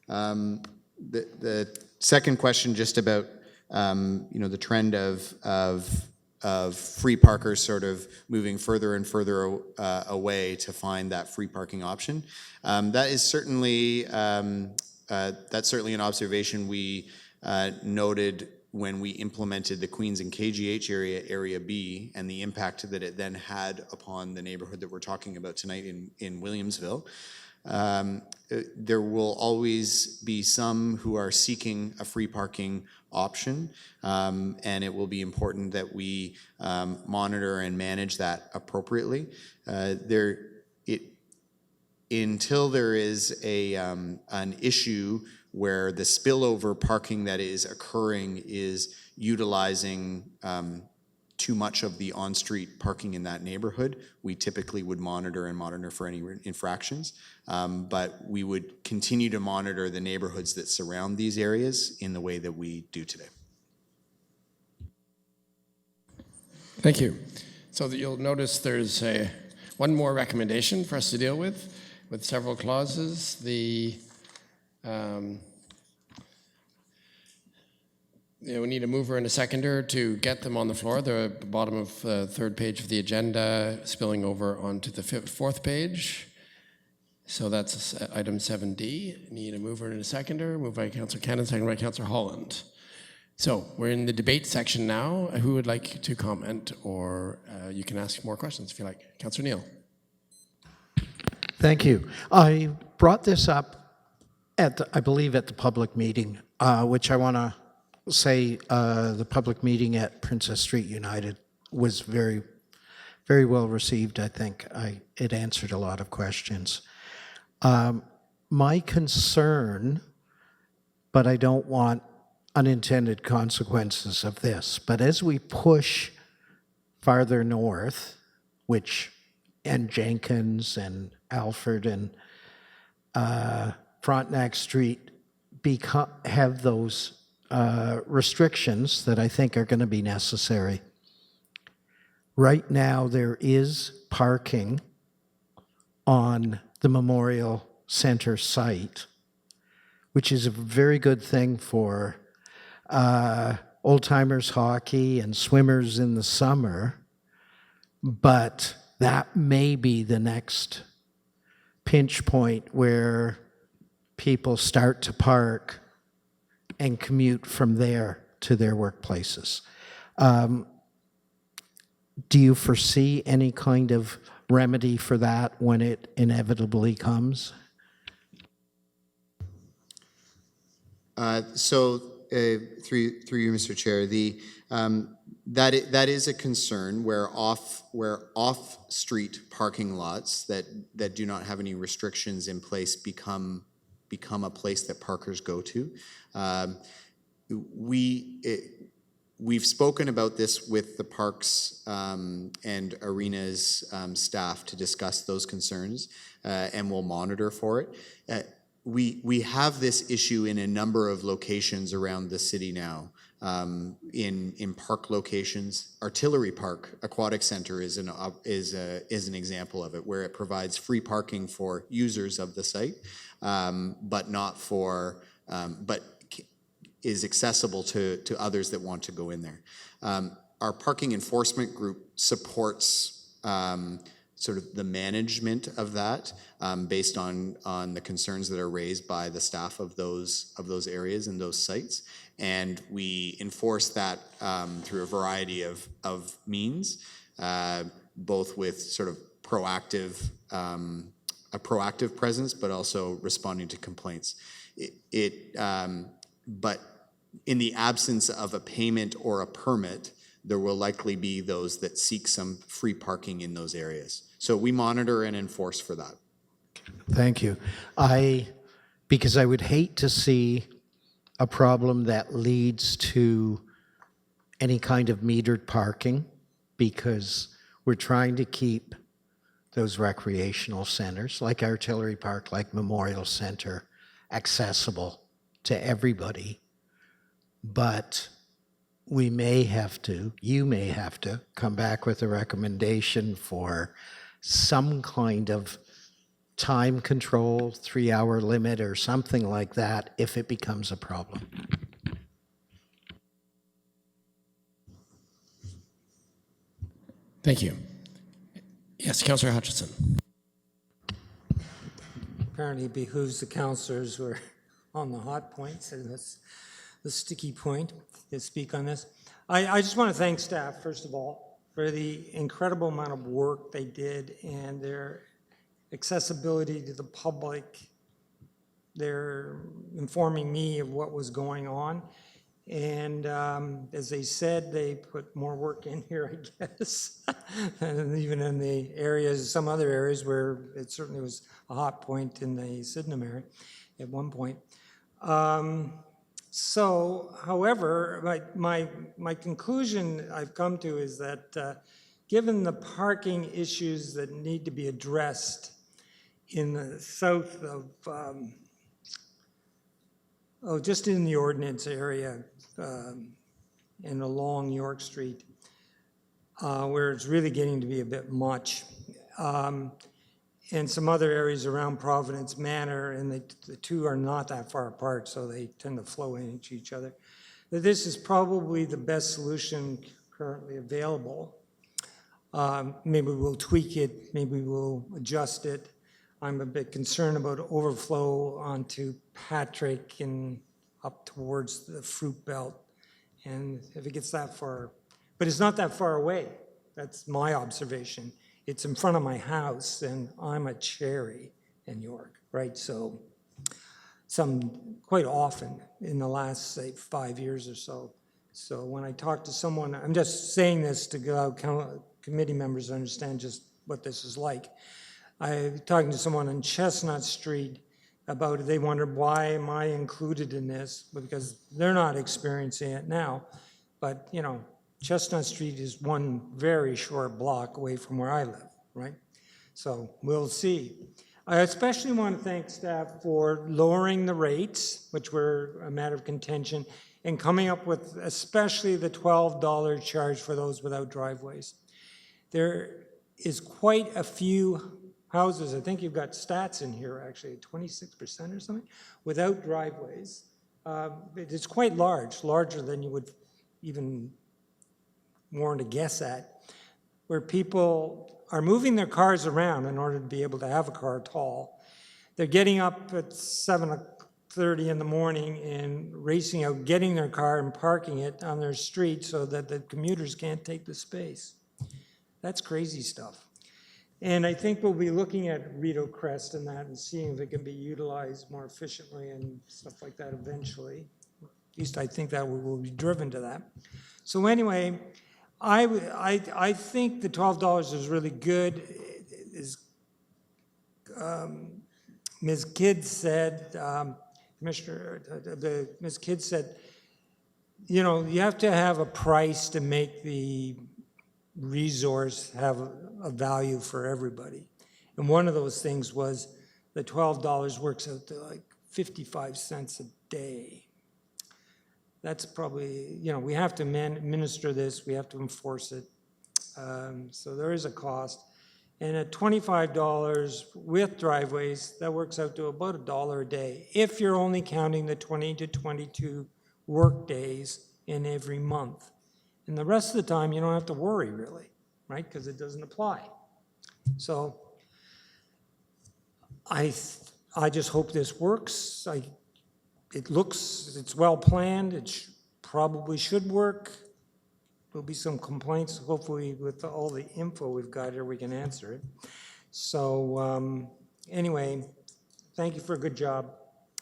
The second question, just about the trend of free parkers sort of moving further and further away to find that free parking option. That is certainly that's certainly an observation we noted when we implemented the Queens and KGH Area B, and the impact that it then had upon the neighborhood that we're talking about tonight in Williamsville. There will always be some who are seeking a free parking option, and it will be important that we monitor and manage that appropriately. Until there is an issue where the spillover parking that is occurring is utilizing too much of the on-street parking in that neighborhood, we typically would monitor for any infractions. But we would continue to monitor the neighborhoods that surround these areas in the way that we do today. Thank you. So that you'll notice there's one more recommendation for us to deal with several clauses. The Yeah, we need a mover and a seconder to get them on the floor. They're at the bottom of the third page of the agenda, spilling over onto the fourth page. So that's item 7D. Need a mover and a seconder. Moved by Councillor Cannon, seconded by Councillor Holland. So we're in the debate section now. Who would like to comment, or you can ask more questions if you like. Councillor Neal. Thank you. I brought this up I believe at the public meeting, which I want to say the public meeting at Princess Street United was very, very well received. I think it answered a lot of questions. My concern, but I don't want unintended consequences of this, but as we push farther north, and Jenkins and Alfred and Frontenac Street have those restrictions that I think are going to be necessary. Right now, there is parking on the Memorial Center site, which is a very good thing for old-timers hockey and swimmers in the summer, but that may be the next pinch point where people start to park and commute from there to their workplaces. Do you foresee any kind of remedy for that when it inevitably comes? Through you, Mr. Chair, that is a concern where off-street parking lots that do not have any restrictions in place become a place that parkers go to. We've spoken about this with the parks and arenas staff to discuss those concerns, and we'll monitor for it. We have this issue in a number of locations around the city now. In park locations, Artillery Park Aquatic Center is an example of it, where it provides free parking for users of the site, but is accessible to others that want to go in there. Our parking enforcement group supports sort of the management of that based on the concerns that are raised by the staff of those areas and those sites. And we enforce that through a variety of means, both with sort of a proactive presence, but also responding to complaints. But in the absence of a payment or a permit, there will likely be those that seek some free parking in those areas. So we monitor and enforce for that. Thank you. Because I would hate to see a problem that leads to any kind of metered parking, because we're trying to keep those recreational centers like Artillery Park, like Memorial Center, accessible to everybody. But you may have to come back with a recommendation for some kind of time control, 3-hour limit or something like that if it becomes a problem. Thank you. Yes, Councillor Hutchison. Apparently it behooves the councillors who are on the hot points and that's the sticky point to speak on this. I just want to thank staff, first of all, for the incredible amount of work they did and their accessibility to the public. They're informing me of what was going on. And as they said, they put more work in here, I guess, and even in the areas, some other areas where it certainly was a hot point in the Sydenham area at one point. However, my conclusion I've come to is that given the parking issues that need to be addressed in the south of, just in the ordinance area and along York Street, where it's really getting to be a bit much, and some other areas around Providence Manor, and the two are not that far apart, so they tend to flow into each other. that this is probably the best solution currently available. Maybe we'll tweak it, maybe we'll adjust it. I'm a bit concerned about overflow onto Patrick and up towards the fruit belt. And if it gets that far, but it's not that far away. That's my observation. It's in front of my house, and I'm a Cherry in York, right? So quite often in the last, say, 5 years or so. So when I talk to someone, I'm just saying this to go committee members understand just what this is like. I'm talking to someone on Chestnut Street about it. They wonder, why am I included in this? Because they're not experiencing it now. But, you know, Chestnut Street is one very short block away from where I live, right? So we'll see. I especially want to thank staff for lowering the rates, which were a matter of contention, and coming up with especially the $12 charge for those without driveways. There is quite a few houses, I think you've got stats in here actually, 26% or something, without driveways. It's quite large, larger than you would even warrant to guess at, where people are moving their cars around in order to be able to have a car at all. They're getting up at 7:30 in the morning and racing out, getting their car and parking it on their street so that the commuters can't take the space. That's crazy stuff. And I think we'll be looking at Rideau Crest and that and seeing if it can be utilized more efficiently and stuff like that eventually. At least I think that we will be driven to that. So anyway, I think the $12 is really good. Ms. Kidd said, Ms. Kidd said, you know, you have to have a price to make the resource have a value for everybody. And one of those things was the $12 works out to like 55 cents a day. That's probably, you know, we have to administer this, we have to enforce it. So there is a cost. And at $25 with driveways, that works out to about $1 a day, if you're only counting the 20 to 22 work days in every month. And the rest of the time, you don't have to worry, really, right? Because it doesn't apply. So I just hope this works. It's well planned. It probably should work. There'll be some complaints. Hopefully, with all the info we've got here, we can answer it. So anyway, thank you for a good job.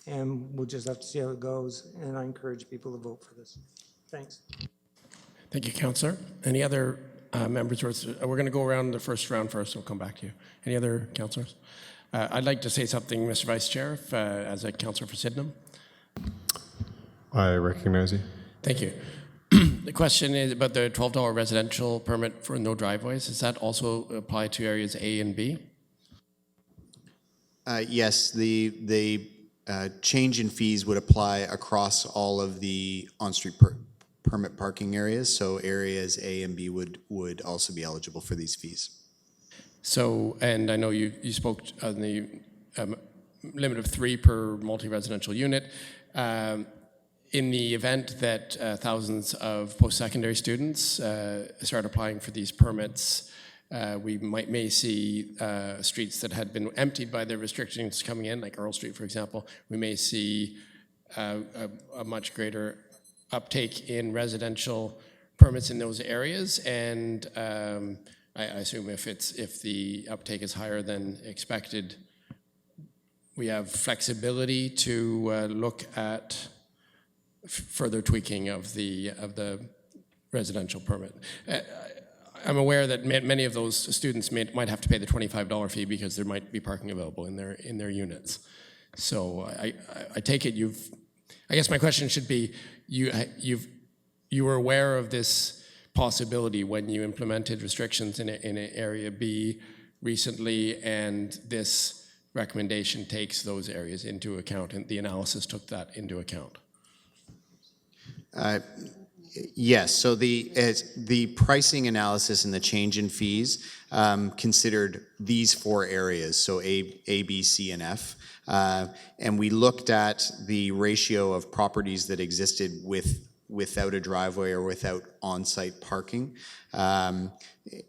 And we'll just have to see how it goes. And I encourage people to vote for this. Thanks. Thank you, Councillor. Any other members? We're going to go around the first round first. We'll come back to you. Any other councillors? I'd like to say something, Mr. Vice Chair, as a councillor for Sydenham. I recognize you. Thank you. The question is about the $12 residential permit for no driveways. Does that also apply to areas A and B? Yes, the change in fees would apply across all of the on-street permit parking areas, so areas A and B would also be eligible for these fees. So, and I know you spoke on the limit of 3 per multi-residential unit. In the event that thousands of post-secondary students start applying for these permits, we may see streets that had been emptied by the restrictions coming in, like Earl Street, for example. We may see a much greater uptake in residential permits in those areas, and I assume if the uptake is higher than expected, we have flexibility to look at further tweaking of the residential permit. I'm aware that many of those students might have to pay the $25 fee because there might be parking available in their units. So I take it I guess my question should be, you were aware of this possibility when you implemented restrictions in area B recently, and this recommendation takes those areas into account, and the analysis took that into account. Yes, so the pricing analysis and the change in fees considered these 4 areas, so A, B, C, and F. And we looked at the ratio of properties that existed with without a driveway or without on-site parking.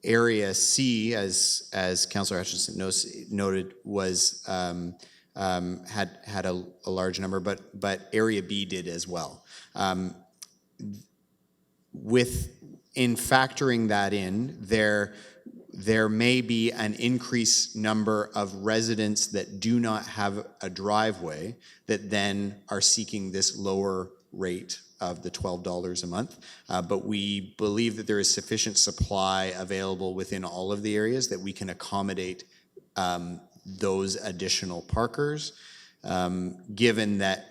Area C, as Councillor Hutchinson noted, was had a large number, but Area B did as well. In factoring that in, there may be an increased number of residents that do not have a driveway that then are seeking this lower rate of the $12 a month. But we believe that there is sufficient supply available within all of the areas that we can accommodate those additional parkers, given that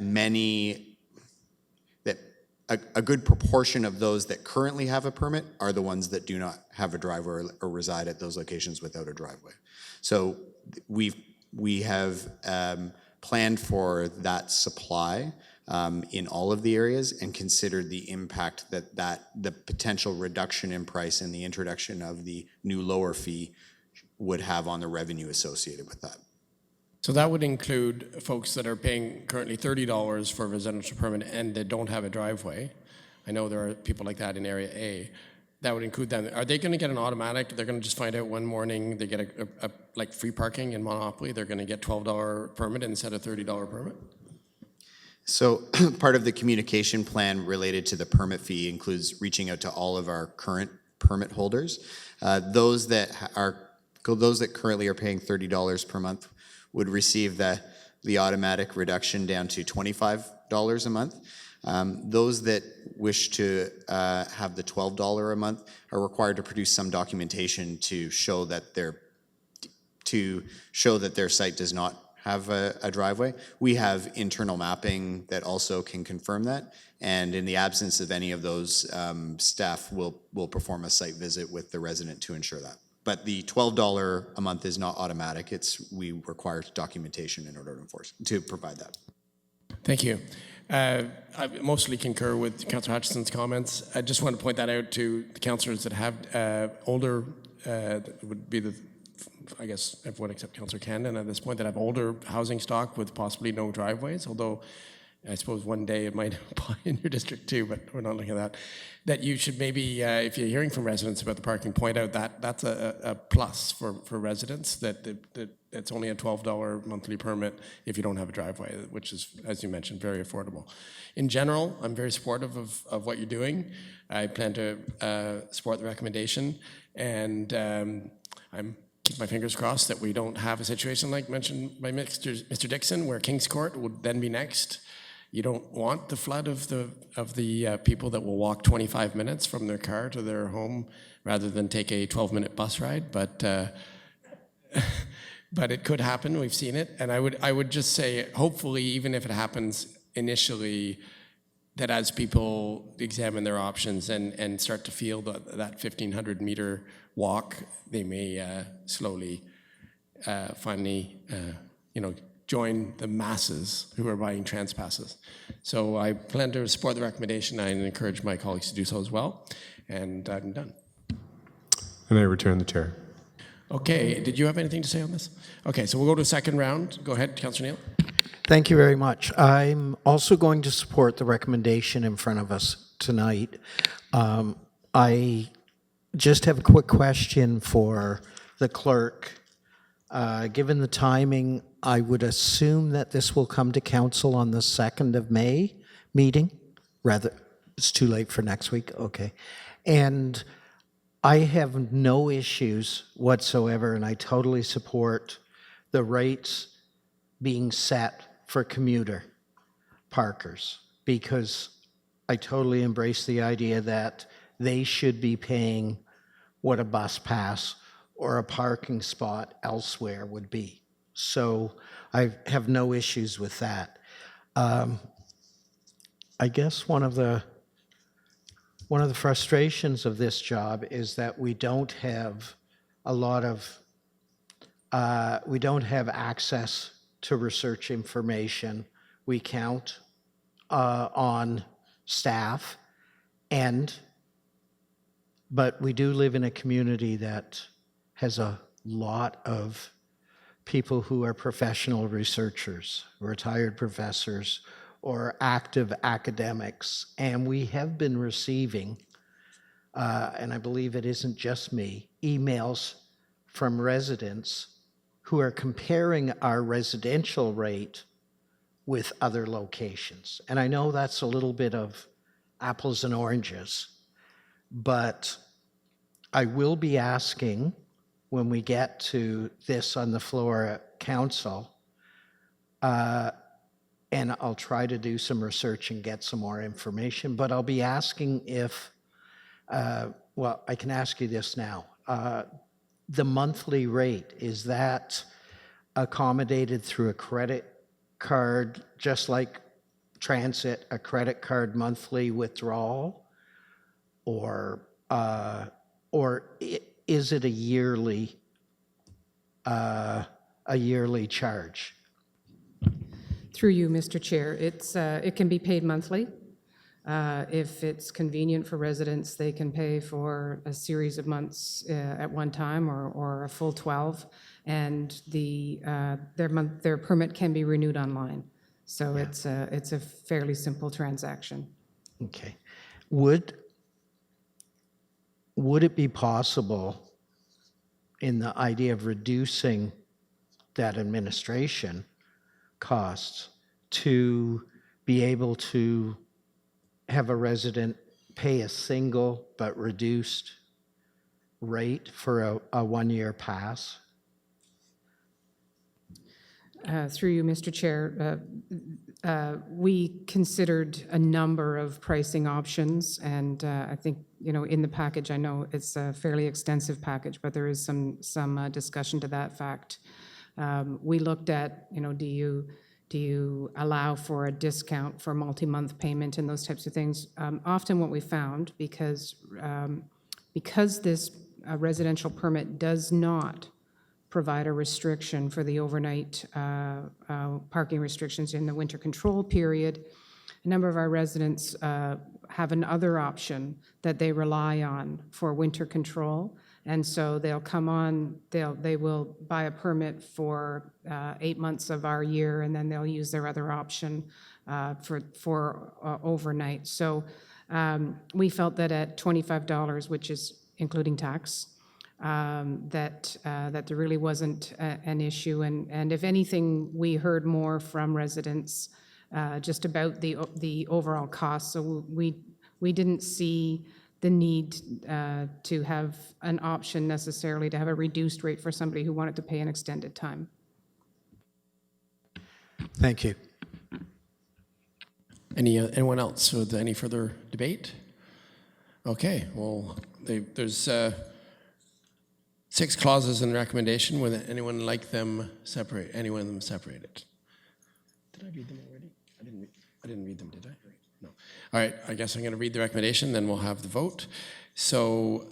a good proportion of those that currently have a permit are the ones that do not have a driveway or reside at those locations without a driveway. So we have planned for that supply in all of the areas and considered the impact that the potential reduction in price and the introduction of the new lower fee would have on the revenue associated with that. So that would include folks that are paying currently $30 for a residential permit and they don't have a driveway. I know there are people like that in Area A. That would include them. Are they going to get an automatic? They're going to just find out one morning they get a like free parking in Monopoly. They're going to get $12 permit instead of $30 permit? So part of the communication plan related to the permit fee includes reaching out to all of our current permit holders. Those that currently are paying $30 per month would receive the automatic reduction down to $25 a month. Those that wish to have the $12 a month are required to produce some documentation to show that their site does not have a driveway. We have internal mapping that also can confirm that, and in the absence of any of those, staff will perform a site visit with the resident to ensure that. But the $12 a month is not automatic. We require documentation in order to provide that. Thank you. I mostly concur with Councillor Hutchinson's comments. I just want to point that out to the councillors that have older, would be I guess everyone except Councillor Camden at this point, that have older housing stock with possibly no driveways, although I suppose one day it might apply in your district too, but we're not looking at that. That you should maybe, if you're hearing from residents about the parking, point out that that's a plus for residents, that it's only a $12 monthly permit if you don't have a driveway, which is, as you mentioned, very affordable. In general, I'm very supportive of what you're doing. I plan to support the recommendation, and I'm keep my fingers crossed that we don't have a situation like mentioned by Mr. Dixon, where Kings Court would then be next. You don't want the flood of the people that will walk 25 minutes from their car to their home rather than take a 12-minute bus ride, but but it could happen. We've seen it, and I would just say, hopefully, even if it happens initially, that as people examine their options and start to feel that 1,500-meter walk, they may slowly, finally, join the masses who are buying trans passes. So I plan to support the recommendation and encourage my colleagues to do so as well. And I'm done. And I return the chair. Okay, did you have anything to say on this? Okay, so we'll go to a second round. Go ahead, Councillor Neal. Thank you very much. I'm also going to support the recommendation in front of us tonight. I just have a quick question for the clerk. Given the timing, I would assume that this will come to council on the 2nd of May meeting. Rather, it's too late for next week. Okay. And I have no issues whatsoever, and I totally support the rates being set for commuter parkers, because I totally embrace the idea that they should be paying what a bus pass or a parking spot elsewhere would be. So I have no issues with that. I guess one of the frustrations of this job is that we don't have access to research information. We count on staff, but we do live in a community that has a lot of people who are professional researchers, retired professors, or active academics. And we have been receiving, and I believe it isn't just me, emails from residents who are comparing our residential rate with other locations. And I know that's a little bit of apples and oranges, but I will be asking when we get to this on the floor at council, and I'll try to do some research and get some more information, but I'll be asking if, well, I can ask you this now. The monthly rate, is that accommodated through a credit card, just like transit, a credit card monthly withdrawal? Or is it a yearly charge? Through you, Mr. Chair, it can be paid monthly. If it's convenient for residents, they can pay for a series of months at one time or a full 12, and their permit can be renewed online. So it's a fairly simple transaction. Okay. Would it be possible, in the idea of reducing that administration costs, to be able to have a resident pay a single but reduced rate for a one-year pass? Through you, Mr. Chair, we considered a number of pricing options, and I think, in the package, I know it's a fairly extensive package, but there is some discussion to that fact. We looked at, do you allow for a discount for multi-month payment and those types of things? Often what we found, because this residential permit does not provide a restriction for the overnight parking restrictions in the winter control period, a number of our residents have another option that they rely on for winter control. And so they'll come on, they will buy a permit for 8 months of our year, and then they'll use their other option for overnight. So we felt that at $25, which is including tax, that there really wasn't an issue. And if anything, we heard more from residents just about the overall cost. So we didn't see the need to have an option necessarily to have a reduced rate for somebody who wanted to pay an extended time. Thank you. Anyone else with any further debate? Okay, well, there's 6 clauses in the recommendation. Would anyone like them separate? Anyone of them separated? Did I read them already? I didn't read them, did I? No. All right, I guess I'm going to read the recommendation, then we'll have the vote. So,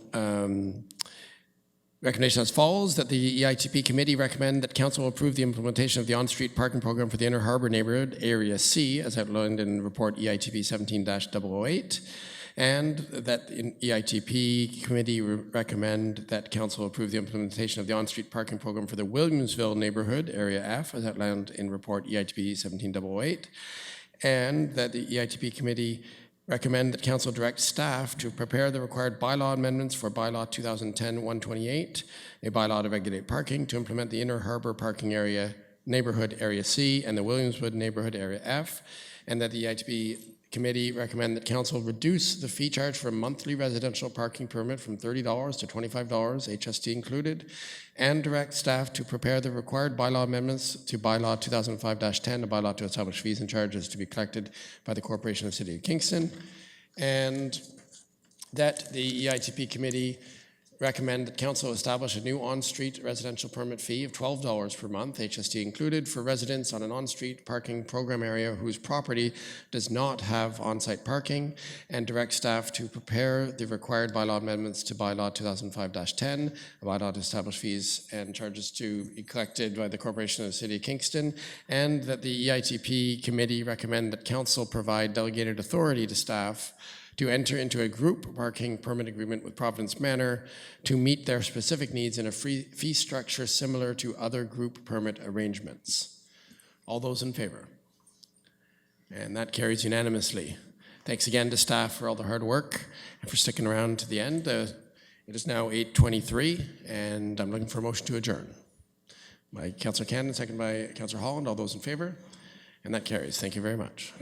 recommendation as follows, that the EITP committee recommend that council approve the implementation of the on-street parking program for the Inner Harbour neighbourhood, Area C, as outlined in report EITP 17-008, and that the EITP committee recommend that council approve the implementation of the on-street parking program for the Williamsville neighbourhood, Area F, as outlined in report EITP 17-008, and that the EITP committee recommend that council direct staff to prepare the required bylaw amendments for bylaw 2010-128, a bylaw to regulate parking, to implement the Inner Harbour parking area neighbourhood Area C and the Williamswood neighbourhood Area F, and that the EITP committee recommend that council reduce the fee charge for a monthly residential parking permit from $30 to $25, HST included, and direct staff to prepare the required bylaw amendments to bylaw 2005-10, a bylaw to establish fees and charges to be collected by the Corporation of the City of Kingston, and that the EITP committee recommend that council establish a new on-street residential permit fee of $12 per month, HST included, for residents on an on-street parking program area whose property does not have on-site parking, and direct staff to prepare the required bylaw amendments to bylaw 2005-10, a bylaw to establish fees and charges to be collected by the Corporation of the City of Kingston, and that the EITP committee recommend that council provide delegated authority to staff to enter into a group parking permit agreement with Providence Manor to meet their specific needs in a fee structure similar to other group permit arrangements. All those in favor? And that carries unanimously. Thanks again to staff for all the hard work and for sticking around to the end. It is now 8:23, and I'm looking for a motion to adjourn. By Councillor Cannon, second by Councillor Holland. All those in favor? And that carries. Thank you very much.